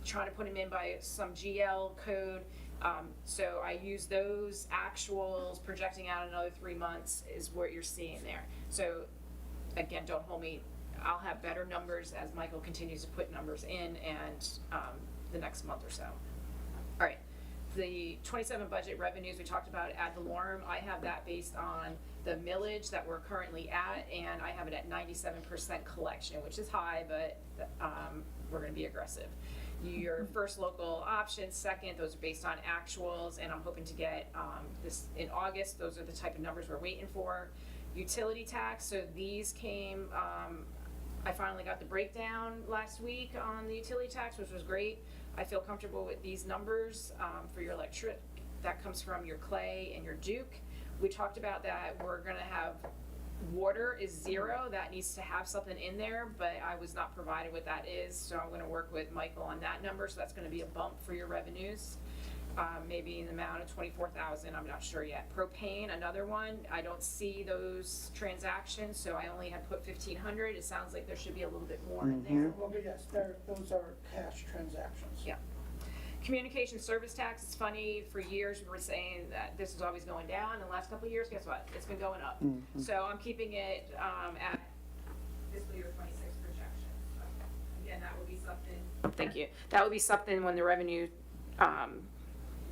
trying to put them in by some GL code. So I use those actuals, projecting out another 3 months is what you're seeing there. So again, don't hold me. I'll have better numbers as Michael continues to put numbers in and the next month or so. All right. The 27 budget revenues we talked about ad valorem, I have that based on the millage that we're currently at, and I have it at 97% collection, which is high, but we're going to be aggressive. Your first local option, second, those are based on actuals, and I'm hoping to get this in August. Those are the type of numbers we're waiting for. Utility tax, so these came, I finally got the breakdown last week on the utility tax, which was great. I feel comfortable with these numbers for your electric. That comes from your Clay and your Duke. We talked about that. We're going to have water is 0. That needs to have something in there, but I was not provided what that is. So I'm going to work with Michael on that number. So that's going to be a bump for your revenues. Maybe in the amount of 24,000. I'm not sure yet. Propane, another one. I don't see those transactions, so I only had put 1,500. It sounds like there should be a little bit more in there. Well, but yes, those are cash transactions. Yeah. Communication service tax, it's funny, for years we were saying that this is always going down, and the last couple of years, guess what? It's been going up. So I'm keeping it at fiscal year 26 projection. Again, that would be something. Thank you. That would be something when the revenue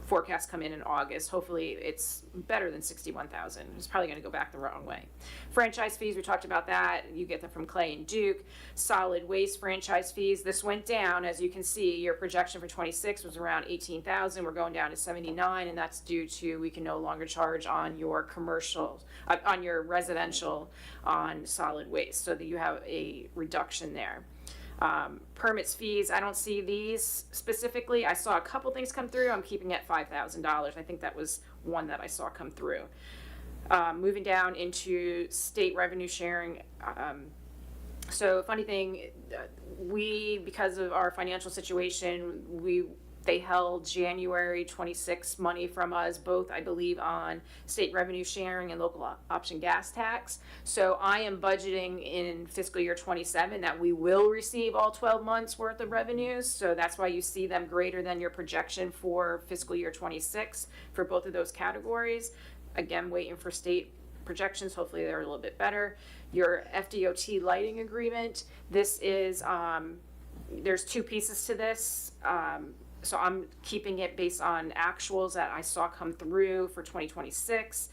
forecasts come in August. Hopefully it's better than 61,000. It's probably going to go back the wrong way. Franchise fees, we talked about that. You get them from Clay and Duke. Solid waste franchise fees, this went down. As you can see, your projection for 26 was around 18,000. We're going down to 79, and that's due to we can no longer charge on your commercial, on your residential on solid waste, so that you have a reduction there. Permits fees, I don't see these specifically. I saw a couple things come through. I'm keeping at $5,000. I think that was one that I saw come through. Moving down into state revenue sharing. So funny thing, because of our financial situation, they held January 26 money from us, both, I believe, on state revenue sharing and local option gas tax. So I am budgeting in fiscal year 27 that we will receive all 12 months worth of revenues. So that's why you see them greater than your projection for fiscal year 26 for both of those categories. Again, waiting for state projections. Hopefully they're a little bit better. Your FDOT lighting agreement, this is, there's 2 pieces to this. So I'm keeping it based on actuals that I saw come through for 2026.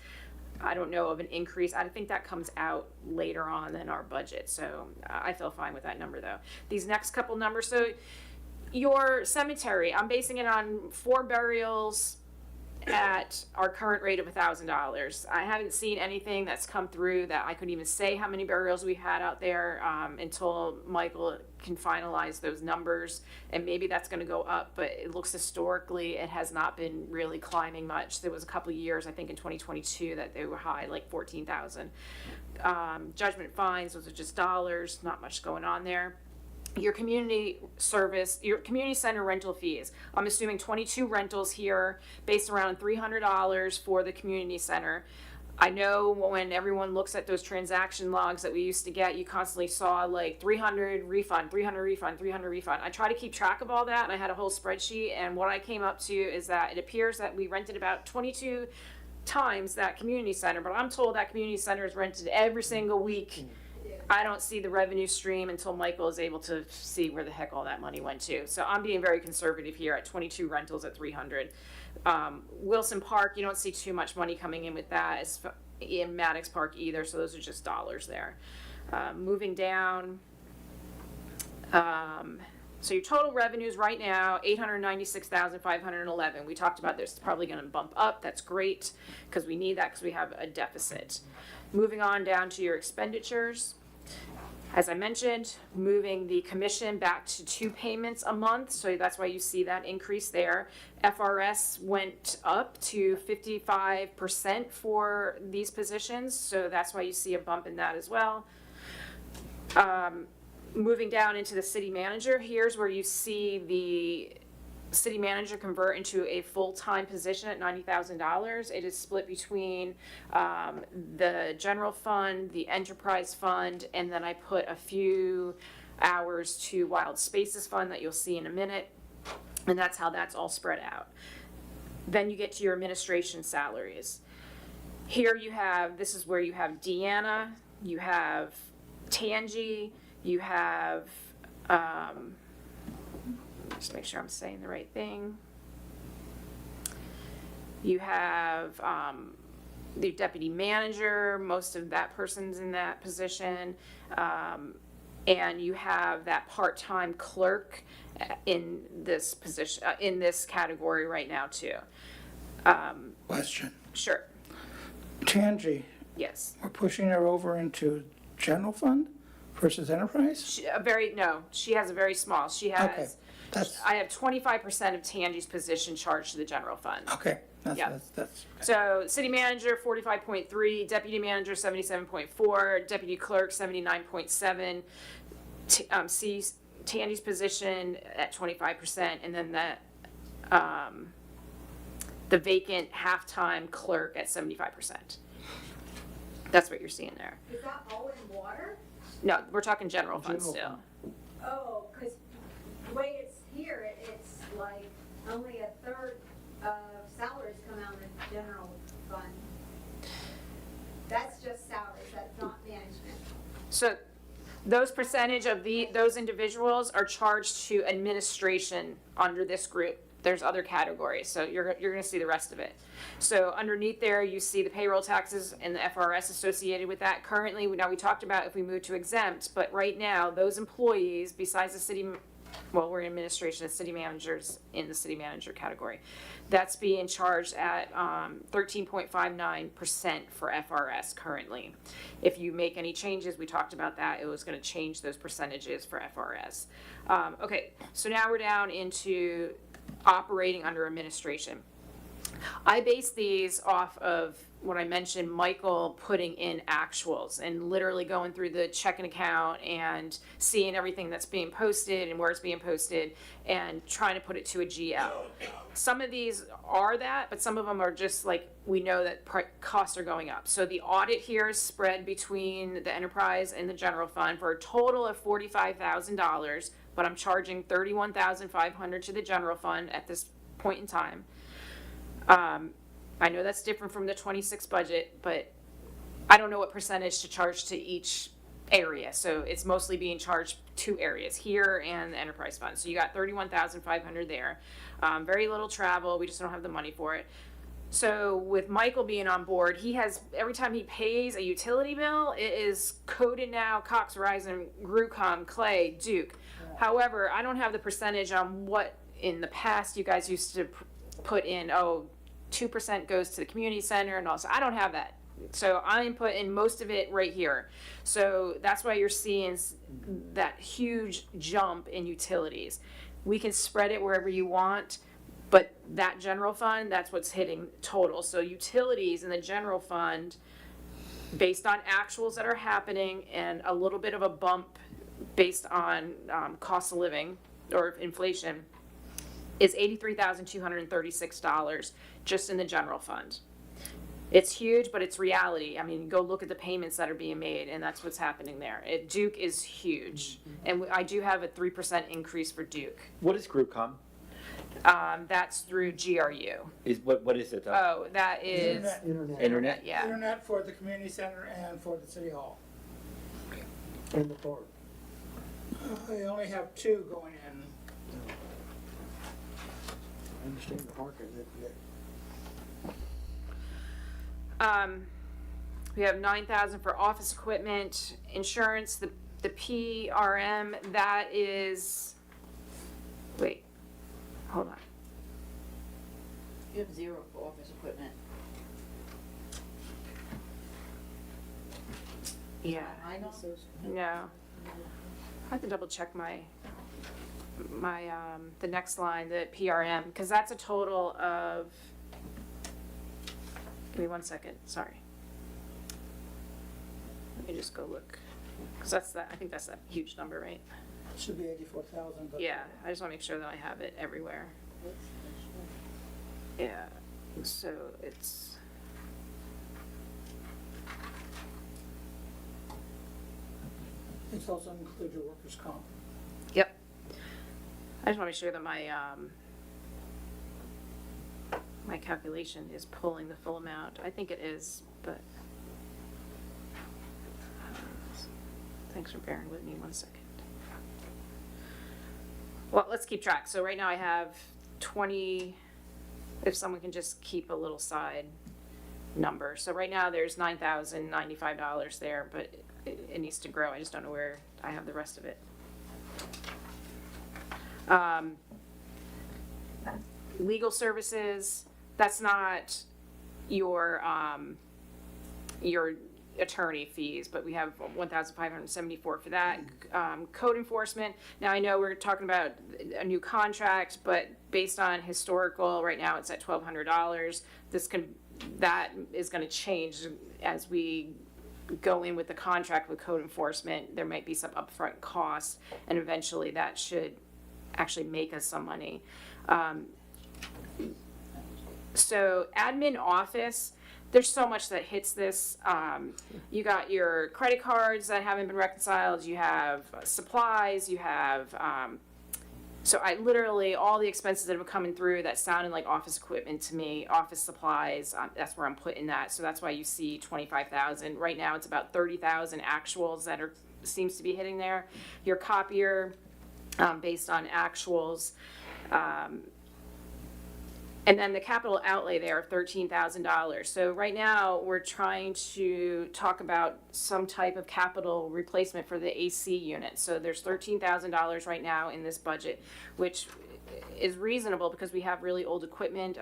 I don't know of an increase. I think that comes out later on in our budget. So I feel fine with that number though. These next couple numbers, so your cemetery, I'm basing it on 4 burials at our current rate of $1,000. I haven't seen anything that's come through that I could even say how many burials we had out there until Michael can finalize those numbers, and maybe that's going to go up, but it looks historically it has not been really climbing much. There was a couple of years, I think in 2022, that they were high, like 14,000. Judgment fines, those are just dollars, not much going on there. Your community service, your community center rental fees. I'm assuming 22 rentals here, based around $300 for the community center. I know when everyone looks at those transaction logs that we used to get, you constantly saw like 300 refund, 300 refund, 300 refund. I try to keep track of all that, and I had a whole spreadsheet, and what I came up to is that it appears that we rented about 22 times that community center, but I'm told that community center is rented every single week. I don't see the revenue stream until Michael is able to see where the heck all that money went to. So I'm being very conservative here at 22 rentals at 300. Wilson Park, you don't see too much money coming in with that. It's in Maddox Park either, so those are just dollars there. Moving down, so your total revenues right now, $896,511. We talked about this, it's probably going to bump up. That's great because we need that because we have a deficit. Moving on down to your expenditures. As I mentioned, moving the commission back to 2 payments a month, so that's why you see that increase there. FRS went up to 55% for these positions, so that's why you see a bump in that as well. Moving down into the city manager, here's where you see the city manager convert into a full-time position at $90,000. It is split between the general fund, the enterprise fund, and then I put a few hours to Wild Spaces Fund that you'll see in a minute. And that's how that's all spread out. Then you get to your administration salaries. Here you have, this is where you have Deanna, you have Tangi, you have, just make sure I'm saying the right thing. You have the deputy manager, most of that person's in that position. And you have that part-time clerk in this position, in this category right now too. Question. Sure, Tangi, yes. we're pushing her over into general fund versus enterprise? She has a very small, she Okay, has, that's, I have 25% of Tangi's position charged to the general fund. okay, Yeah. that's, So city manager, 45.3, deputy manager, 77.4, deputy clerk, 79.7, Tangi's position at 25%, and then the vacant half-time clerk at 75%. That's what you're seeing there. Is that all in water? No, we're talking general fund General still. Oh, because the way it's here, it's like only a third of salaries come out of the general fund. That's just salaries, that's not management. So those percentage of those individuals are charged to administration under this group. There's other categories, so you're gonna see the rest of it. So underneath there, you see the payroll taxes and the FRS associated with that. Currently, now we talked about if we move to exempt, but right now, those employees, besides the city, well, we're in administration, the city managers in the city manager category. That's being charged at 13.59% for FRS currently. If you make any changes, we talked about that, it was gonna change those percentages for FRS. Okay, so now we're down into operating under administration. I base these off of what I mentioned, Michael putting in actuals and literally going through the checking account and seeing everything that's being posted and where it's being posted and trying to put it to a GL. Some of these are that, but some of them are just like, we know that costs are going up. So the audit here is spread between the enterprise and the general fund for a total of $45,000, but I'm charging $31,500 to the general fund at this point in time. I know that's different from the 26 budget, but I don't know what percentage to charge to each area. So it's mostly being charged two areas, here and the enterprise fund. So you got $31,500 there. Very little travel, we just don't have the money for it. So with Michael being on board, he has, every time he pays a utility bill, it is coded now, Cox, Verizon, Grucom, Clay, Duke. However, I don't have the percentage on what in the past you guys used to put in, 2% goes to the community center and all. So I don't have that. So I'm putting most of it right here. So that's why you're seeing that huge jump in utilities. We can spread it wherever you want, but that general fund, that's what's hitting total. So utilities in the general fund, based on actuals that are happening and a little bit of a bump based on cost of living or inflation, is $83,236 just in the general fund. It's huge, but it's reality. I mean, go look at the payments that are being made, and that's what's happening there. Duke is huge, and I do have a 3% increase for Duke. What is GroupCom? That's through GRU. What is it? Oh, that is, Internet? yeah. Internet for the community center and for the city hall. In the park. They only have two going in. I understand the park is it. We have $9,000 for office equipment, insurance, the PRM, that is, wait, hold on. You have 0 for office equipment. Yeah, no. I have to double check my, the next line, the PRM, because that's a total of, give me 1 second, sorry. Let me just go look, because that's that, I think that's that huge number, right? Should be 84,000, but. Yeah, I just want to make sure that I have it everywhere. Yeah, so it's, It also includes your workers' comp. yep. I just want to make sure that my, my calculation is pulling the full amount. I think it is, but. Thanks for bearing with me 1 second. Well, let's keep track. So right now I have 20, if someone can just keep a little side number. So right now there's $9,095 there, but it needs to grow. I just don't know where I have the rest of it. Legal services, that's not your attorney fees, but we have 1,574 for that. Code enforcement, now I know we're talking about a new contract, but based on historical, right now it's at $1,200. That is gonna change as we go in with the contract with code enforcement. There might be some upfront costs, and eventually that should actually make us some money. So admin office, there's so much that hits this. You got your credit cards that haven't been reconciled, you have supplies, you have, so I literally, all the expenses that have been coming through that sounded like office equipment to me, office supplies, that's where I'm putting that. So that's why you see 25,000. Right now it's about 30,000 actuals that seems to be hitting there. Your copier, based on actuals, and then the capital outlay there of $13,000. So right now, we're trying to talk about some type of capital replacement for the AC unit. So there's $13,000 right now in this budget, which is reasonable because we have really old equipment.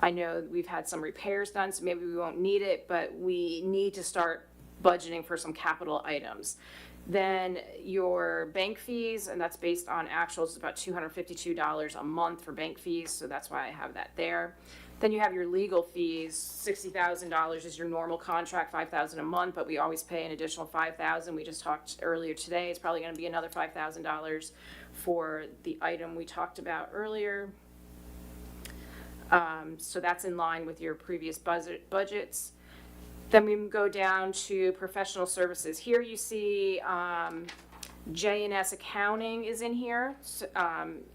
I know we've had some repairs done, so maybe we won't need it, but we need to start budgeting for some capital items. Then your bank fees, and that's based on actuals, is about $252 a month for bank fees, so that's why I have that there. Then you have your legal fees, $60,000 is your normal contract, $5,000 a month, but we always pay an additional $5,000. We just talked earlier today, it's probably gonna be another $5,000 for the item we talked about earlier. So that's in line with your previous budgets. Then we go down to professional services. Here you see J&S accounting is in here,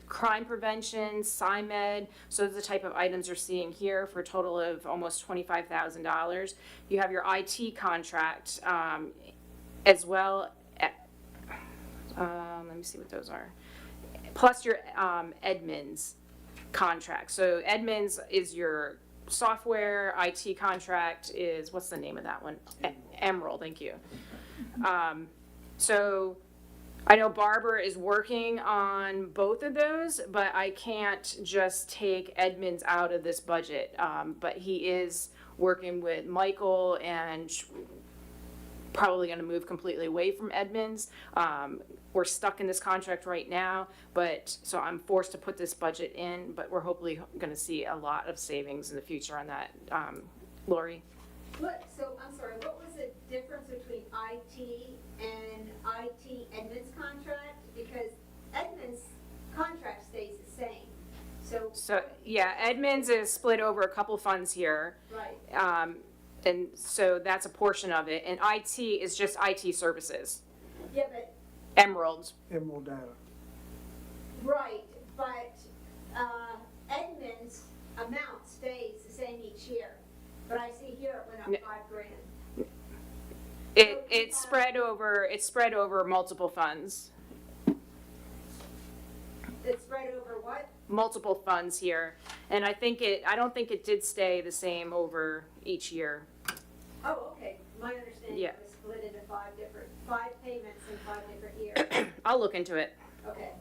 crime prevention, SciMed. So those are the type of items you're seeing here for a total of almost $25,000. You have your IT contract as well. Let me see what those are. Plus your Edmunds contract. So Edmunds is your software, IT contract is, what's the name of that one? Emerald, thank you. So I know Barbara is working on both of those, but I can't just take Edmunds out of this budget. But he is working with Michael and probably going to move completely away from Edmunds. We're stuck in this contract right now, but so I'm forced to put this budget in, but we're hopefully going to see a lot of savings in the future on that. Lori? I'm sorry, what was the difference between IT and IT Edmunds contract? Because Edmunds contract stays the same, So yeah, Edmunds is split over a couple funds here. right, And so that's a portion of it, and IT is just IT services. yeah, but, Emerald. Emerald data. right, but, Edmunds amount stays the same each year. But I see here it went up $5,000. It's spread over multiple funds. It's spread over what? Multiple funds here, and I don't think it did stay the same over each year. Oh, okay, my understanding Yeah. was split into five payments in 5 different years. I'll look into it. Okay.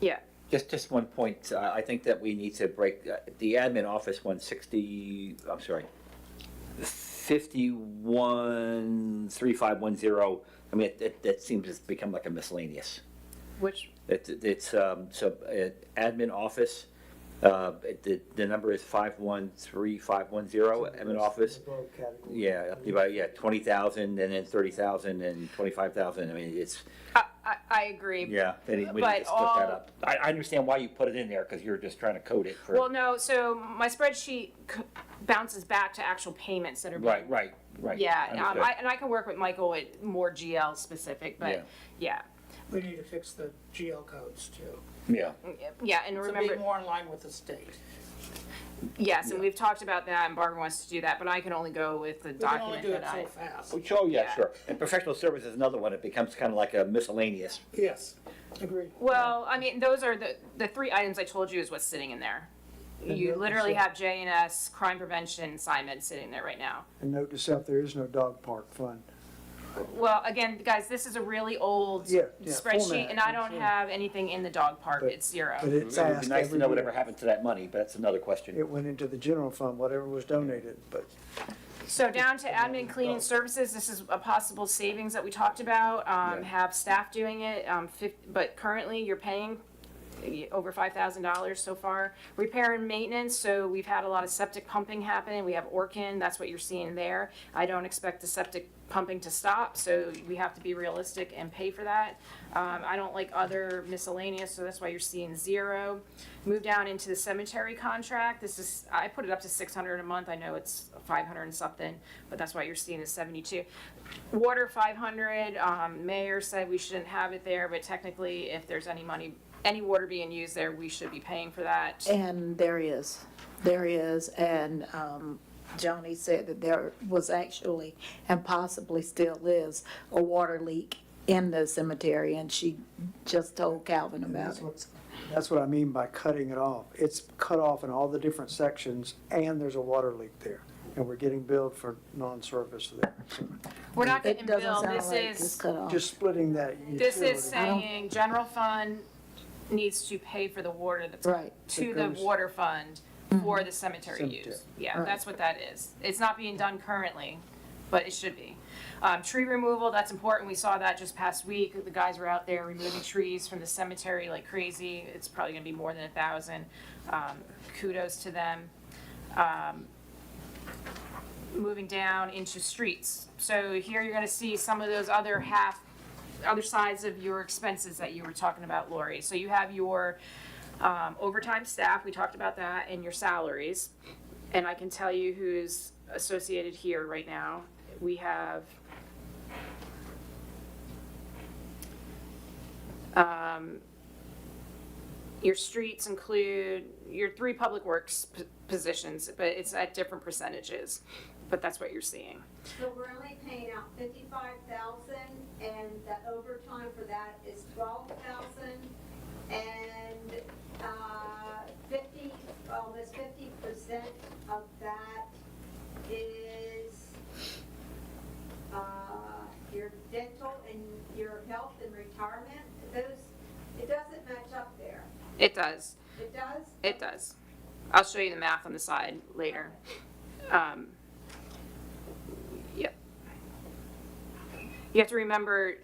Yeah. Just one point, I think that we need to break, the admin office 513510, I mean, that seems to become like a miscellaneous. Which, It's, admin office, the number is 513510, admin office. Above category. Yeah, about, 20,000 and then 30,000 and 25,000, I mean, it's, I agree. Yeah, we need to But split that all- up. I understand why you put it in there, because you're just trying to code it for. Well, no, so my spreadsheet bounces back to actual payments that are being. Right. Yeah, Understood. and I can work with Michael with more GL specific, Yeah. but, yeah, We need to fix the GL codes too, Yeah, yeah, and to be remember, more in line with the state. yes, and we've talked about that, and Barbara wants to do that, but I can only go with the We can only document do it that I. so fast. oh, yeah, Yeah. sure. And professional service is another one, it becomes kind of like a miscellaneous. Yes, agreed. Well, I mean, those are the three items I told you is what's sitting in there. You note literally to have J&S, crime prevention, SIMED sitting there right now. And note to self, there is no dog park fund. Well, again, guys, this is a really old Yeah, spreadsheet, format, and I I'm don't sure. have anything in the dog park, But- it's zero. But It it's would be asked nice to every know whatever year. happened to that money, but that's another question. It went into the general fund, whatever was donated, but So down to admin cleaning services, this is a possible savings that we talked about, Yeah. have staff doing it, but currently you're paying over $5,000 so far. Repair and maintenance, so we've had a lot of septic pumping happen, we have Orkin, that's what you're seeing there. I don't expect the septic pumping to stop, so we have to be realistic and pay for that. I don't like other miscellaneous, so that's why you're seeing zero. Move down into the cemetery contract, this is, I put it up to 600 a month, I know it's 500 and something, but that's why you're seeing the 72. Water 500, mayor said we shouldn't have it there, but technically if there's any money, any water being used there, we should be paying for that. And there is, and, Joni said that there was actually, and possibly still is, a water leak in the cemetery, and she just told Calvin about it. that's what I mean by cutting it off. It's cut off in all the different sections, and there's a water leak there. And we're getting billed for non-service there. So We're not It getting doesn't billed, sound this like it's is, cut off. just splitting that this utility. is saying general fund needs to pay for the water that's Right. to It the goes- water fund for the cemetery Cemetery. use. Yeah, Right. that's what that is. It's not being done currently, but it should be. Tree removal, that's important. We saw that just past week. The guys were out there removing trees from the cemetery like crazy. It's probably gonna be more than 1,000. Kudos to them. Moving down into streets. So here you're gonna see some of those other sides of your expenses that you were talking about, Lori. So you have your overtime staff, we talked about that, and your salaries. And I can tell you who's associated here right now. We have your streets include your 3 public works positions, but it's at different percentages. But that's what you're seeing. So we're only paying out 55,000, and the overtime for that is 12,000, and, almost 50% of that is, your dental and your health and retirement. It doesn't match up there. It does. It does? It does. I'll show you the math on the side later. Yep. You have to remember,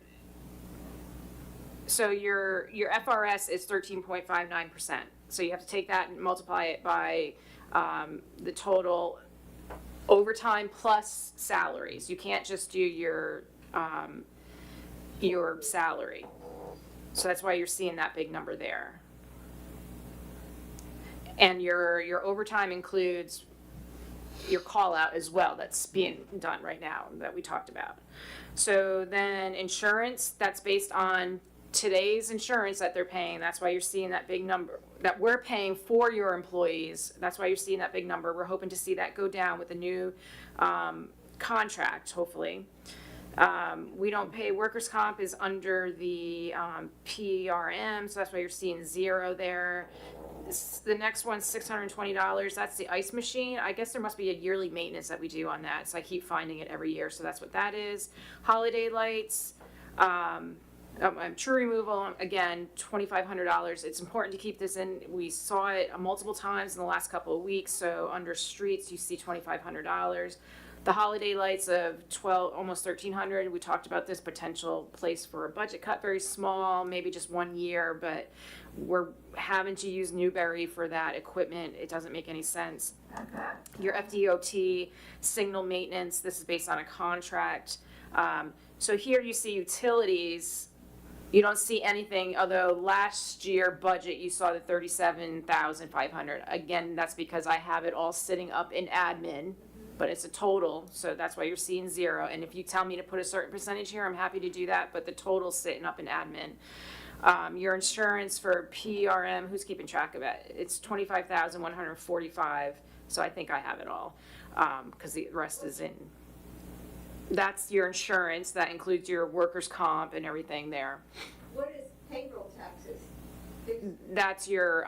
so your FRS is 13.59%. So you have to take that and multiply it by the total overtime plus salaries. You can't just do your salary. So that's why you're seeing that big number there. And your overtime includes your call out as well, that's being done right now, that we talked about. So then insurance, that's based on today's insurance that they're paying, that's why you're seeing that big number, that we're paying for your employees, that's why you're seeing that big number. We're hoping to see that go down with the new contract, hopefully. We don't pay, workers' comp is under the PRM, so that's why you're seeing zero there. The next one's $620, that's the ice machine. I guess there must be a yearly maintenance that we do on that, so I keep finding it every year, so that's what that is. Holiday lights, tree removal, again, $2,500. It's important to keep this in, we saw it multiple times in the last couple of weeks, so under streets, you see $2,500. The holiday lights of almost $1,300. We talked about this potential place for a budget cut, very small, maybe just 1 year, but we're having to use Newberry for that equipment. It doesn't make any sense. Your FDOT signal maintenance, this is based on a contract. So here you see utilities You don't see anything, although last year budget, you saw the 37,500. Again, that's because I have it all sitting up in admin, but it's a total, so that's why you're seeing 0. And if you tell me to put a certain percentage here, I'm happy to do that, but the total's sitting up in admin. Your insurance for PRM, who's keeping track of it? It's 25,145, so I think I have it all, because the rest is in. That's your insurance, that includes your workers' comp and everything there. What is payroll taxes? That's your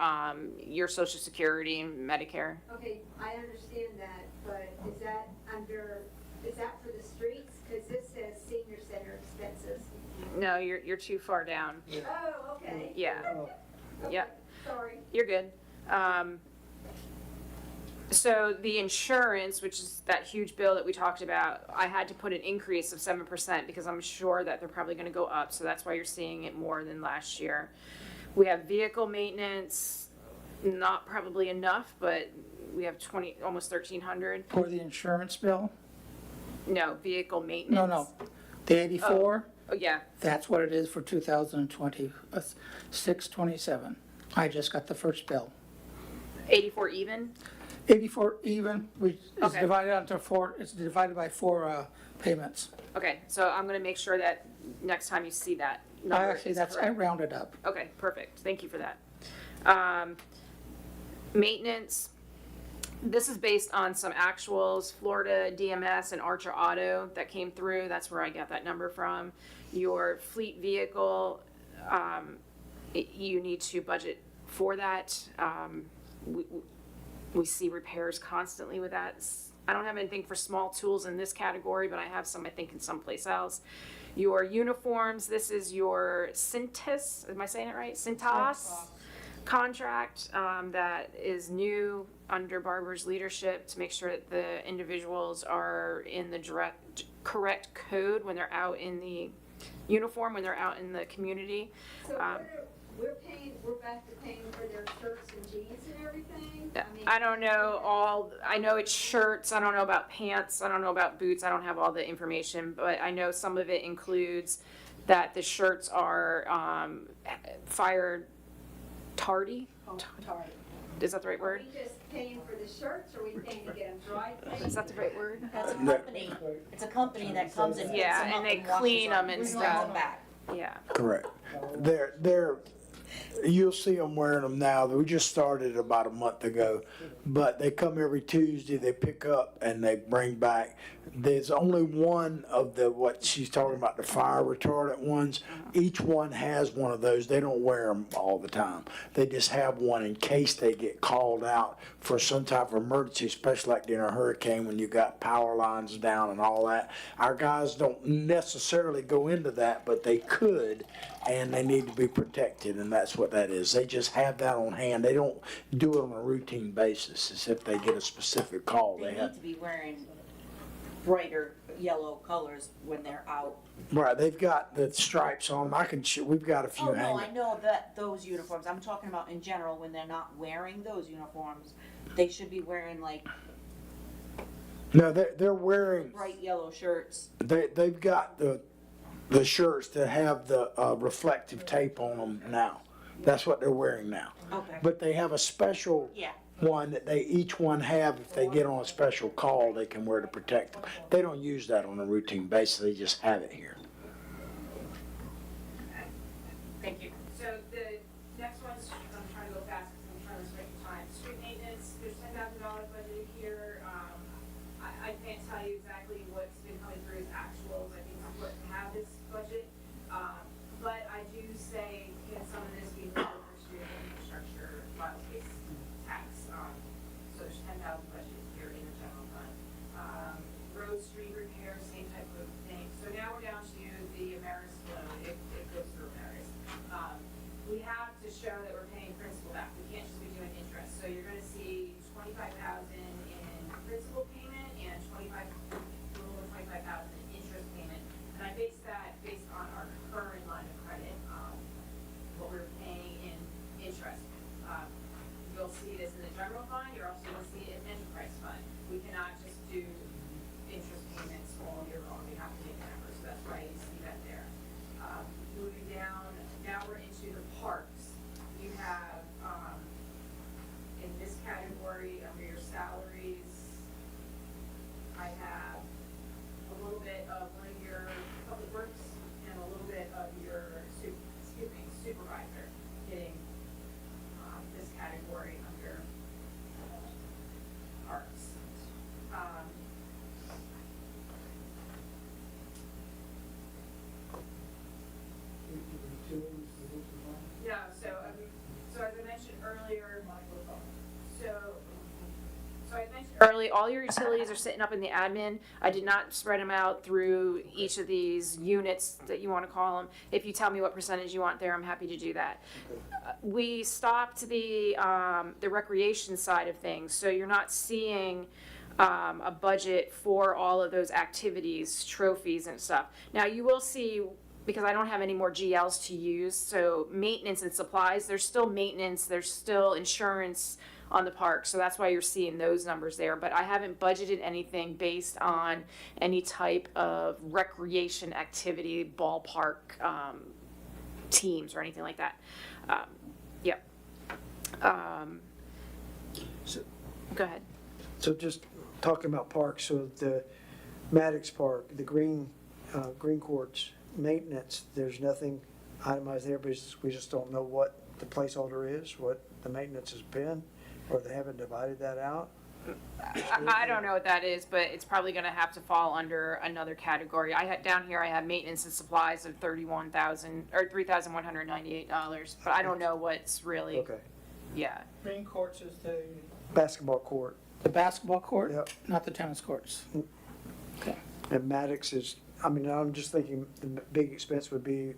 social security and Medicare. Okay, I understand that, but is that for the streets? Because this says senior center expenses. No, you're too far down. Oh, okay. Yeah, Okay, yeah, sorry. you're good. So the insurance, which is that huge bill that we talked about, I had to put an increase of 7% because I'm sure that they're probably gonna go up, so that's why you're seeing it more than last year. We have vehicle maintenance, not probably enough, but we have almost 1,300. For the insurance bill? No, vehicle maintenance. No. The 84? Oh, yeah, That's what it is for 2020, 627. I just got the first bill. 84 even? 84 even, it's Okay. divided into four, it's divided by 4 payments. Okay, so I'm gonna make sure that next time you see that number Actually, is I correct. rounded up. Okay, perfect, thank you for that. Maintenance, this is based on some actuals, Florida DMS and Archer Auto that came through, that's where I got that number from. Your fleet vehicle, you need to budget for that. We see repairs constantly with that. I don't have anything for small tools in this category, but I have some, I think, in someplace else. Your uniforms, this is your Cintas, am I saying it right? Cintas contract that is new under Barbara's leadership to make sure that the individuals are in the correct code when they're out in the uniform, when they're out in the community. So we're back to paying for their shirts and jeans and everything? I don't know I know it's shirts, I don't know about pants, I don't know about boots, I don't have all the information, but I know some of it includes that the shirts are fire tardy? Is that the right Are word? we just paying for the shirts, or are we paying to get them dry cleaned? Is that the right word? That's a company, it's a company that comes and picks Yeah, them and up they washes clean them and brings stuff. them back. Yeah. Correct. You'll see them wearing them now. We just started about a month ago, but they come every Tuesday, they pick up and they bring back. There's only one of what she's talking about, the fire retardant ones. Each one has one of those. They don't wear them all the time. They just have one in case they get called out for some type of emergency, especially like during a hurricane when you got power lines down and all that. Our guys don't necessarily go into that, but they could, and they need to be protected, and that's what that is. They just have that on hand. They don't do it on a routine basis. It's if they get a specific call. They They have. need to be wearing brighter yellow colors when they're out. Right, they've got the stripes on them. We've got a few Oh, no, I hanging. know that, those uniforms, I'm talking about in general, when they're not wearing those uniforms, they should be wearing like No, they're wearing, bright yellow shirts. they've got the shirts that have the reflective tape on them now. That's what they're wearing now. Okay. But they have a special Yeah. one that each one have, if they get on a special call, they can wear to protect them. They don't use that on a routine basis, they just have it here. Thank you. So the next one's, I'm trying to go fast because I'm trying to respect your time. Street maintenance, there's $10,000 budgeted here. I can't tell you exactly what's been coming through as actuals. I think it's important to have this budget. But I do say, can some of this be moved for street infrastructure, file-based tax? So there's 10,000 budgeted here in the general fund. Road, street repair, same type of thing. So now we're down to the Ameris loan. It goes through Ameris. We have to show that we're paying principal back. We can't just be doing interest. So you're gonna see $25,000 in principal payment and $25,000 all your utilities are sitting up in the admin. I did not spread them out through each of these units that you want to call them. If you tell me what percentage you want there, I'm happy to do that. We stopped the recreation side of things, so you're not seeing a budget for all of those activities, trophies and stuff. Now, you will see, because I don't have any more GLs to use, so maintenance and supplies, there's still maintenance, there's still insurance on the park, so that's why you're seeing those numbers there, but I haven't budgeted anything based on any type of recreation activity, ballpark, teams or anything like that. Yep. So- Go ahead. So just talking about parks, so the Maddox Park, the green courts, maintenance, there's nothing itemized there, but we just don't know what the placeholder is, what the maintenance has been, or they haven't divided that out? I don't know what that is, but it's probably gonna have to fall under another category. I had, down here, I have maintenance and supplies of $3,198, but I don't know what's really, Okay. yeah. Green courts is the Basketball court, basketball court, Yep. not the tennis courts. and Maddox is, I mean, I'm just thinking the big expense would be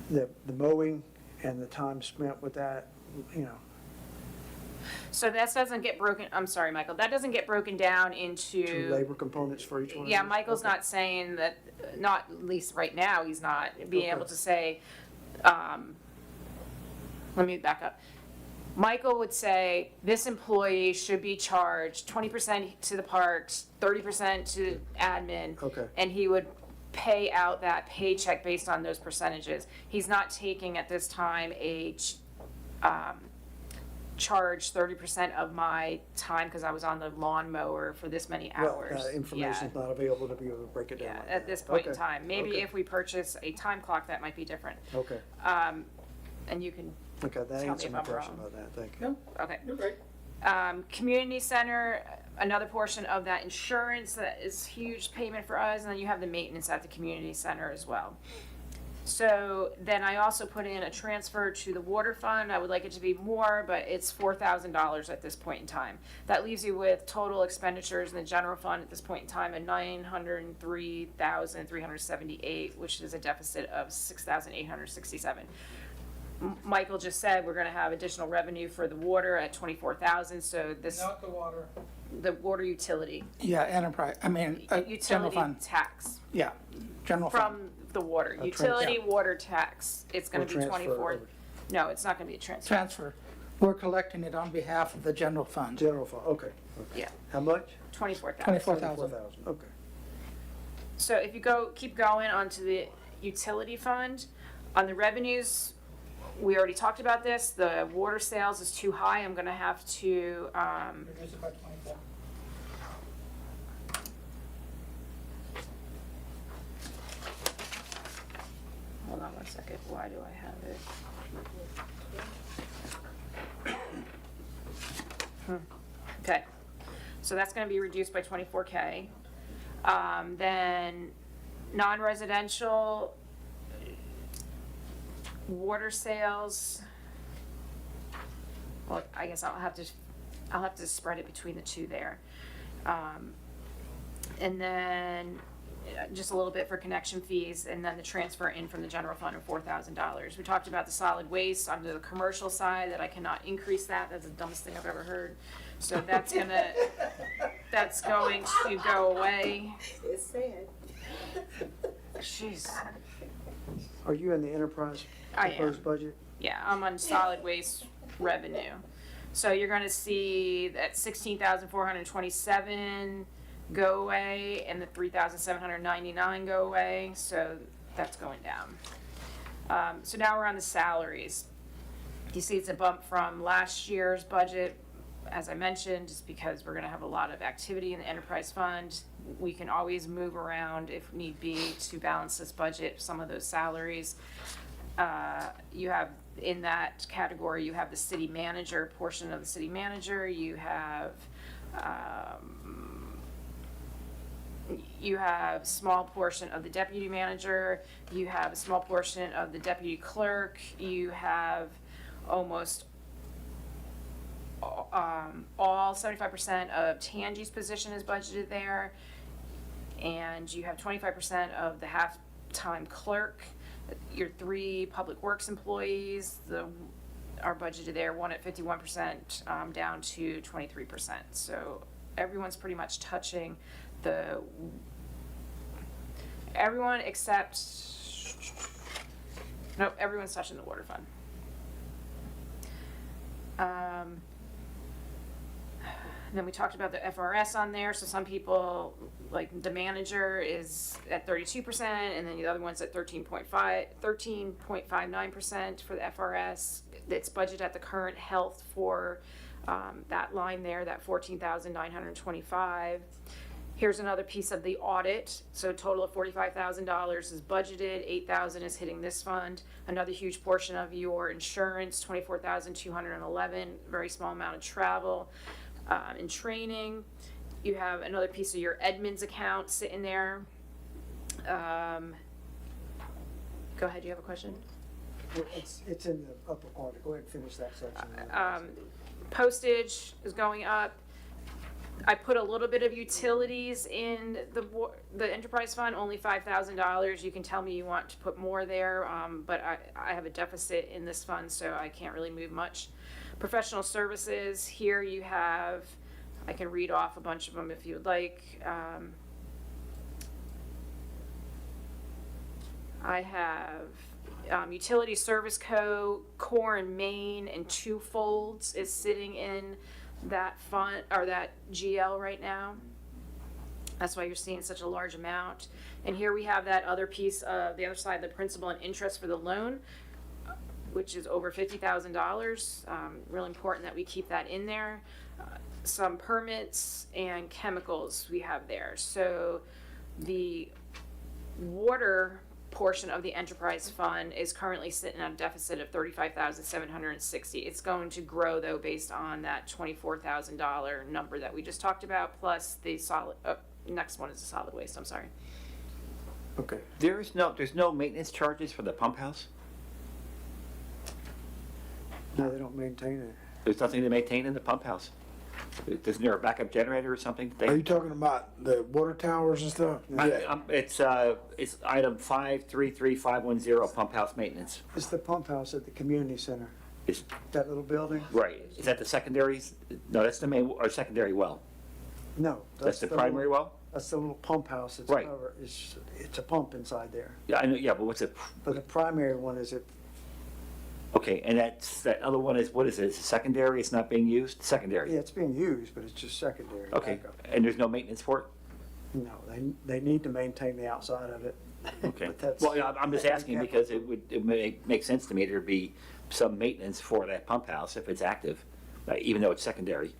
the mowing and the time spent with that, you know. So that doesn't get broken, I'm sorry, Michael, that doesn't get broken down Two into, labor components for each one of yeah, these? Michael's Okay. not saying that, not at least right now, he's not being Okay. able to say, let me back up. Michael would say, this employee should be charged 20% to the parks, 30% to admin. Okay. And he would pay out that paycheck based on those percentages. He's not taking at this time charge 30% of my time because I was on the lawnmower for this many hours. Well, information's not available to be able to break it down. Yeah, like at that. this point in Okay. time. Maybe Okay. if we purchase a time clock, that might be different. Okay, And you can, okay, that Tell me answers if my I'm question wrong. about that, thank you. okay. You're great. Community center, another portion of that insurance, that is huge payment for us, and then you have the maintenance at the community center as well. So then I also put in a transfer to the water fund. I would like it to be more, but it's $4,000 at this point in time. That leaves you with total expenditures in the general fund at this point in time of $903,378, which is a deficit of $6,867. Michael just said we're gonna have additional revenue for the water at 24,000, so this, Not the water. the water utility, Yeah, enterprise, I mean, general utility fund, tax yeah, general fund. from the water, A utility water tax, it's gonna Or be transfer 24. over. No, it's not gonna be a transfer, Transfer. We're collecting it on behalf of the general fund. General fund, okay. yeah, How much? 24,000. 24,000. 4,000, okay. So if you keep going onto the utility fund, on the revenues, we already talked about this, the water sales is too high, I'm gonna have to, Reduce it by 24. hold on one second, why do I have it? Okay, so that's gonna be reduced by 24K. Then non-residential water sales. Well, I guess I'll have to spread it between the two there. And then just a little bit for connection fees, and then the transfer in from the general fund of $4,000. We talked about the solid waste under the commercial side, that I cannot increase that, that's the dumbest thing I've ever heard. So that's going to go away. It's sad. Jeez, Are you in the enterprise I am. proposed budget? Yeah, I'm on solid waste revenue. So you're gonna see that 16,427 go away and the 3,799 go away, so that's going down. So now we're on the salaries. You see it's a bump from last year's budget, as I mentioned, just because we're gonna have a lot of activity in the enterprise fund. We can always move around if need be to balance this budget, some of those salaries. You have, in that category, you have the city manager, portion of the city manager, you have small portion of the deputy manager, you have a small portion of the deputy clerk, you have almost all 75% of Tangi's position is budgeted there. And you have 25% of the half-time clerk. Your 3 public works employees, are budgeted there, one at 51%, down to 23%. So everyone's pretty much touching everyone except, nope, everyone's touching the water fund. Then we talked about the FRS on there, so some people, like the manager is at 32%, and then the other one's at 13.59% for the FRS. It's budgeted at the current health for that line there, that 14,925. Here's another piece of the audit. So a total of $45,000 is budgeted, 8,000 is hitting this fund. Another huge portion of your insurance, 24,211, very small amount of travel. In training, you have another piece of your Edmunds account sitting there. Go ahead, you have a question? It's in the upper part. Go ahead and finish that section. Postage is going up. I put a little bit of utilities in the enterprise fund, only $5,000. You can tell me you want to put more there, but I have a deficit in this fund, so I can't really move much. Professional services, here you have, I can read off a bunch of them if you would like. I have Utility Service Co., Core and Main, and Two Folds is sitting in that fund, or that GL right now. That's why you're seeing such a large amount. And here we have that other piece of the other side, the principal and interest for the loan, which is over $50,000. Real important that we keep that in there. Some permits and chemicals we have there. So the water portion of the enterprise fund is currently sitting at a deficit of $35,760. It's going to grow though based on that $24,000 number that we just talked about, plus the solid, next one is the solid waste, I'm sorry. Okay. There's no maintenance charges for the pump house? No, they don't maintain it. There's nothing to maintain in the pump house? Isn't there a backup generator or something? Are you talking about the water towers and stuff? It's item 533510, pump house maintenance. It's the pump house at the community center. Is, That little building? right, is that the secondaries? No, that's the main, or secondary well. No. That's the primary well? That's the little pump house that's Right. over. It's a pump inside there. Yeah, I know, yeah, but what's it? But the primary one is at, Okay, and that other one is, what is it? It's a secondary, it's not being used? Secondary? yeah, it's being used, but it's just secondary. Okay, backup. and there's no maintenance for it? No, they need to maintain the outside of it. Okay. But that's- Well, yeah, I'm just asking because it may make sense to me there'd be some maintenance for that pump house if it's active, even though it's secondary.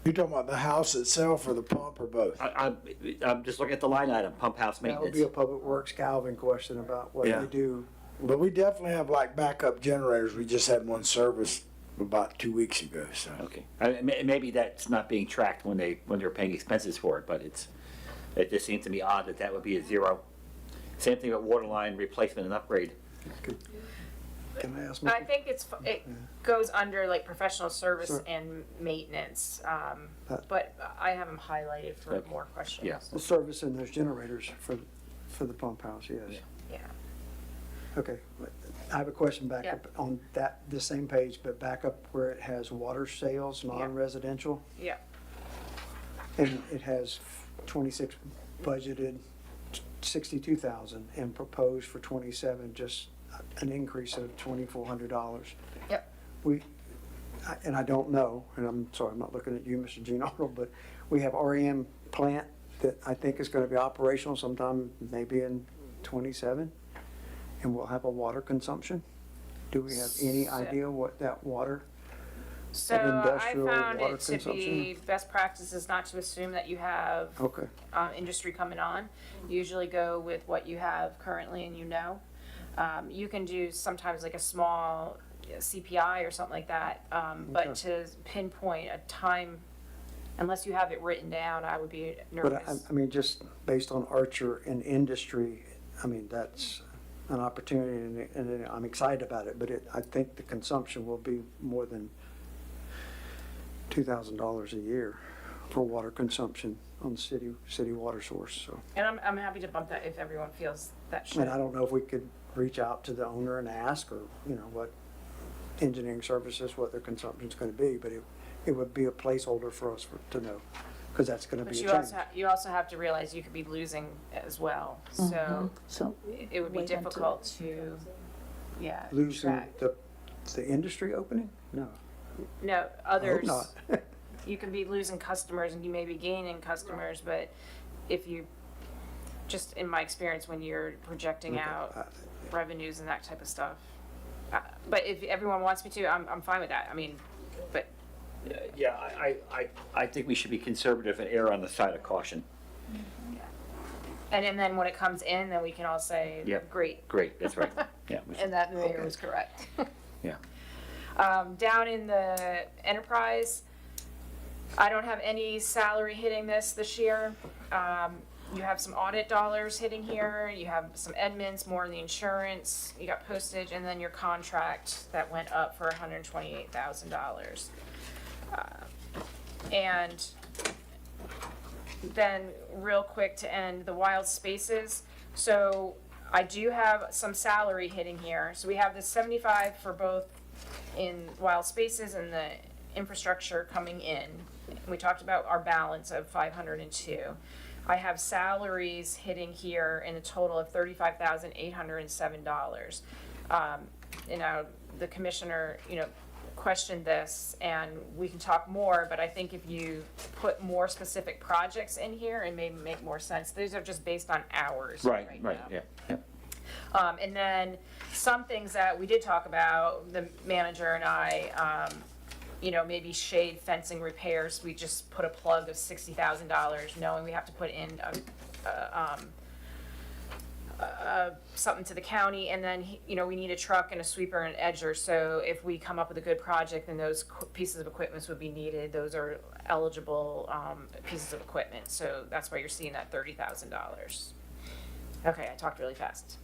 You talking about the house itself or the pump or both? I'm just looking at the line item, pump house That would maintenance. be a Public Works Calvin question about what Yeah. they do. But we definitely have like backup generators. We just had one service about 2 weeks ago, so. Okay, maybe that's not being tracked when they're paying expenses for it, but it just seems to me odd that would be a zero. Same thing with water line replacement and upgrade. Can I ask? I think it goes under like professional service Sure. and maintenance, but I have them highlighted for Okay. more questions. Yeah. The service and those generators for the pump house, yes. Yeah. Okay, I have a question back Yeah. up on the same page, but back up where it has water sales, non-residential. Yeah. And it has 26 budgeted, 62,000, and proposed for 27, just an increase of $2,400. Yep. And I don't know, and I'm sorry, I'm not looking at you, Mr. Gene Arnold, but we have REM plant that I think is gonna be operational sometime maybe in 27, and we'll have a water consumption. Do we have any idea what that water? So Of I industrial found water it to be consumption? best practices not to assume that you have Okay, industry coming on. Usually go with what you have currently and you know. You can do sometimes like a small CPI or something like that, but to pinpoint a time, unless you have it written down, I would be but nervous. I mean, just based on Archer and industry, I mean, that's an opportunity, and I'm excited about it, but I think the consumption will be more than $2,000 a year for water consumption on the city water source, so. And I'm happy to bump that if everyone feels that should. And I don't know if we could reach out to the owner and ask, or, what engineering services, what their consumption's gonna be, but it would be a placeholder for us to know, because that's gonna But be a you change. also, you also have to realize you could be losing as well, so So it would be wait until- difficult to, yeah, Losing track. the industry opening? No, No, I hope others, not. you can be losing customers and you may be gaining customers, but if you, just in my experience, when you're projecting out revenues and that type of stuff. But if everyone wants me to, I'm fine with that, I mean, but, Yeah, I think we should be conservative and err on the side of caution. and then when it comes in, then we can all say, Yep. great, Great, that's right. Yeah, and that the mayor was correct. yeah. Down in the enterprise, I don't have any salary hitting this year. You have some audit dollars hitting here, you have some admins, more in the insurance, you got postage, and then your contract that went up for $128,000. And then, real quick to end, the wild spaces. So I do have some salary hitting here. So we have the 75 for both in wild spaces and the infrastructure coming in. We talked about our balance of 502. I have salaries hitting here in a total of $35,807. You know, the commissioner, questioned this, and we can talk more, but I think if you put more specific projects in here, it may make more sense. These are just based on hours Right, now. yeah. And then some things that we did talk about, the manager and I, maybe shade fencing repairs, we just put a plug of $60,000, knowing we have to put in something to the county, and then, we need a truck and a sweeper and an edger, so if we come up with a good project, then those pieces of equipment would be needed, those are eligible, pieces of equipment, so that's why you're seeing that $30,000. Okay, I talked really fast.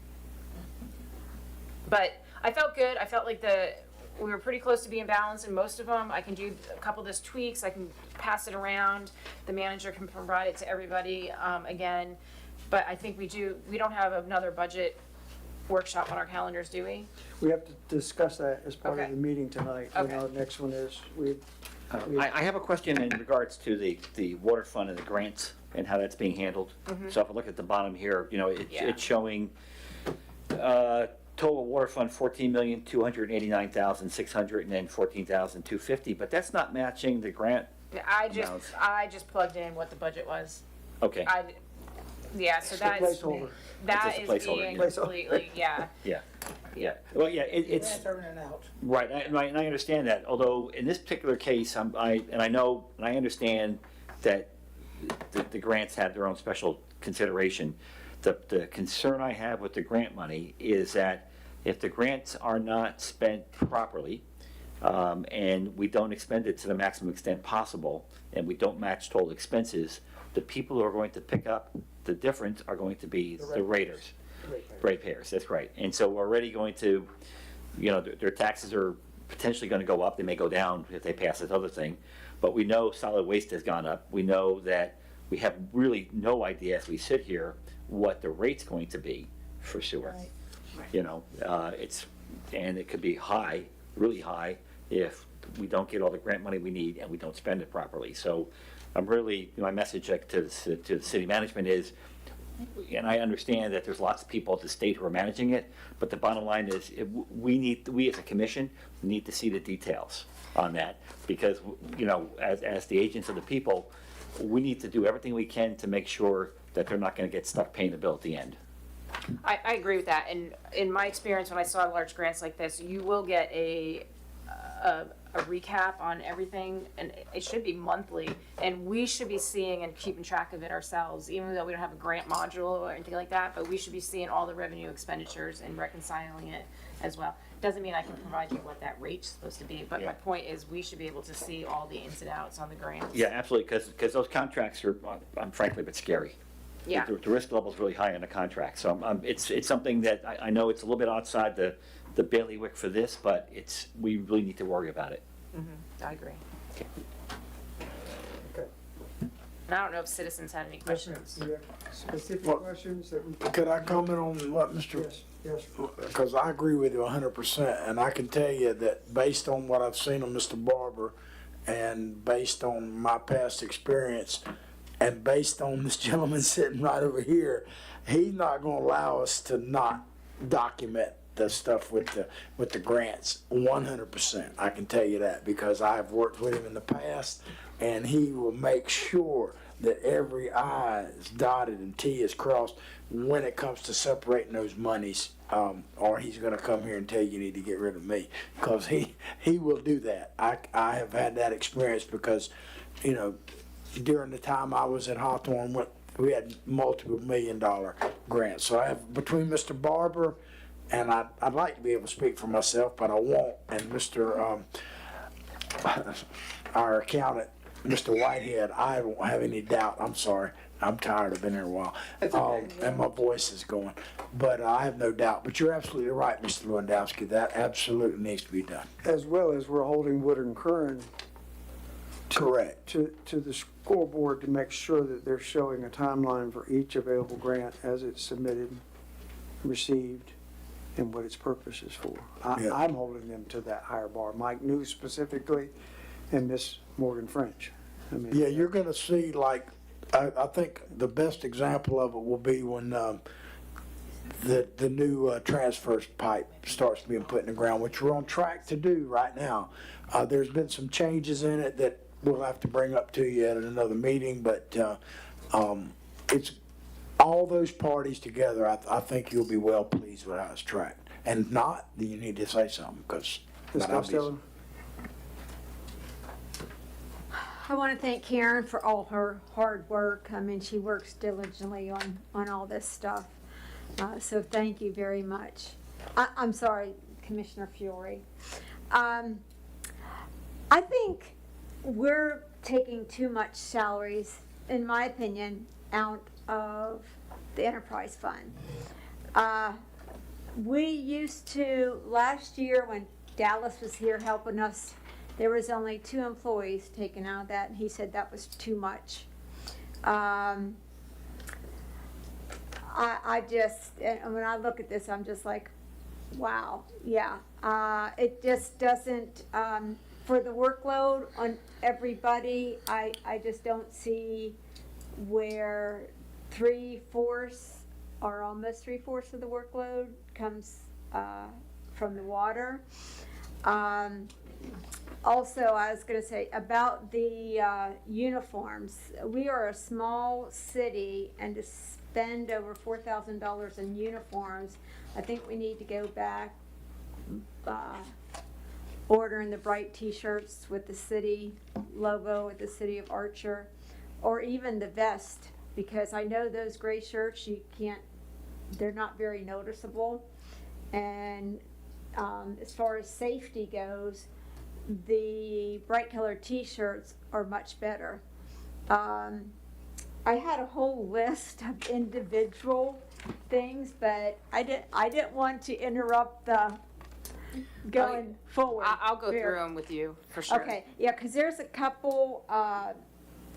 But I felt good, I felt like we were pretty close to being balanced in most of them. I can do a couple of those tweaks, I can pass it around, the manager can provide it to everybody, again. But I think we don't have another budget workshop on our calendars, do we? We have to discuss that as part of Okay. the meeting tonight. Okay. Our next one is, I have a question in regards to the water fund and the grants and how that's being handled. So if I look at the bottom here, Yeah. it's showing total water fund $14,289,600 and then $14,250, but that's not matching the grant. I Amounts. just plugged in what the budget was. Okay, So It's a that's, placeholder. that It's just a is being placeholder. completely, yeah. yeah. Well, yeah, it's. Turning it out. Right, and I understand that, although in this particular case, I understand that the grants have their own special consideration. The concern I have with the grant money is that if the grants are not spent properly, and we don't expend it to the maximum extent possible, and we don't match total expenses, the people who are going to pick up the difference are going to be the raters. Ratepayers, that's right. And so we're already going to, their taxes are potentially going to go up. They may go down if they pass this other thing. But we know solid waste has gone up. We know that we have really no idea as we sit here what the rate's going to be for sewer. And it could be high, really high, if we don't get all the grant money we need and we don't spend it properly. So I'm really, my message to the city management is, and I understand that there's lots of people at the state who are managing it, but the bottom line is, we as a commission need to see the details on that, because, as the agents of the people, we need to do everything we can to make sure that they're not gonna get stuck paying the bill at the end. I agree with that, and in my experience, when I saw large grants like this, you will get a recap on everything, and it should be monthly, and we should be seeing and keeping track of it ourselves, even though we don't have a grant module or anything like that, but we should be seeing all the revenue expenditures and reconciling it as well. Doesn't mean I can provide you what that rate's supposed to be, but my point is, we should be able to see all the ins and outs on the grants. Yeah, absolutely, because those contracts are, I'm frankly a bit scary. Yeah. The risk level is really high on the contract, so it's something that I know it's a little bit outside the bailiwick for this, but we really need to worry about it. I agree. And I don't know if citizens had any questions. You have specific Well, questions that we? Could I comment on what Mr. Yes, yes. Because I agree with you 100%, and I can tell you that based on what I've seen on Mr. Barber, and based on my past experience, and based on this gentleman sitting right over here, he's not going to allow us to not document the stuff with the grants 100%. I can tell you that because I've worked with him in the past, and he will make sure that every I is dotted and T is crossed when it comes to separating those monies, or he's going to come here and tell you need to get rid of me, because he will do that. I have had that experience because, you know, during the time I was at Hawthorne, we had multiple $1 million grants. So I have, between Mr. Barber, and I'd like to be able to speak for myself, but I won't, and Mr. Our accountant, Mr. Whitehead, I don't have any doubt. I'm sorry. I'm tired. I've been here a while. And my voice is going. But I have no doubt. But you're absolutely right, Mr. Lewandowski. That absolutely needs to be done. As well as we're holding Woodard and Curran Correct. to the school board to make sure that they're showing a timeline for each available grant as it's submitted, received, and what its purpose is for. Yeah. I'm holding them to that higher bar. Mike New specifically, and Miss Morgan French. I mean, Yeah, you're going to see, like, I think the best example of it will be when the new transfer pipe starts being put in the ground, which we're on track to do right now. There's been some changes in it that we'll have to bring up to you at another meeting, but it's all those parties together. I think you'll be well pleased with how it's tracked. And if not, then you need to say something, because Ms. Costello? I want to thank Karen for all her hard work. I mean, she works diligently on all this stuff. So thank you very much. I'm sorry, Commissioner Fiore. I think we're taking too much salaries, in my opinion, out of the enterprise fund. We used to, last year when Dallas was here helping us, there was only 2 employees taken out of that, and he said that was too much. I just, and when I look at this, I'm just like, wow, yeah. It just doesn't, for the workload on everybody, I just don't see where 3/4 or almost 3/4 of the workload comes from the water. Also, I was going to say about the uniforms. We are a small city, and to spend over $4,000 in uniforms, I think we need to go back ordering the bright T-shirts with the city logo, with the city of Archer, or even the vest, because I know those gray shirts, they're not very noticeable. And as far as safety goes, the bright colored T-shirts are much better. I had a whole list of individual things, but I didn't want to interrupt the going forward. I'll go through them with you, for sure. Okay, yeah, because there's a couple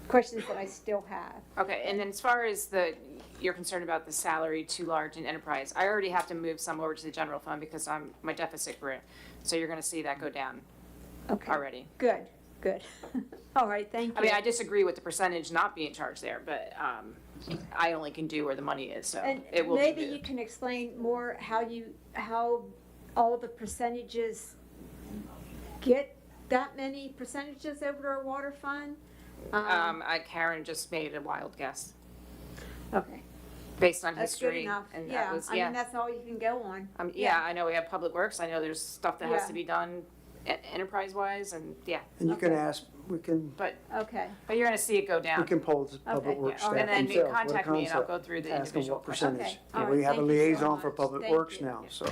questions that I still have. Okay, and then as far as you're concerned about the salary too large in enterprise, I already have to move some over to the general fund because my deficit grew. So you're gonna see that go down Okay. already. Good. All right, thank you. I mean, I disagree with the percentage not being charged there, but I only can do where the money is, so And it will be maybe moved. you can explain more how all the percentages get that many percentages over to our water fund? Karen just made a wild guess Okay, based on that's good history. enough. And Yeah, that was, I mean, that's all you can go on. yeah, I know we have Public Works. I know there's stuff that has Yeah. to be done enterprise-wise, and yeah, And you can Okay. ask, we can Okay, but you're gonna see it go down. poll the public Okay. works Yeah, staff And then you themselves. What a contact me and I'll concept. go through the Ask them individual what percentage. Okay. Yeah, All we right. have a Thank you so liaison for much. Public Thank Works you. now, so.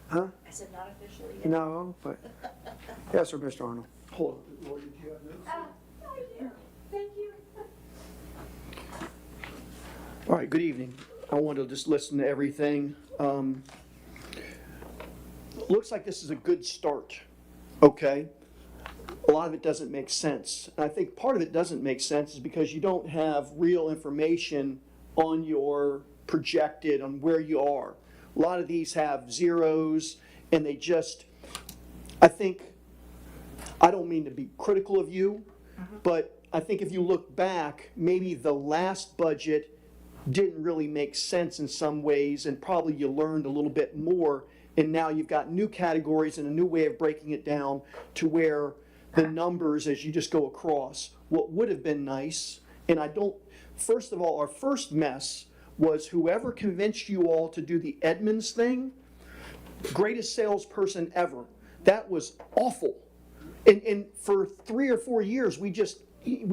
Huh? I said not officially yet. No, but, yes, sir, Mr. Arnold. Hold on. thank you. All right, good evening. I wanted to just listen to everything. Looks like this is a good start, okay? a lot of it doesn't make sense. And I think part of it doesn't make sense is because you don't have real information on your projected, on where you are. A lot of these have zeros, and they just, I think, I don't mean to be critical of you, but I think if you look back, maybe the last budget didn't really make sense in some ways, and probably you learned a little bit more, and now you've got new categories and a new way of breaking it down to where the numbers, as you just go across, what would have been nice, and I don't, first of all, our first mess was whoever convinced you all to do the Edmunds thing, greatest salesperson ever. That was awful. And for 3 or 4 years, we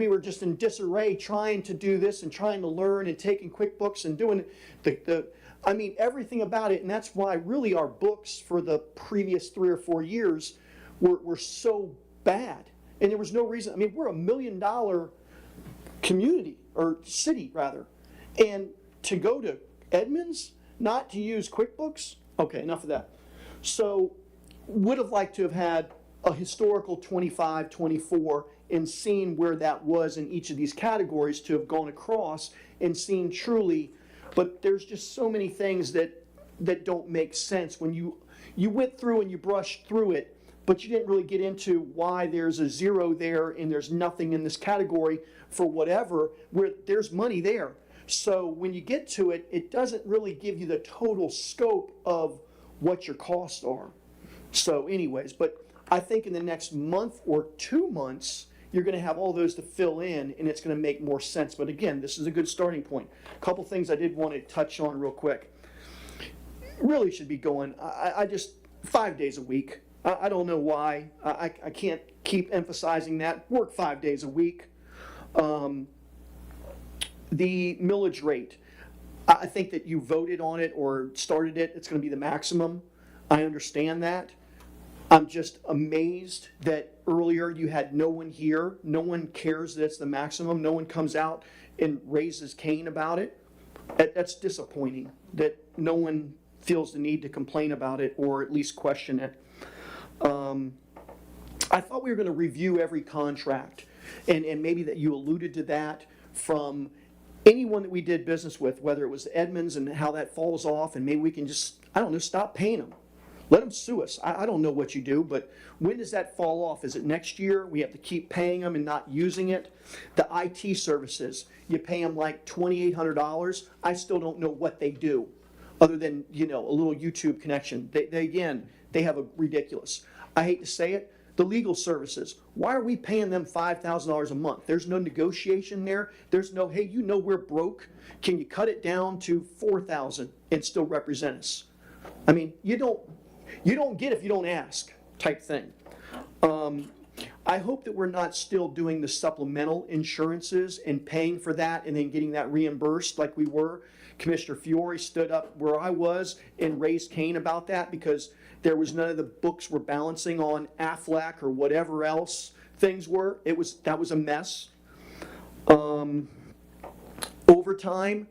were just in disarray trying to do this and trying to learn and taking QuickBooks and doing I mean, everything about it. And that's why really our books for the previous 3 or 4 years were so bad. And there was no reason. I mean, we're $1 million community, or city rather. And to go to Edmunds, not to use QuickBooks? Okay, enough of that. So would have liked to have had a historical 25, 24, and seen where that was in each of these categories, to have gone across and seen truly, but there's just so many things that don't make sense when you went through and you brushed through it, but you didn't really get into why there's a zero there and there's nothing in this category for whatever, where there's money there. So when you get to it, it doesn't really give you the total scope of what your costs are. So anyways, but I think in the next month or 2 months, you're going to have all those to fill in, and it's going to make more sense. But again, this is a good starting point. A couple things I did want to touch on real quick. Really should be going, I just, 5 days a week. I don't know why. I can't keep emphasizing that. Work 5 days a week. The millage rate, I think that you voted on it or started it. It's going to be the maximum. I understand that. I'm just amazed that earlier you had no one here. No one cares that it's the maximum. No one comes out and raises Cain about it. That's disappointing that no one feels the need to complain about it or at least question it. I thought we were going to review every contract, and maybe that you alluded to that from anyone that we did business with, whether it was Edmunds and how that falls off, and maybe we can just, I don't know, stop paying them. Let them sue us. I don't know what you do, but when does that fall off? Is it next year? We have to keep paying them and not using it? The IT services, you pay them like $2,800. I still don't know what they do, other than, a little YouTube connection. They have a ridiculous. I hate to say it, the legal services. Why are we paying them $5,000 a month? There's no negotiation there. There's no, hey, we're broke. Can you cut it down to $4,000 and still represent us? I mean, you don't get if you don't ask, type thing. I hope that we're not still doing the supplemental insurances and paying for that and then getting that reimbursed like we were. Commissioner Fiore stood up where I was and raised Cain about that because there was none of the books were balancing on Aflac or whatever else things were. That was a mess. Overtime,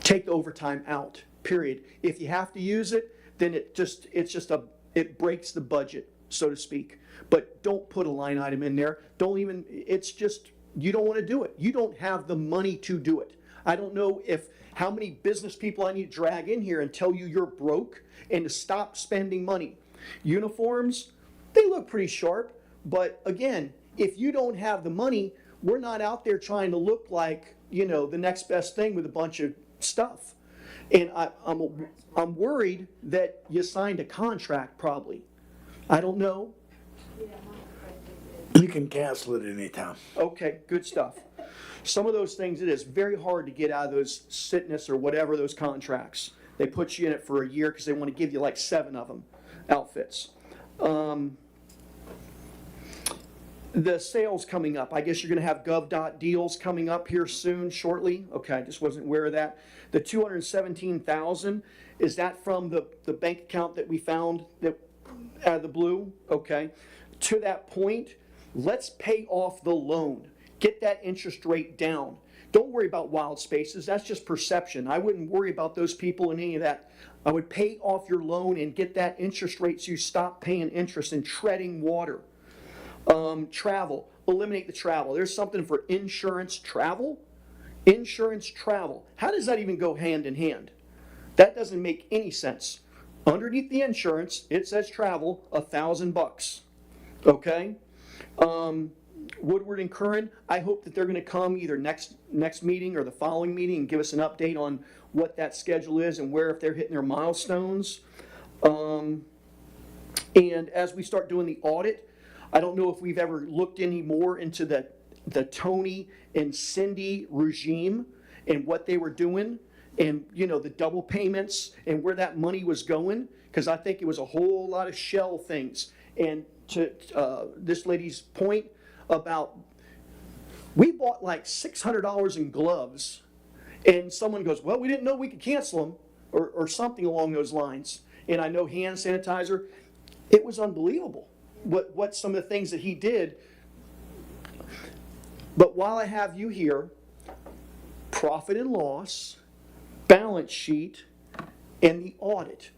take the overtime out, period. If you have to use it, then it breaks the budget, so to speak. But don't put a line item in there. You don't want to do it. You don't have the money to do it. I don't know how many business people I need to drag in here and tell you you're broke and to stop spending money. Uniforms, they look pretty sharp, but again, if you don't have the money, we're not out there trying to look like, the next best thing with a bunch of stuff. And I'm worried that you signed a contract probably. I don't know. You can cancel it anytime. Okay, good stuff. Some of those things, it is very hard to get out of those sickness or whatever, those contracts. They put you in it for a year because they want to give you like 7 of them, outfits. The sales coming up, I guess you're going to have GovDot deals coming up here soon, shortly. Okay, I just wasn't aware of that. The $217,000, is that from the bank account that we found that out of the blue? Okay. To that point, let's pay off the loan. Get that interest rate down. Don't worry about wild spaces. That's just perception. I wouldn't worry about those people and any of that. I would pay off your loan and get that interest rate so you stop paying interest and treading water. Travel, eliminate the travel. There's something for insurance travel. Insurance travel. How does that even go hand in hand? That doesn't make any sense. Underneath the insurance, it says travel, $1,000. Okay? Woodward and Curran, I hope that they're gonna come either next meeting or the following meeting and give us an update on what that schedule is and where, if they're hitting their milestones. And as we start doing the audit, I don't know if we've ever looked any more into the Tony and Cindy regime and what they were doing and, you know, the double payments and where that money was going, because I think it was a whole lot of shell things. And to this lady's point about, we bought like $600 in gloves, and someone goes, well, we didn't know we could cancel them, or something along those lines. And I know hand sanitizer, it was unbelievable what some of the things that he did. But while I have you here, profit and loss, balance sheet, and the audit,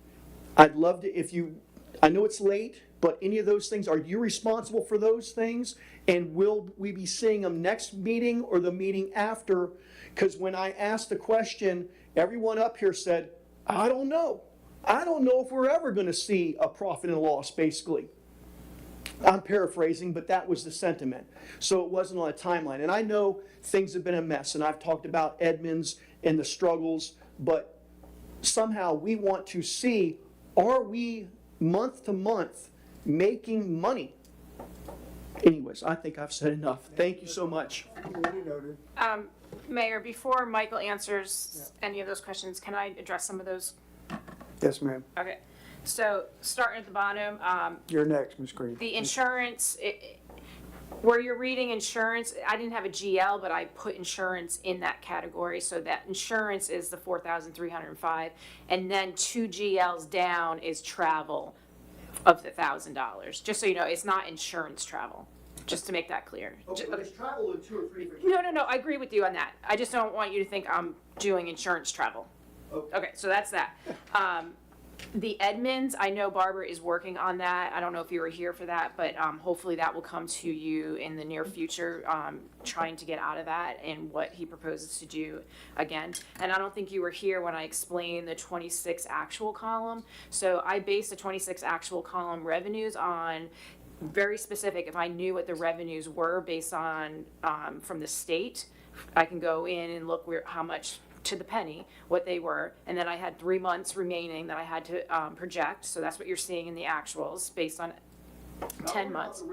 I'd love to, if you, I know it's late, but any of those things, are you responsible for those things? And will we be seeing them next meeting or the meeting after? Because when I asked the question, everyone up here said, I don't know. I don't know if we're ever going to see a profit and loss, basically. I'm paraphrasing, but that was the sentiment. So it wasn't on a timeline. And I know things have been a mess, and I've talked about Edmonds and the struggles, but somehow we want to see, are we month to month making money? Anyways, I think I've said enough. Thank you so much. Mayor, before Michael answers any of those questions, can I address some of those? Yes, ma'am. Okay, so starting at the bottom, You're next, Ms. Green. the insurance, where you're reading insurance, I didn't have a GL, but I put insurance in that category, so that insurance is the 4,305, and then 2 GLs down is travel of the $1,000. Just so you know, it's not insurance travel, just to make that clear. Okay, there's travel in 2 or 3 different. No, I agree with you on that. I just don't want you to think I'm doing insurance travel. Okay, so that's that. The Edmonds, I know Barbara is working on that. I don't know if you were here for that, but hopefully that will come to you in the near future, trying to get out of that and what he proposes to do again. And I don't think you were here when I explained the 26 actual column. So I based the 26 actual column revenues on very specific. If I knew what the revenues were based on from the state, I can go in and look how much to the penny what they were, and then I had 3 months remaining that I had to project. So that's what you're seeing in the actuals based on 10 months.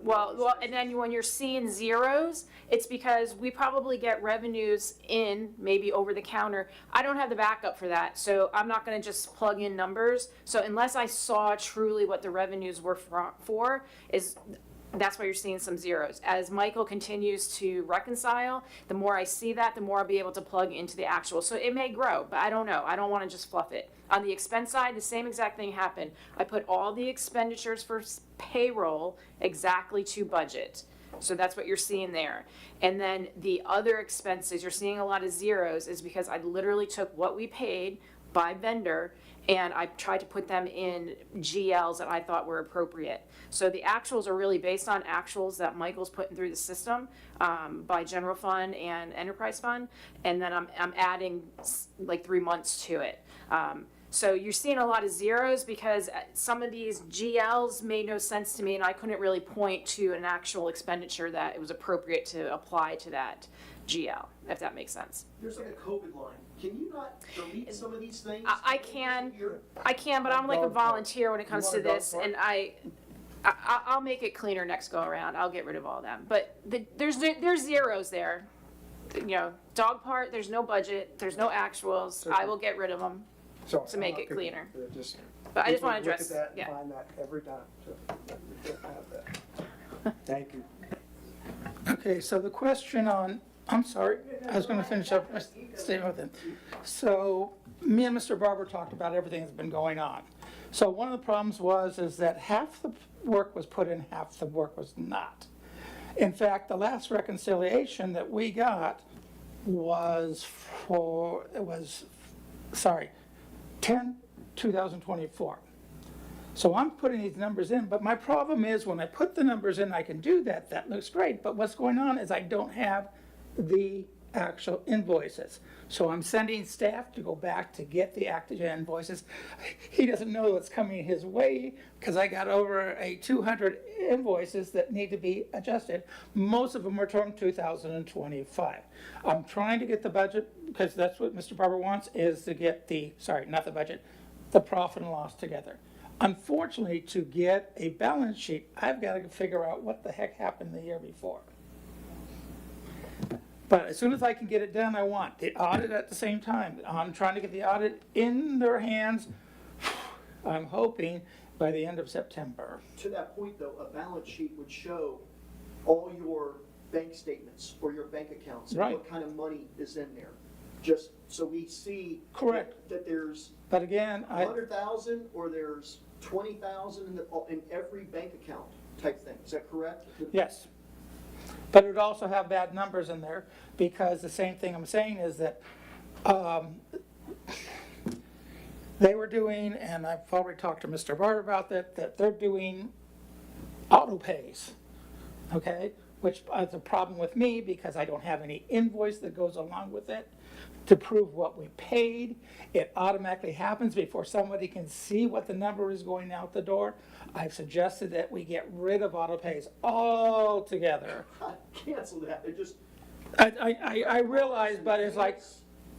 Well, and then when you're seeing zeros, it's because we probably get revenues in maybe over the counter. I don't have the backup for that, so I'm not going to just plug in numbers. So unless I saw truly what the revenues were for that's why you're seeing some zeros. As Michael continues to reconcile, the more I see that, the more I'll be able to plug into the actual. So it may grow, but I don't know. I don't want to just fluff it. On the expense side, the same exact thing happened. I put all the expenditures for payroll exactly to budget. So that's what you're seeing there. And then the other expenses, you're seeing a lot of zeros, is because I literally took what we paid by vendor and I tried to put them in GLs that I thought were appropriate. So the actuals are really based on actuals that Michael's putting through the system by general fund and enterprise fund, and then I'm adding like 3 months to it. So you're seeing a lot of zeros because some of these GLs made no sense to me, and I couldn't really point to an actual expenditure that it was appropriate to apply to that GL, if that makes sense. There's like a COVID line. Can you not delete some of these things? I can, but I'm like a volunteer when it comes to this, and I'll make it cleaner next go around. I'll get rid of all of them. But there's zeros there. You know, dog part, there's no budget, there's no actuals. I will get rid of them to make it cleaner. But I just want to address, Look at that yeah. and find that every time. So we don't have that. Thank you. Okay, so the question on, I'm sorry, I was gonna finish up my statement with him. So, me and Mr. Barber talked about everything that's been going on. So one of the problems is that half the work was put in, half the work was not. In fact, the last reconciliation that we got was 10/2024. So I'm putting these numbers in, but my problem is when I put the numbers in, I can do that, that looks great, but what's going on is I don't have the actual invoices. So I'm sending staff to go back to get the actual invoices. He doesn't know what's coming his way, because I got over 200 invoices that need to be adjusted. Most of them are from 2025. I'm trying to get the budget, because that's what Mr. Barber wants, is to get the, sorry, not the budget, the profit and loss together. Unfortunately, to get a balance sheet, I've got to figure out what the heck happened the year before. But as soon as I can get it done, I want the audit at the same time. I'm trying to get the audit in their hands, I'm hoping, by the end of September. To that point, though, a balance sheet would show all your bank statements or your bank accounts, and Right. what kind of money is in there. Just so we see. Correct. That there's But again, 100,000 or there's 20,000 in every bank account type thing. Is that correct? yes. But it would also have bad numbers in there, because the same thing I'm saying is that they were doing, and I've already talked to Mr. Barber about that they're doing auto pays, okay? Which is a problem with me, because I don't have any invoice that goes along with it to prove what we paid. It automatically happens before somebody can see what the number is going out the door. I've suggested that we get rid of auto pays altogether. Cancel that. They're just. I realize, but it's like,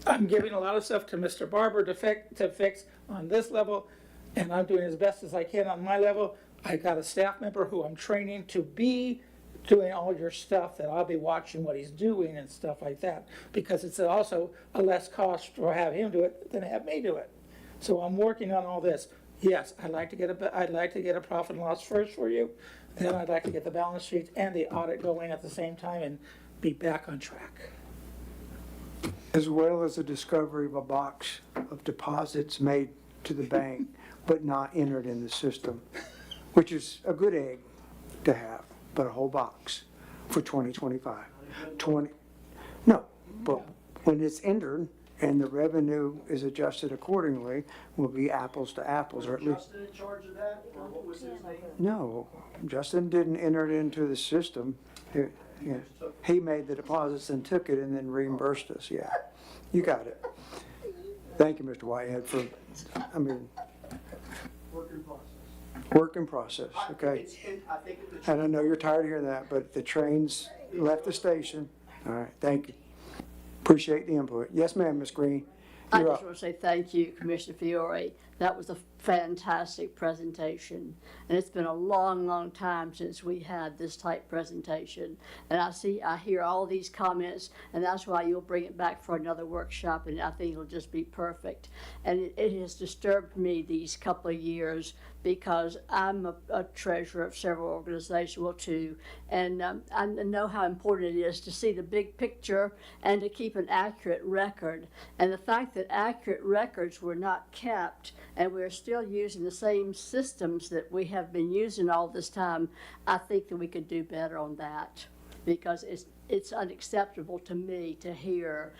I'm giving a lot of stuff to Mr. Barber to fix on this level, and I'm doing as best as I can on my level. I got a staff member who I'm training to be doing all your stuff, that I'll be watching what he's doing and stuff like that, because it's also a less cost to have him do it than have me do it. So I'm working on all this. Yes, I'd like to get a profit and loss first for you, then I'd like to get the balance sheet and the audit going at the same time and be back on track. As well as the discovery of a box of deposits made to the bank, but not entered in the system, which is a good egg to have, but a whole box for 2025. No, but when it's entered and the revenue is adjusted accordingly, will be apples to apples, or at least. Justin in charge of that, or what was his name? No, Justin didn't enter it into the system. Yeah. He made the deposits and took it and then reimbursed us, yeah. You got it. Thank you, Mr. Whitehead, for, work in process, okay? I think it's. And I know you're tired of hearing that, but the trains left the station. All right, thank you. Appreciate the input. Yes, ma'am, Ms. Green. I You're just up. want to say thank you, Commissioner Fiore. That was a fantastic presentation. And it's been a long, long time since we had this type presentation. And I hear all these comments, and that's why you'll bring it back for another workshop, and I think it'll just be perfect. And it has disturbed me these couple of years, because I'm a treasurer of several organizations, well, two, and I know how important it is to see the big picture and to keep an accurate record. And the fact that accurate records were not kept, and we're still using the same systems that we have been using all this time, I think that we could do better on that, because it's unacceptable to me to hear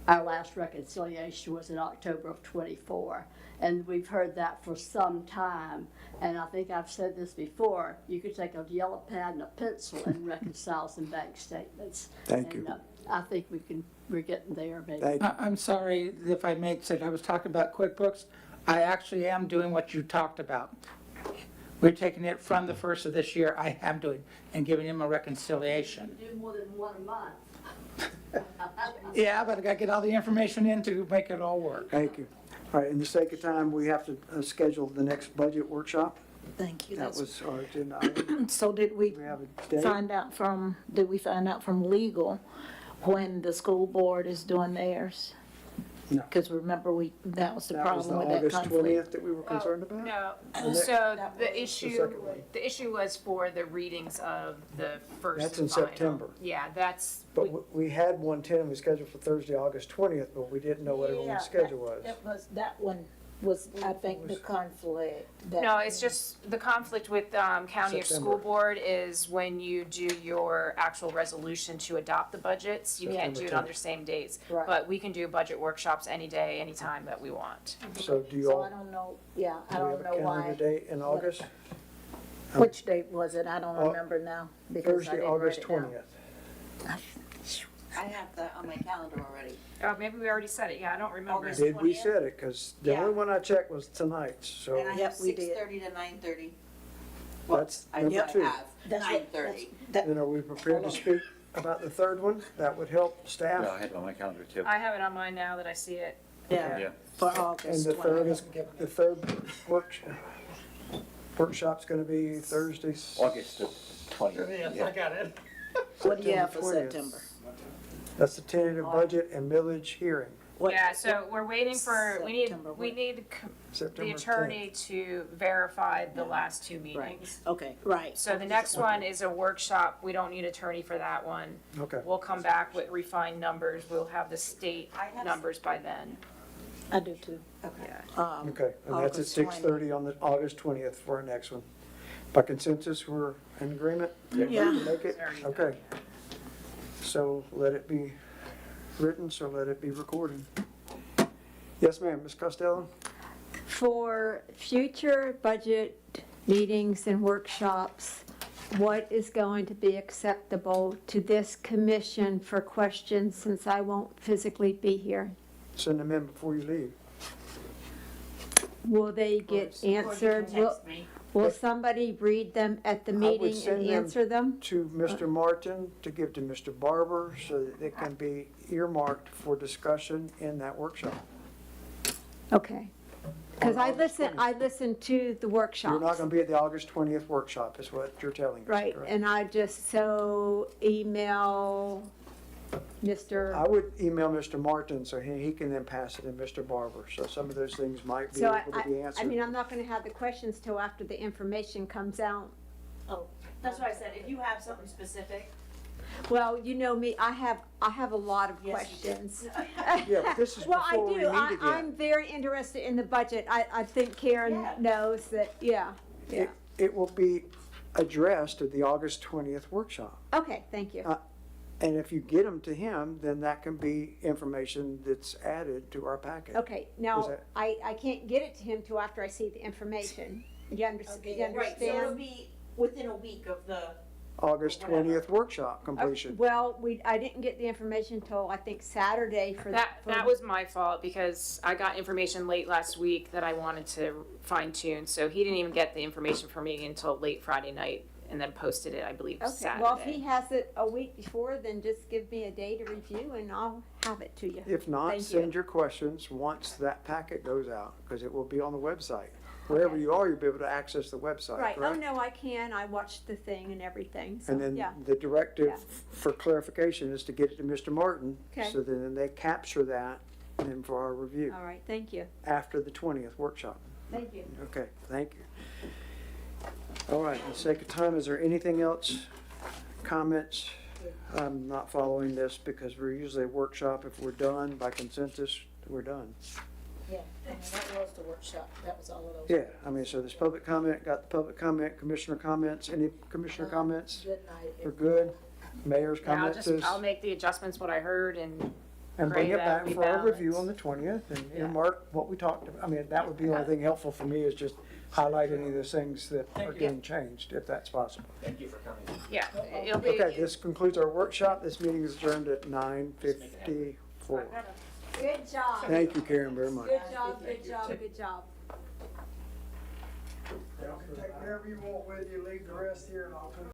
our last reconciliation was in October of '24. And we've heard that for some time. And I think I've said this before, you could take a yellow pad and a pencil and reconcile some bank statements. Thank you. I think we're getting there, maybe. Thank you. I'm sorry if I said I was talking about QuickBooks. I actually am doing what you talked about. We're taking it from the first of this year, I am doing, and giving him a reconciliation. Do more than one a month. Yeah, but I gotta get all the information in to make it all work. Thank you. All right, in the sake of time, we have to schedule the next budget workshop. Thank you. That was our agenda item. So did we Do we have a date? find out from legal when the school board is doing theirs? No. Because remember, that was the That was the problem with that August conflict. 20th that we were concerned about? No, next- so That the was the issue was for the readings of the first That's and in final. September. Yeah, that's, But we had one tentatively scheduled for Thursday, August 20th, but we didn't know what everyone's schedule was. It was that one, was, I think, the conflict. that- No, it's just the conflict with county or school September. board is when you do your actual resolution to adopt the budgets, you can't do it on their same days. Right. But we can do budget workshops any day, anytime that we want. So do you So all, I don't know, yeah, I do we don't have know a calendar why. date in August? Which date was it? I don't Au- remember now. because I Thursday, didn't write August it down. 20th. I have that on my calendar already. Oh, maybe we already said it, yeah, I don't remember. August. Did we 20th? set it? Because the Yeah. only one I checked was tonight's, so And I have Yep, we did. 6:30 to 9:30. that's I number two. have That's what- 9:30. Then are we prepared to speak about the third one? That would help Yeah, I staff. had it on my calendar too. I have it on mine now that I see it. Yeah. For And August the third 20th. is, the third workshop's gonna be Thursday. August the 20th. Yeah. got it. What do you have for September 20th. September? That's the tentative budget and millage hearing, What- Yeah, so we're waiting for, we September need the September attorney 10th. to verify the last two meetings. Okay, right. So the next one is a workshop, we don't need attorney for that one. Okay. We'll come back with refined numbers, we'll have the state I have- numbers by then. I do too. Yeah. Okay, and that's at August 20th. 6:30 on the August 20th for our next one. By consensus, we're in agreement? Yeah. To make it? Okay. So let it be written, so let it be recorded. Yes, ma'am, Ms. Costello? For future budget meetings and workshops, what is going to be acceptable to this commission for questions since I won't physically be here? Send them in before you leave. Will they get answered? Will somebody read them at the would meeting send and them- answer them? To Mr. Martin, to give to Mr. Barber, so that it can be earmarked for discussion in that workshop. Okay. Because On I August listened to the workshops. You're not gonna be at the August 20th workshop, is what you're telling us, Right, correct? and I just so email Mr. I would email Mr. Martin, so he can then pass it to Mr. Barber, so some of those things might be So able to be I answered. mean, I'm not gonna have the questions till after the information comes out. That's what I said, if you have something specific. Well, you know me, I have a lot of questions. Yeah, but this is Well, I before we do, meet again. I'm very interested in the budget. I think Karen Yeah. knows that, yeah. It will be addressed at the August 20th workshop. Okay, thank you. And if you get them to him, then that can be information that's added to our packet. Okay, Is now, that- I can't get it to him till after I see the information. You understand? Right, so it'll be within a week of the, August Whatever. 20th workshop completion. Well, I didn't get the information till, I think, Saturday for. That was my fault because I got information late last week that I wanted to fine tune, so he didn't even get the information from me until late Friday night and then posted it, I believe, Okay, Saturday. well, if he has it a week before, then just give me a day to review and I'll have it to you. If not, Thank send you. your questions once that packet goes out, because it will be on the website. Wherever you are, you'll be able to access the website, Right, oh, correct? no, I can, I watched the thing and everything, so, And then yeah. the directive Yeah. for clarification is to get it to Mr. Martin. Okay. So then they capture that then for our review All right, thank you, after the 20th workshop. thank you. Okay, thank you. All right, for the sake of time, is there anything else? Comments? I'm not following this because we're usually a workshop. If we're done by consensus, we're done. Yeah, I mean, that was the workshop, that was all of those. Yeah, I mean, so there's public comment, got the public comment, commissioner comments. Any commissioner comments? Good night. We're good? Mayor's Yeah, comments? I'll make the adjustments what I heard and And bring pray it that back we for our balance. review on the 20th and Yeah. earmark what we talked about. I mean, that would be the only thing helpful for me is just highlight any of those things that are getting changed, if that's possible. yeah, it'll be. Okay, this concludes our workshop. This meeting is adjourned at 9:54. Good job, Thank you, Karen, very much. good job, good job, good job. Take whatever you want with you, leave the rest here and I'll put